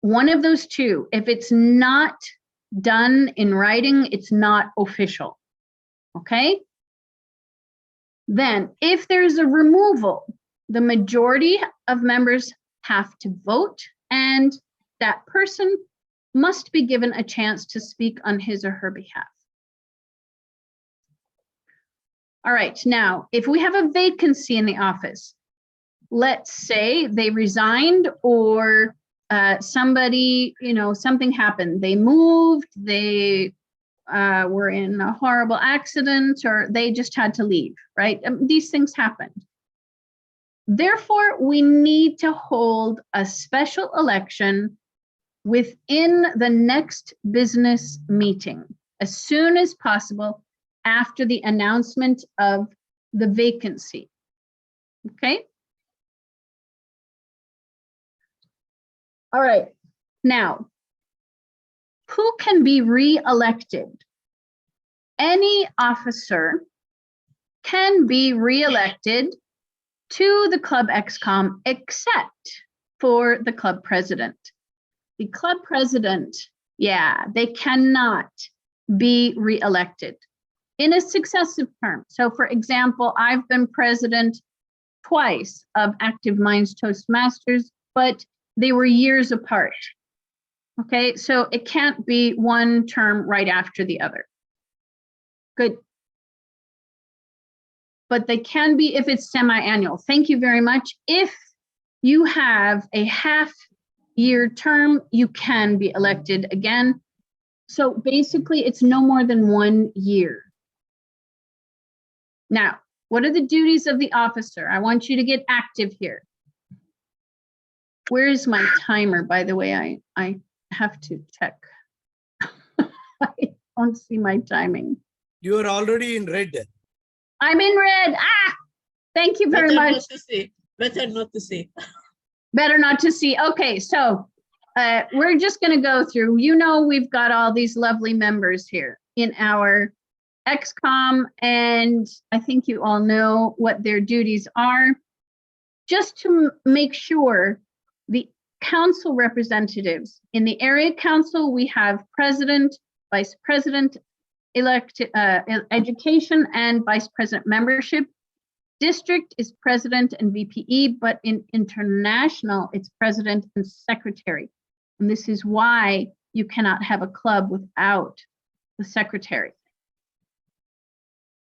One of those two. If it's not done in writing, it's not official, okay? Then if there's a removal, the majority of members have to vote, and that person must be given a chance to speak on his or her behalf. All right, now, if we have a vacancy in the office, let's say they resigned or somebody, something happened. They moved, they were in a horrible accident, or they just had to leave, right? These things happen. Therefore, we need to hold a special election within the next business meeting, as soon as possible after the announcement of the vacancy, okay? All right, now, who can be re-elected? Any officer can be re-elected to the club ExCom except for the club president. The club president, they cannot be re-elected in a successive term. So for example, I've been president twice of Active Minds Toastmasters, but they were years apart. Okay, so it can't be one term right after the other. Good. But they can be if it's semi-annual. Thank you very much. If you have a half-year term, you can be elected again. So basically, it's no more than 1 year. Now, what are the duties of the officer? I want you to get active here. Where is my timer, by the way? I have to check. don't see my timing. You are already in red. I'm in red. Ah, thank you very Better much. not to see. Better not to see. Better not to see. Okay, so we're just going to go through. You know, we've got all these lovely members here in our XCOM, and I think you all know what their duties are. Just to make sure, the council representatives in the area council, we have president, vice president, elected education, and vice president membership. District is president and VPE, but in international, it's president and secretary. And this is why you cannot have a club without the secretary.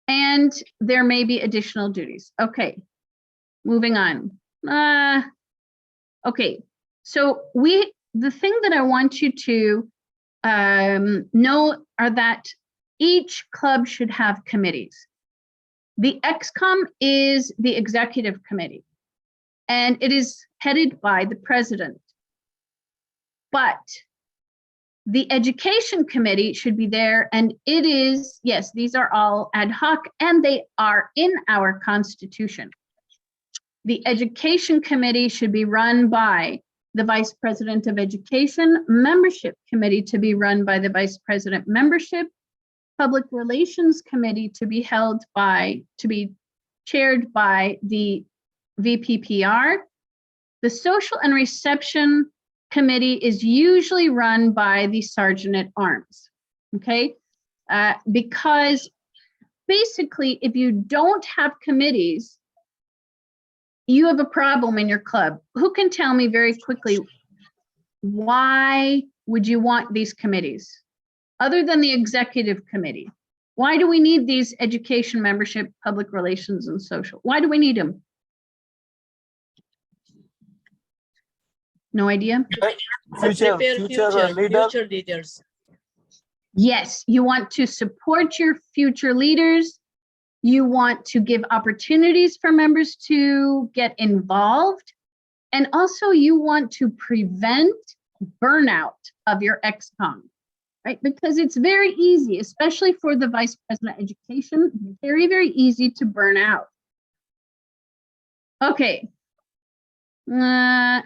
And there may be additional duties. Okay, moving on. Okay, so the thing that I want you to know are that each club should have committees. The XCOM is the executive committee, and it is headed by the president. But the education committee should be there, and it is, yes, these are all ad hoc, and they are in our constitution. The education committee should be run by the vice president of education, membership committee to be run by the vice president membership, public relations committee to be chaired by the VPPR. The social and reception committee is usually run by the sergeant at arms, okay? Because basically, if you don't have committees, you have a problem in your club. Who can tell me very quickly, why would you want these committees? Other than the executive committee, why do we need these education, membership, public relations, and social? Why do we need them? No idea? Future leaders. Yes, you want to support your future leaders. You want to give opportunities for members to get involved. And also you want to prevent burnout of your XCOM. Right? Because it's very easy, especially for the vice president of education, very, very easy to burn out. Okay. The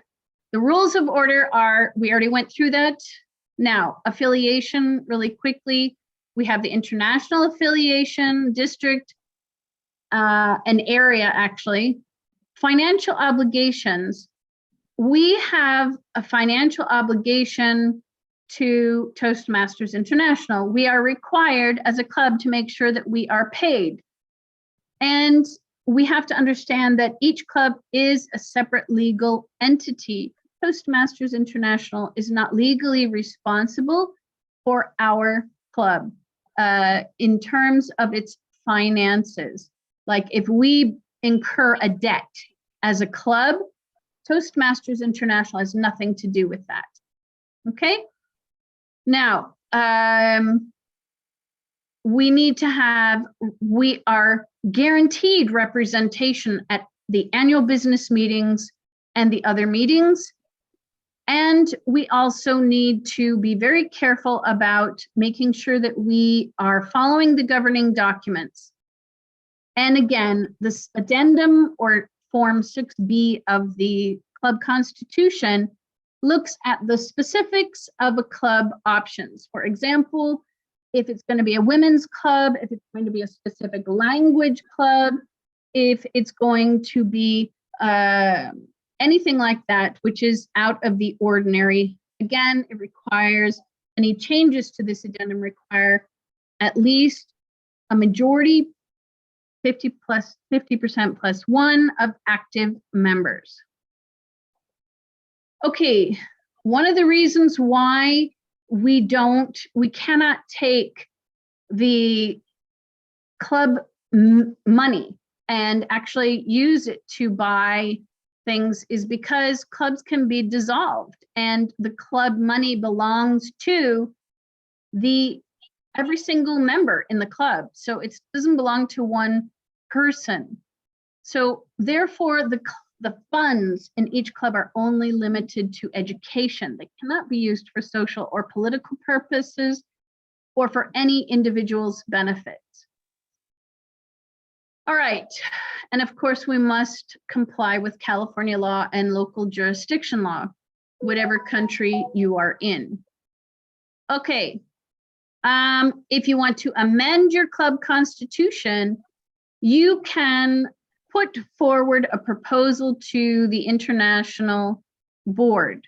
rules of order are, we already went through that. Now, affiliation, really quickly, we have the international affiliation, district, an area actually. Financial obligations, we have a financial obligation to Toastmasters International. We are required as a club to make sure that we are paid. And we have to understand that each club is a separate legal entity. Toastmasters International is not legally responsible for our club in terms of its finances. Like if we incur a debt as a club, Toastmasters International has nothing to do with that. Okay? Now, we are guaranteed representation at the annual business meetings and the other meetings. And we also need to be very careful about making sure that we are following the governing documents. And again, this addendum or Form 6B of the club constitution looks at the specifics of a club options. For example, if it's going to be a women's club, if it's going to be a specific language club, if it's going to be anything like that, which is out of the ordinary. Again, it requires, any changes to this addendum require at least a majority, 50% plus one of active members. Okay, one of the reasons why we cannot take the club money and actually use it to buy things is because clubs can be dissolved and the club money belongs to every single member in the club. So it doesn't belong to one person. So therefore the funds in each club are only limited to education. They cannot be used for social or political purposes. or for any individual's benefit. All right, and of course we must comply with California law and local jurisdiction law, whatever country you are in. Okay, if you want to amend your club constitution, you can put forward a proposal to the international board.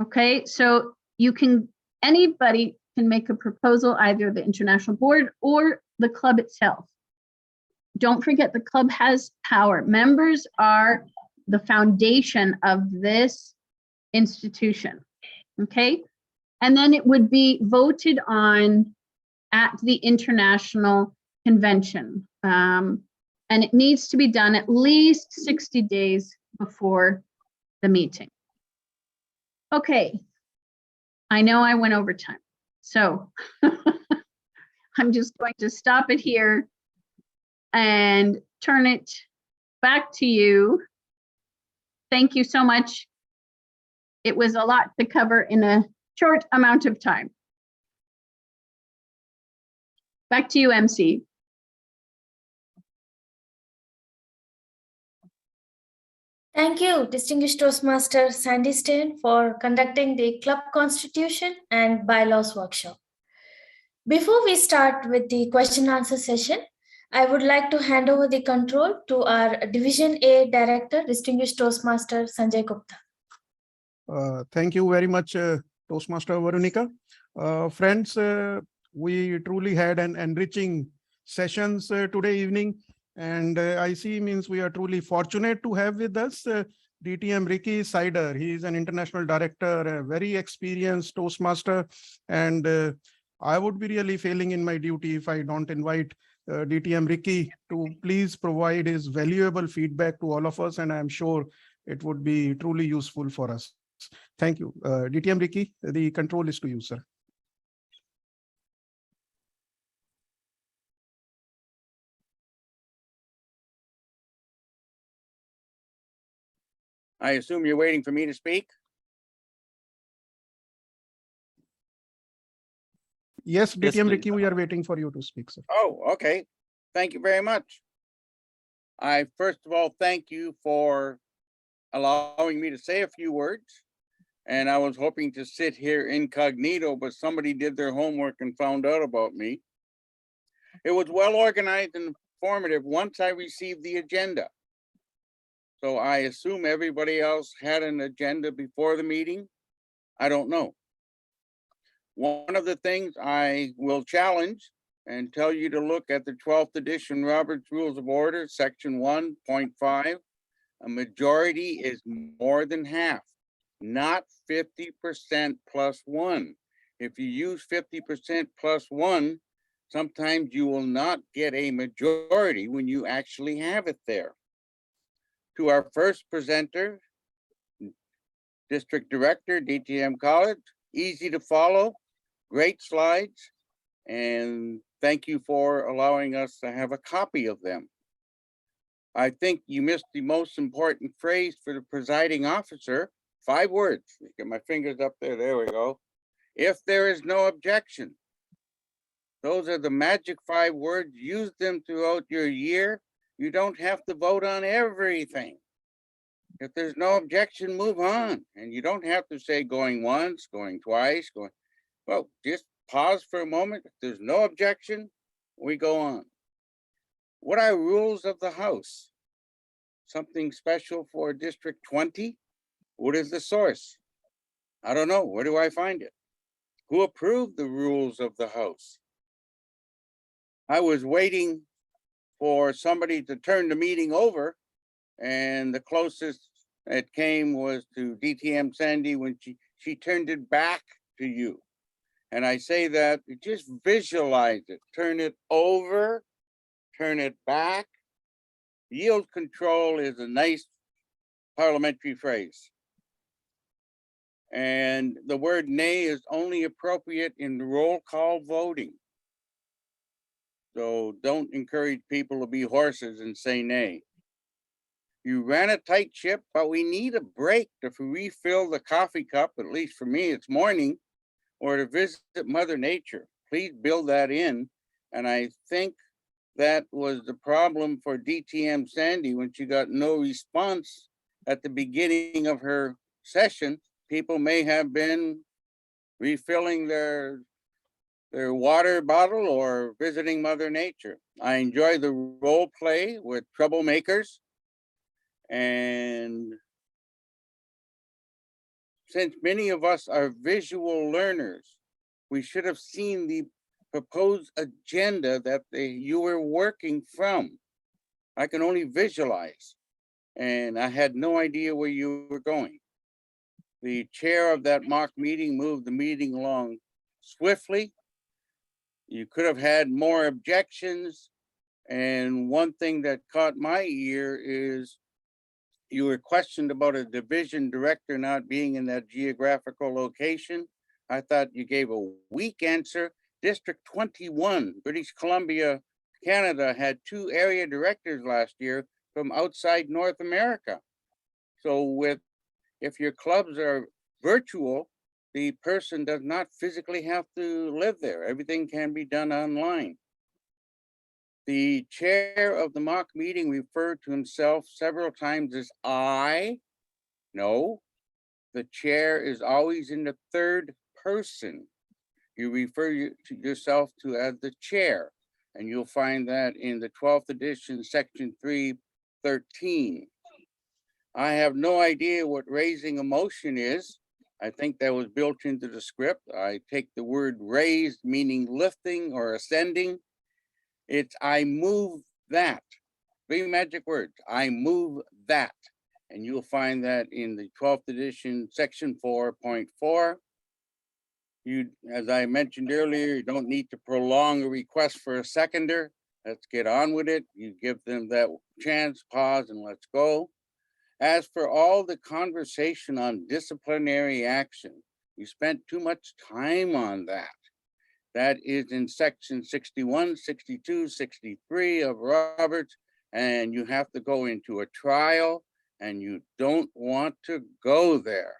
Okay, so you can, anybody can make a proposal, either the international board or the club itself. Don't forget, the club has power. Members are the foundation of this institution, okay? And then it would be voted on at the international convention. And it needs to be done at least 60 days before the meeting. Okay, I know I went over time, so I'm just going to stop it here and turn it back to you. Thank you so much. It was a lot to cover in a short amount of time. Back to you, MC. Thank you, Distinguished Toastmaster Sandy Stein, for conducting the club constitution and bylaws workshop. Before we start with the question and answer session, I would like to hand over the control to our Division A Director, Distinguished Toastmaster Sanjay Gupta. Thank you very much, Toastmaster Veronica. Friends, we truly had an enriching sessions today evening, and I see means we are truly fortunate to have with us DTM Ricky Sider. He is an international director, a very experienced Toastmaster, and I would be really failing in my duty if I don't invite DTM Ricky to please provide his valuable feedback to all of us, and I'm sure it would be truly useful for us. Thank you. DTM Ricky, the control is to you, sir. I assume you're waiting for me to speak? Yes, DTM Yes, Ricky, we are waiting for you to speak, sir. Oh, okay. Thank you very much. I first of all thank you for allowing me to say a few words. And I was hoping to sit here incognito, but somebody did their homework and found out about me. It was well organized and informative once I received the agenda. So I assume everybody else had an agenda before the meeting. I don't know. One of the things I will challenge and tell you to look at the 12th edition Robert's Rules of Order, section 1.5. A majority is more than half, not 50% plus one. If you use 50% plus one, sometimes you will not get a majority when you actually have it there. To our first presenter, District Director, DTM Khalid, easy to follow, great slides, and thank you for allowing us to have a copy of them. I think you missed the most important phrase for the presiding officer, 5 words. Get my fingers up there, there we go. If there is no objection. Those are the magic 5 words. Use them throughout your year. You don't have to vote on everything. If there's no objection, move on. And you don't have to say going once, going twice, going, well, just pause for a moment. If there's no objection, we go on. What are rules of the House? Something special for District 20? What is the source? I don't know. Where do I find it? Who approved the rules of the House? I was waiting for somebody to turn the meeting over, and the closest it came was to DTM Sandy when she turned it back to you. And I say that, just visualize it. Turn it over, turn it back. Yield control is a nice parliamentary phrase. And the word nay is only appropriate in roll call voting. So don't encourage people to be horses and say nay. You ran a tight ship, but we need a break to refill the coffee cup. At least for me, it's morning, or to visit Mother Nature. please build that in. And I think that was the problem for DTM Sandy when she got no response at the beginning of her session. People may have been refilling their water bottle or visiting Mother Nature. I enjoy the role play with troublemakers. And since many of us are visual learners, we should have seen the proposed agenda that you were working from. I can only visualize, and I had no idea where you were going. The chair of that mock meeting moved the meeting along swiftly. You could have had more objections. And one thing that caught my ear is you were questioned about a division director not being in that geographical location. I thought you gave a weak answer. District 21, British Columbia, Canada, had 2 area directors last year from outside North America. So if your clubs are virtual, the person does not physically have to live there. Everything can be done online. The chair of the mock meeting referred to himself several times as I. No, the chair is always in the third person. You refer to yourself to as the chair, and you'll find that in the 12th edition, section 313. I have no idea what raising a motion is. I think that was built into the script. I take the word raised, meaning lifting or ascending. It's I move that. 3 magic words. I move that. And you'll find that in the 12th edition, section 4.4. You, as I mentioned earlier, you don't need to prolong a request for a seconder. Let's get on with it. You give them that chance, pause, and let's go. As for all the conversation on disciplinary action, we spent too much time on that. That is in section 61, 62, 63 of Roberts, and you have to go into a trial, and you don't want to go there.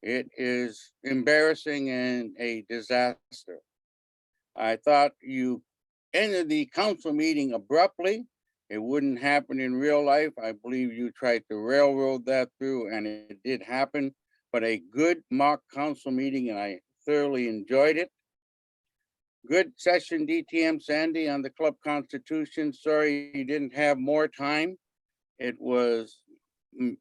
It is embarrassing and a disaster. I thought you ended the council meeting abruptly. It wouldn't happen in real life. I believe you tried to railroad that through, and it did happen, but a good mock council meeting, and I thoroughly enjoyed it. Good session, DTM Sandy, on the club constitution. Sorry you didn't have more time. It was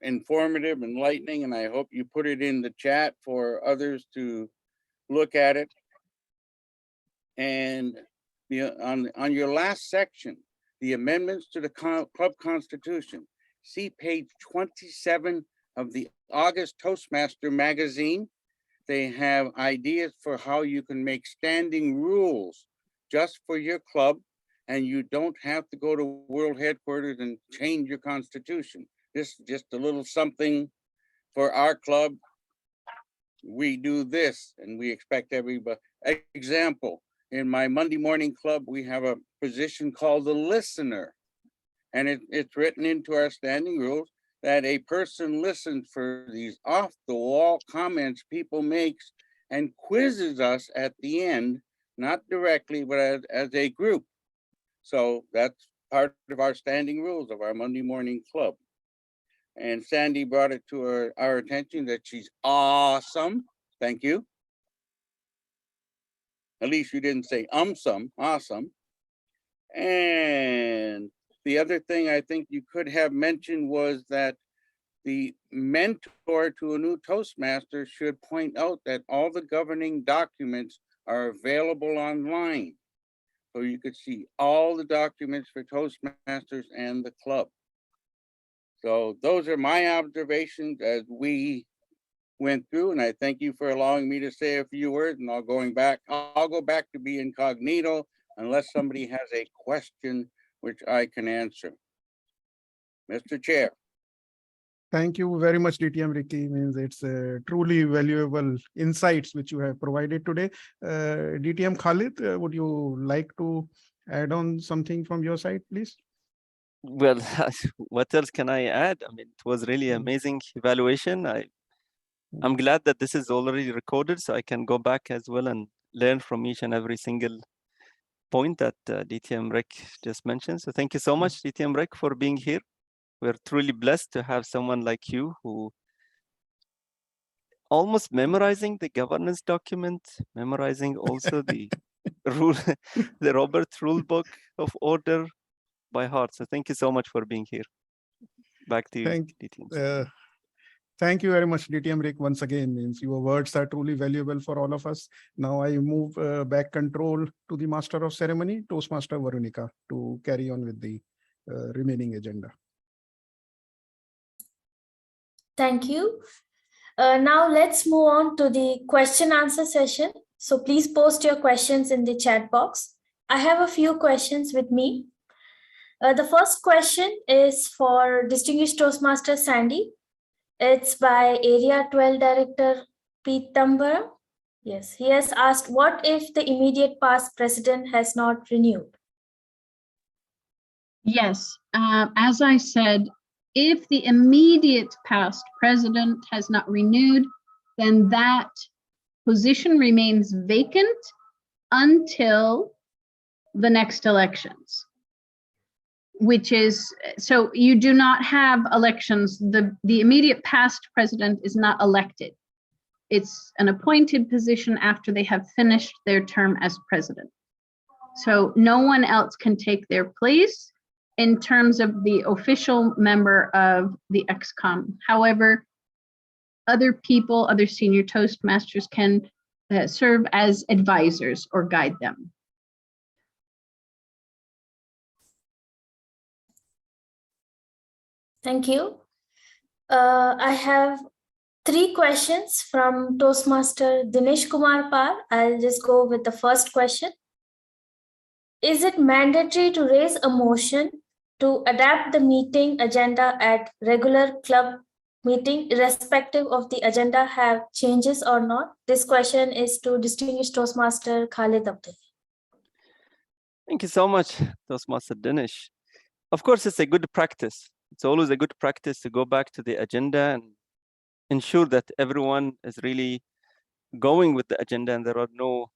informative, enlightening, and I hope you put it in the chat for others to look at it. And on your last section, the amendments to the club constitution, see page 27 of the August Toastmaster magazine. They have ideas for how you can make standing rules just for your club, and you don't have to go to world headquarters and change your constitution. This is just a little something for our club. We do this, and we expect everybody. Example, in my Monday morning club, we have a position called the listener, and it's written into our standing rules that a person listens for these off-the-wall comments people makes and quizzes us at the end, not directly, but as a group. So that's part of our standing rules of our Monday morning club. And Sandy brought it to our attention that she's awesome. Thank you. At least you didn't say some, awesome. And the other thing I think you could have mentioned was that the mentor to a new Toastmaster should point out that all the governing documents are available online. So you could see all the documents for Toastmasters and the club. So those are my observations as we went through, and I thank you for allowing me to say a few words, and I'll go back to be incognito unless somebody has a question which I can answer. Mr. Chair. Thank you very much, DTM Ricky. Means it's truly valuable insights which you have provided today. DTM Khalid, would you like to add on something from your side, please? Well, what else can I add? I mean, it was really amazing evaluation. I'm glad that this is already recorded, so I can go back as well and learn from each and every single point that DTM Rick just mentioned. So thank you so much, DTM Rick, for being here. We're truly blessed to have someone like you who almost memorizing the governance document, memorizing also the rule, the Robert Rule Book of Order by heart. So thank you so much for being here. Back to you, DTM. Thank you very much, DTM Rick. Once again, means your words are truly valuable for all of us. Now I move back control to the Master of Ceremony, Toastmaster Veronica, to carry on with the remaining agenda. Thank you. Now let's move on to the question answer session. So please post your questions in the chat box. I have a few questions with me. The first question is for Distinguished Toastmaster Sandy. It's by Area 12 Director Pitambara. Yes, he has asked, what if the immediate past president has not renewed? Yes, as I said, if the immediate past president has not renewed, then that position remains vacant until the next elections, which is, so you do not have elections. The immediate past president is not elected. It's an appointed position after they have finished their term as president. So no one else can take their place in terms of the official member of the ExCom. However, other people, other senior Toastmasters can serve as advisors or guide them. Thank you. I have 3 questions from Toastmaster Dinesh Kumar Par. I'll just go with the first question. Is it mandatory to raise a motion to adapt the meeting agenda at regular club meeting, irrespective of the agenda have changes or not? This question is to Distinguished Toastmaster Khalid Abdulla. Thank you so much, Toastmaster Dinesh. Of course, it's a good practice. It's always a good practice to go back to the agenda and ensure that everyone is really going with the agenda and there are no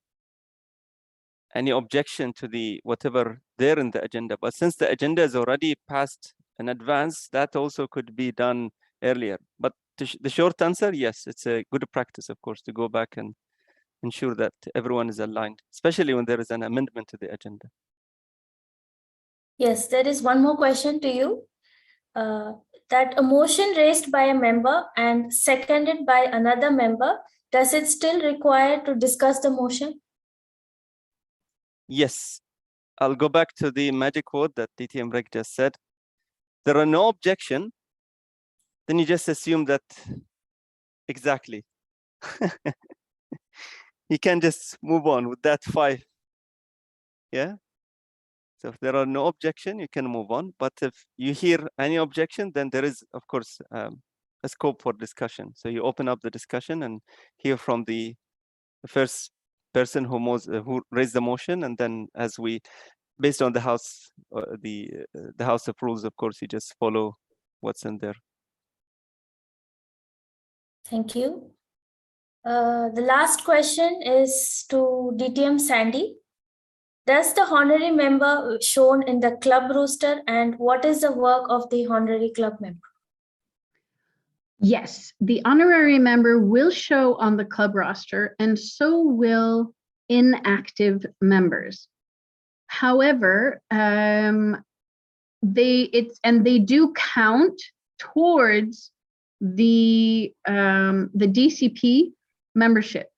any objection to the whatever there in the agenda. But since the agenda is already passed in advance, that also could be done earlier. But the short answer, yes, it's a good practice, of course, to go back and ensure that everyone is aligned, especially when there is an amendment to the agenda. Yes, there is one more question to you. That a motion raised by a member and seconded by another member, does it still require to discuss the motion? Yes, I'll go back to the magic word that DTM Reg just said. There are no objection, then you just assume that exactly. You can just move on with that 5. Yeah. So if there are no objection, you can move on. But if you hear any objection, then there is, of course, a scope for discussion. So you open up the discussion and hear from the first person who raised the motion, and then as we, based on the house, the house of rules, of course, you just follow what's in there. Thank you. The last question is to DTM Sandy. Does the honorary member shown in the club roster, and what is the work of the honorary club member? Yes, the honorary member will show on the club roster, and so will inactive members. However, they do count towards the DCP membership,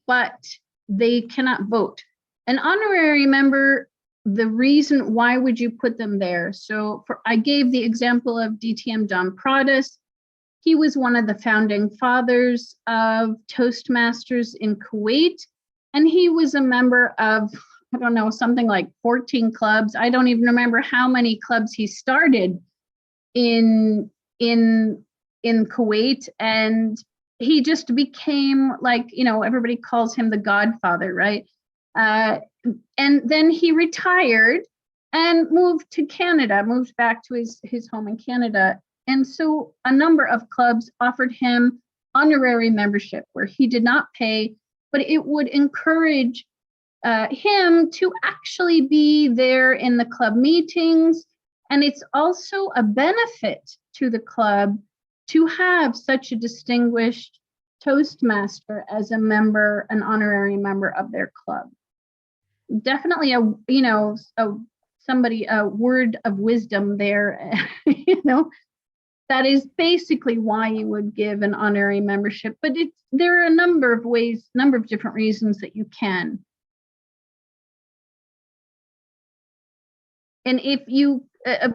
but they cannot vote. An honorary member, the reason why would you put them there? So I gave the example of DTM Don Pradas. He was one of the founding fathers of Toastmasters in Kuwait, and he was a member of, I don't know, something like 14 clubs. I don't even remember how many clubs he started in Kuwait, and he just became like, everybody calls him the Godfather, right? And then he retired and moved to Canada, moved back to his home in Canada. And so a number of clubs offered him honorary membership where he did not pay but it would encourage him to actually be there in the club meetings. And it's also a benefit to the club to have such a distinguished Toastmaster as a member, an honorary member of their club. Definitely a word of wisdom there, that is basically why you would give an honorary membership, but there are a number of ways, number of different reasons that you can. And if you,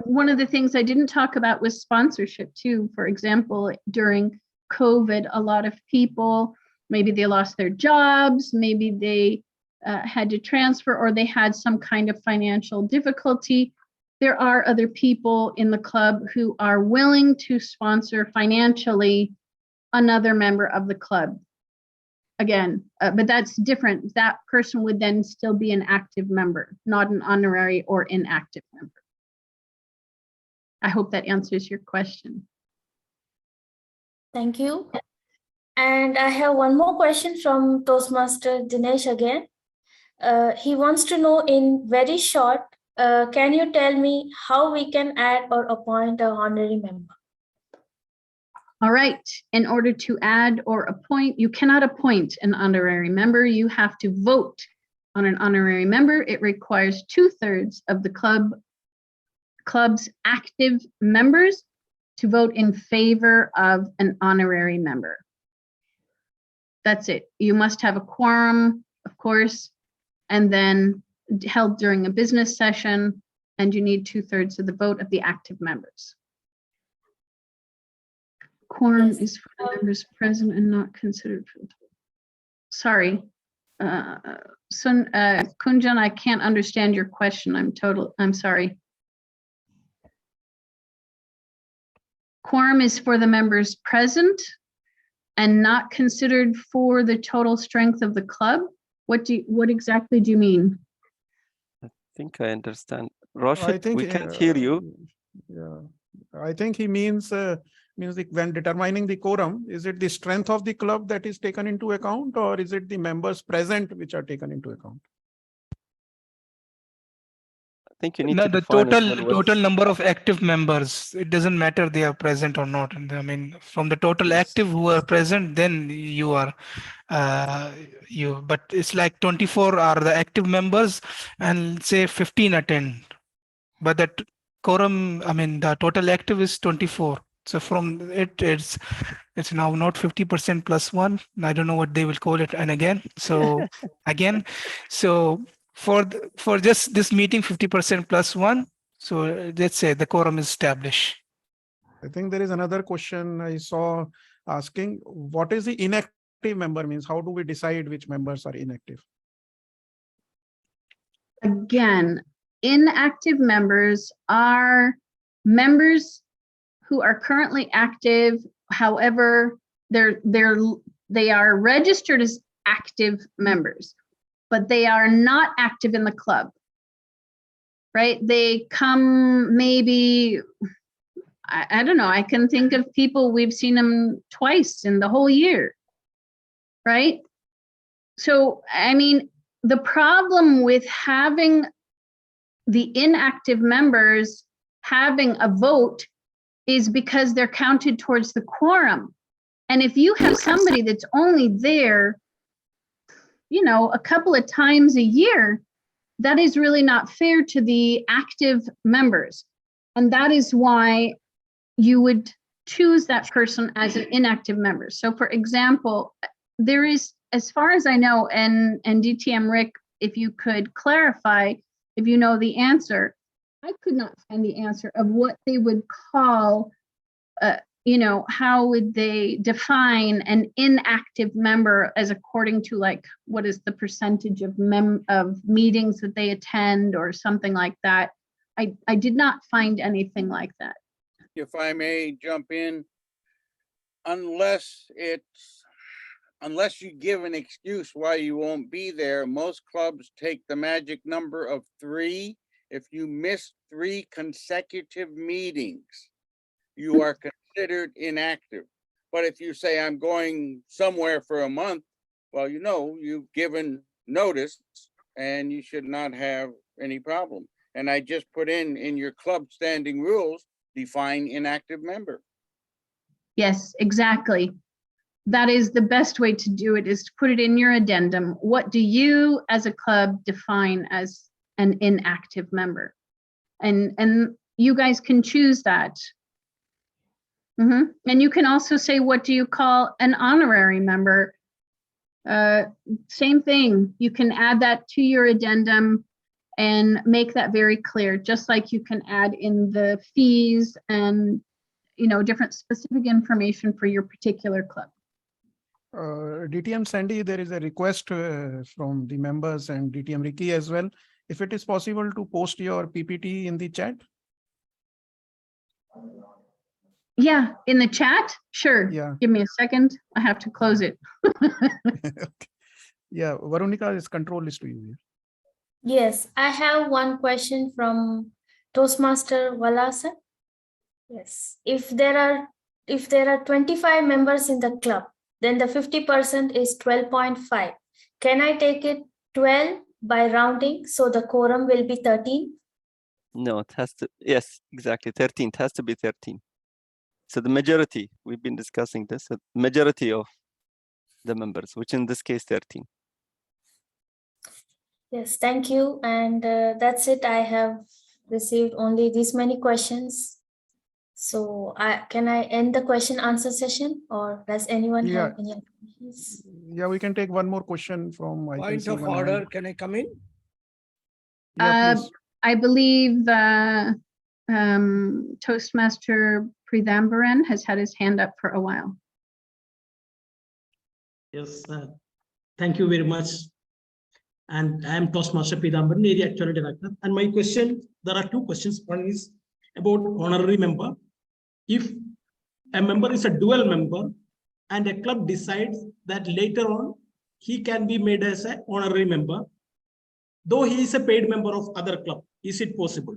one of the things I didn't talk about was sponsorship too. For example, during COVID, a lot of people, maybe they lost their jobs, maybe they had to transfer, or they had some kind of financial difficulty. There are other people in the club who are willing to sponsor financially another member of the club. Again, but that's different. That person would then still be an active member, not an honorary or inactive member. I hope that answers your question. Thank you. And I have one more question from Toastmaster Dinesh again. He wants to know in very short, can you tell me how we can add or appoint an honorary member? All right, in order to add or appoint, you cannot appoint an honorary member. You have to vote on an honorary member. It requires 2/3 of the club's active members to vote in favor of an honorary member. That's it. You must have a quorum, of course, and then held during a business session, and you need 2/3 of the vote of the active members. Quorum is for the members present and not considered for the total. Sorry, Kunjan, I can't understand your question. I'm sorry. Quorum is for the members present and not considered for the total strength of the club. What exactly do you mean? I think I understand. Rashid, think we can't hear you. Yeah, I think he means when determining the quorum, is it the strength of the club that is taken into account, or is it the members present which are taken into account? I think you need No, to the define as well total number of active members. It doesn't matter they are present or not. And I mean, from the total active who are present, then you are but it's like 24 are the active members, and say 15 attend. But that quorum, I mean, the total active is 24. So from it's now not 50% plus one. I don't know what they will call it. And again, so for just this meeting, 50% plus one. So let's say the quorum is established. I think there is another question I saw asking, what is the inactive member means? How do we decide which members are inactive? Again, inactive members are members who are currently active. However, they are registered as active members, but they are not active in the club, right? They come maybe, I don't know, I can think of people, we've seen them twice in the whole year, right? So, I mean, the problem with having the inactive members having a vote is because they're counted towards the quorum. And if you have somebody that's only there, a couple of times a year, that is really not fair to the active members. And that is why you would choose that person as an inactive member. So for example, there is, as far as I know, and DTM Rick, if you could clarify, if you know the answer, I could not find the answer of what they would call, how would they define an inactive member as according to like, what is the percentage of meetings that they attend or something like that. I did not find anything like that. If I may jump in, unless you give an excuse why you won't be there, most clubs take the magic number of 3. If you miss 3 consecutive meetings, you are considered inactive. But if you say, I'm going somewhere for a month, well, you know, you've given notice and you should not have any problem. And I just put in your club standing rules, define inactive member. Yes, exactly. That is the best way to do it, is to put it in your addendum. What do you as a club define as an inactive member? And you guys can choose that. And you can also say, what do you call an honorary member? Same thing. You can add that to your addendum and make that very clear, just like you can add in the fees and, you know, different specific information for your particular club. DTM Sandy, there is a request from the members and DTM Ricky as well. If it is possible to post your PPT in the chat. Yeah, in the chat? Sure. Yeah. Give me a second. I have to close it. Yeah, Veronica, is control is to you. Yes, I have one question from Toastmaster Walasa. Yes, if there are 25 members in the club, then the 50% is 12.5. Can I take it 12 by rounding, so the quorum will be 13? No, it has to, yes, exactly, 13. It has to be 13. So the majority, we've been discussing this, the majority of the members, which in this case 13. Yes, thank you. And that's it. I have received only these many questions. So can I end the question answer session, or does anyone have any other questions? Yeah, we can take one more question from. Point of order, can I come in? Yeah, please. I believe Toastmaster Pridhambaran has had his hand up for a while. Yes, thank you very much. And I am Toastmaster Pridhambaran, Area Actuary Director. And my question, there are two questions. One is about honorary member. If a member is a dual member and a club decides that later on he can be made as an honorary member, though he is a paid member of other club, is it possible?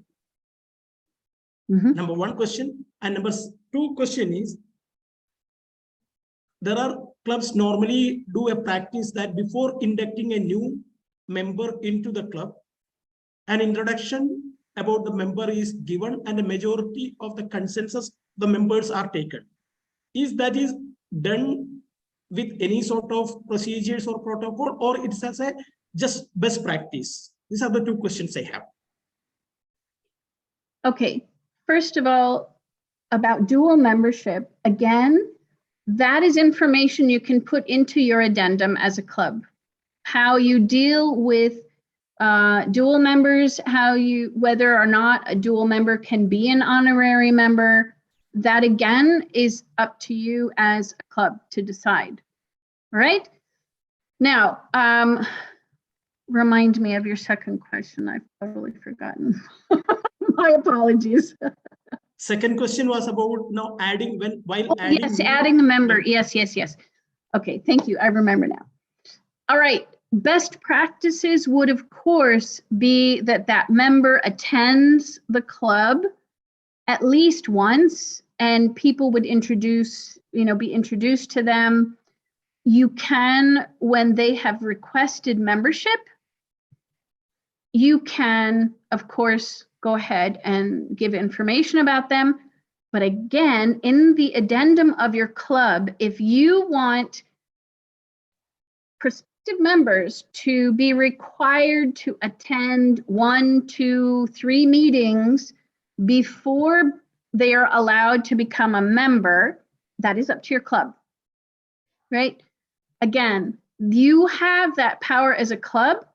Number one question. And number two question is, there are clubs normally do a practice that before inducting a new member into the club, an introduction about the member is given and a majority of the consensus the members are taken. Is that is done with any sort of procedures or protocol, or it's as a just best practice? These are the two questions I have. Okay, first of all, about dual membership, again, that is information you can put into your addendum as a club. How you deal with dual members, whether or not a dual member can be an honorary member, that again is up to you as a club to decide. All right? Now, remind me of your second question. I've totally forgotten. My apologies. Second question was about now adding while adding. Yes, adding a member. Yes. Okay, thank you. I remember now. All right. Best practices would, of course, be that member attends the club at least once, and people would be introduced to them. You can, when they have requested membership, you can, of course, go ahead and give information about them. But again, in the addendum of your club, if you want prospective members to be required to attend 1, 2, 3 meetings before they are allowed to become a member, that is up to your club, right? Again, you have that power as a club.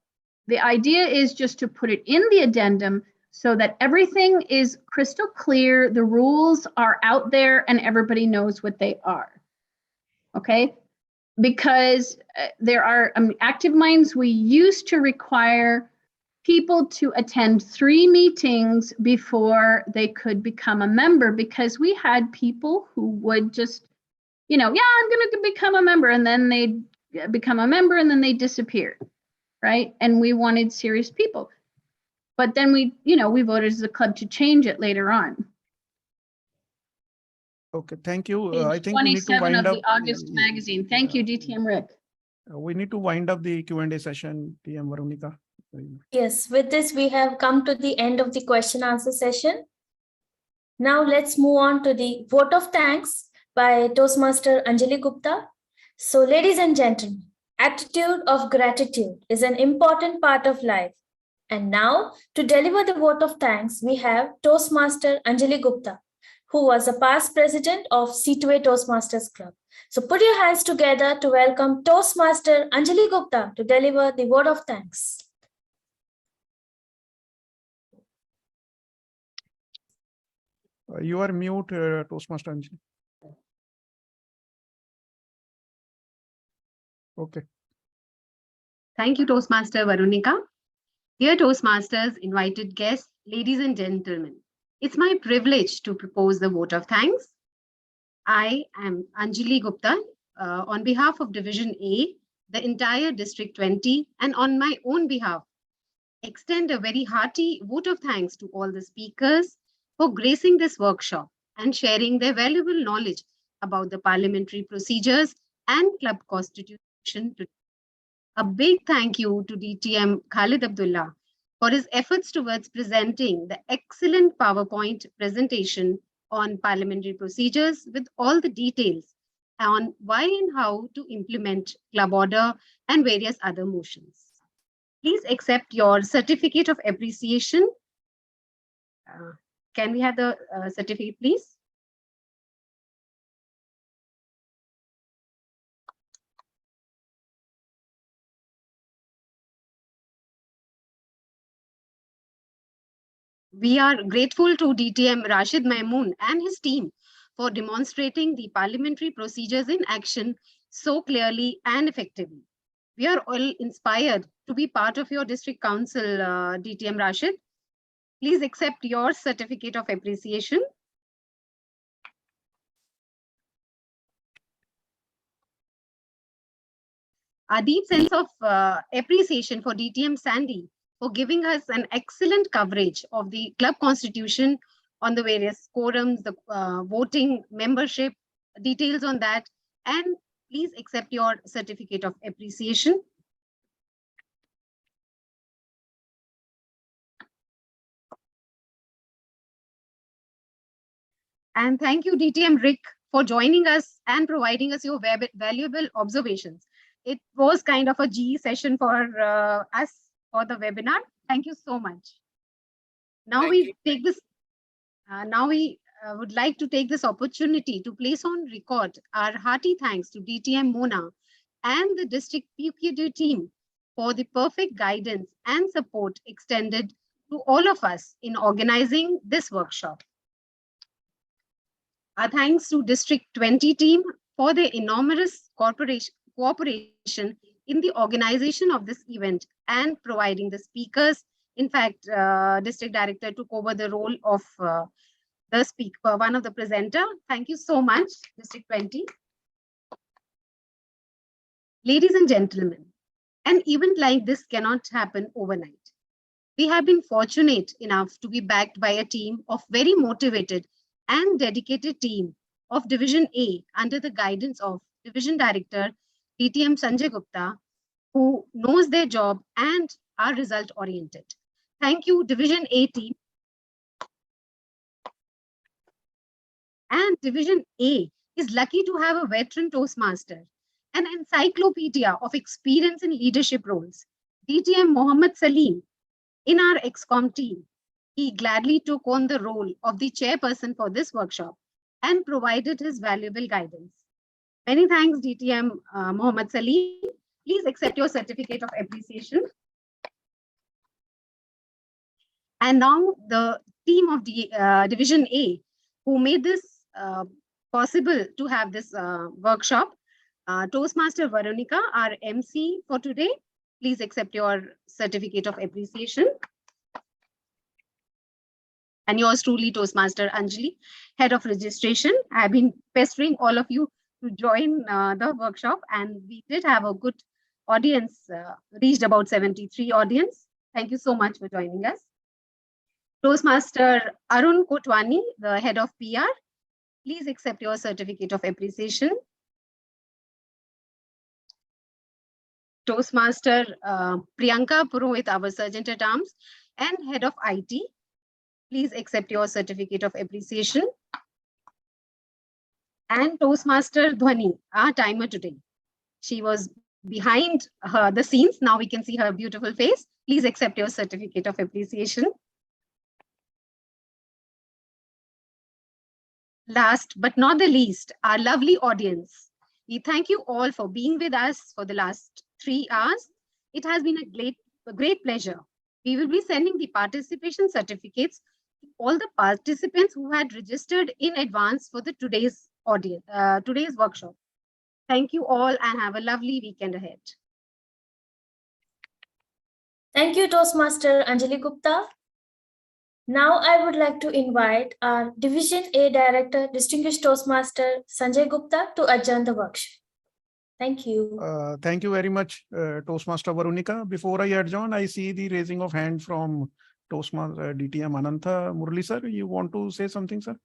The idea is just to put it in the addendum so that everything is crystal clear, the rules are out there, and everybody knows what they are, okay? Because there are active minds, we used to require people to attend 3 meetings before they could become a member, because we had people who would just, I'm going to become a member, and then they'd become a member and then they disappear, right? And we wanted serious people. But then we voted as a club to change it later on. Okay, thank you. I Page think we need to 27 wind of up. the August magazine. Thank you, DTM Rick. We need to wind up the Q&A session, TM Veronica. Yes, with this, we have come to the end of the question answer session. Now let's move on to the vote of thanks by Toastmaster Anjali Gupta. So ladies and gentlemen, attitude of gratitude is an important part of life. And now to deliver the vote of thanks, we have Toastmaster Anjali Gupta, who was a past president of C2A Toastmasters Club. So put your hands together to welcome Toastmaster Anjali Gupta to deliver the vote of thanks. You are mute, Toastmaster Anjali. Okay. Thank you, Toastmaster Veronica. Dear Toastmasters, invited guests, ladies and gentlemen, it's my privilege to propose the vote of thanks. I am Anjali Gupta, on behalf of Division A, the entire District 20, and on my own behalf, extend a very hearty vote of thanks to all the speakers for gracing this workshop and sharing their valuable knowledge about the parliamentary procedures and club constitution. A big thank you to DTM Khalid Abdulla for his efforts towards presenting the excellent PowerPoint presentation on parliamentary procedures with all the details on why and how to implement club order and various other motions. Please accept your certificate of appreciation. Can we have the certificate, please? We are grateful to DTM Rashid Maimoon and his team for demonstrating the parliamentary procedures in action so clearly and effectively. We are all inspired to be part of your district council, DTM Rashid. Please accept your certificate of appreciation. A deep sense of appreciation for DTM Sandy for giving us an excellent coverage of the club constitution on the various quorums, the voting membership, details on that, and please accept your certificate of appreciation. And thank you, DTM Rick, for joining us and providing us your valuable observations. It was kind of a GE session for us for the webinar. Thank you so much. Now we take this. Now we would like to take this opportunity to place on record our hearty thanks to DTM Mona and the district PQD team for the perfect guidance and support extended to all of us in organizing this workshop. Our thanks to District 20 team for their enormous cooperation in the organization of this event and providing the speakers. In fact, District Director took over the role of the speaker, one of the presenter. Thank you so much, District 20. Ladies and gentlemen, an event like this cannot happen overnight. We have been fortunate enough to be backed by a team of very motivated and dedicated team of Division A under the guidance of Division Director DTM Sanjay Gupta, who knows their job and are result oriented. Thank you, Division A team. And Division A is lucky to have a veteran Toastmaster, an encyclopedia of experience in leadership roles, DTM Mohammed Salim. In our ExCom team, he gladly took on the role of the chairperson for this workshop and provided his valuable guidance. Many thanks, DTM Mohammed Salim. Please accept your certificate of appreciation. And now the team of the Division A, who made this possible to have this workshop. Toastmaster Veronica, our MC for today. Please accept your certificate of appreciation. And yours truly, Toastmaster Anjali, Head of Registration. I have been pestering all of you to join the workshop, and we did have a good audience, reached about 73 audience. Thank you so much for joining us. Toastmaster Arun Kotwani, the Head of PR. Please accept your certificate of appreciation. Toastmaster Priyanka Purohit, our Sergeant at Arms, and Head of IT. Please accept your certificate of appreciation. And Toastmaster Dhwani, our timer today. She was behind the scenes. Now we can see her beautiful face. Please accept your certificate of appreciation. Last but not the least, our lovely audience. We thank you all for being with us for the last 3 hours. It has been a great pleasure. We will be sending the participation certificates to all the participants who had registered in advance for the today's workshop. Thank you all and have a lovely weekend ahead. Thank you, Toastmaster Anjali Gupta. Now I would like to invite our Division A Director, Distinguished Toastmaster Sanjay Gupta to adjourn the workshop. Thank you. Thank you very much, Toastmaster Varunika. Before I adjourn, I see the raising of hand from Toastmaster DTM Anantha Murali sir. You want to say something, sir?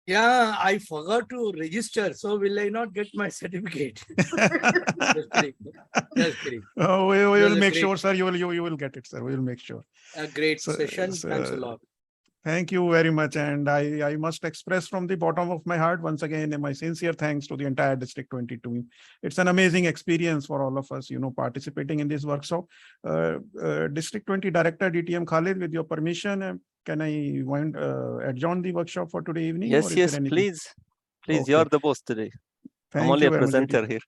Yeah, I forgot to register. So will I not get my certificate? Just kidding. Just kidding. We will make sure, sir. You will get it, sir. We will make sure. A great session. Thanks a lot. Thank you very much. And I must express from the bottom of my heart, once again, my sincere thanks to the entire District 22. It's an amazing experience for all of us, participating in this workshop. District 20 Director DTM Khalid, with your permission, can I adjourn the workshop for today evening? Yes, yes, please. Please, Okay. you're the boss today. I'm only a presenter here.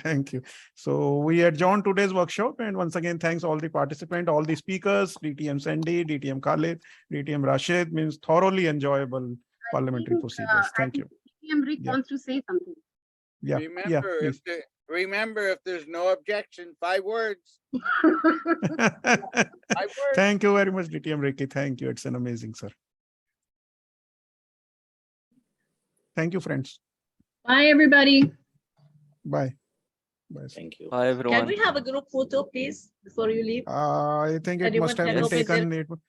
Thank you. So we adjourn today's workshop, and once again, thanks all the participants, all the speakers, DTM Sandy, DTM Khalid, DTM Rashid. Means thoroughly enjoyable parliamentary procedures. Thank you. DTM Rick wants to say something. Yeah. Remember, if there's no objection, 5 words. 5 words. Thank you very much, DTM Ricky. Thank you. It's an amazing, sir. Thank you, friends. Bye, everybody. Bye. Bye. Thank you. Bye, everyone. Can we have a group photo, please, before you leave? I think it Anyone must have can been open their- taken.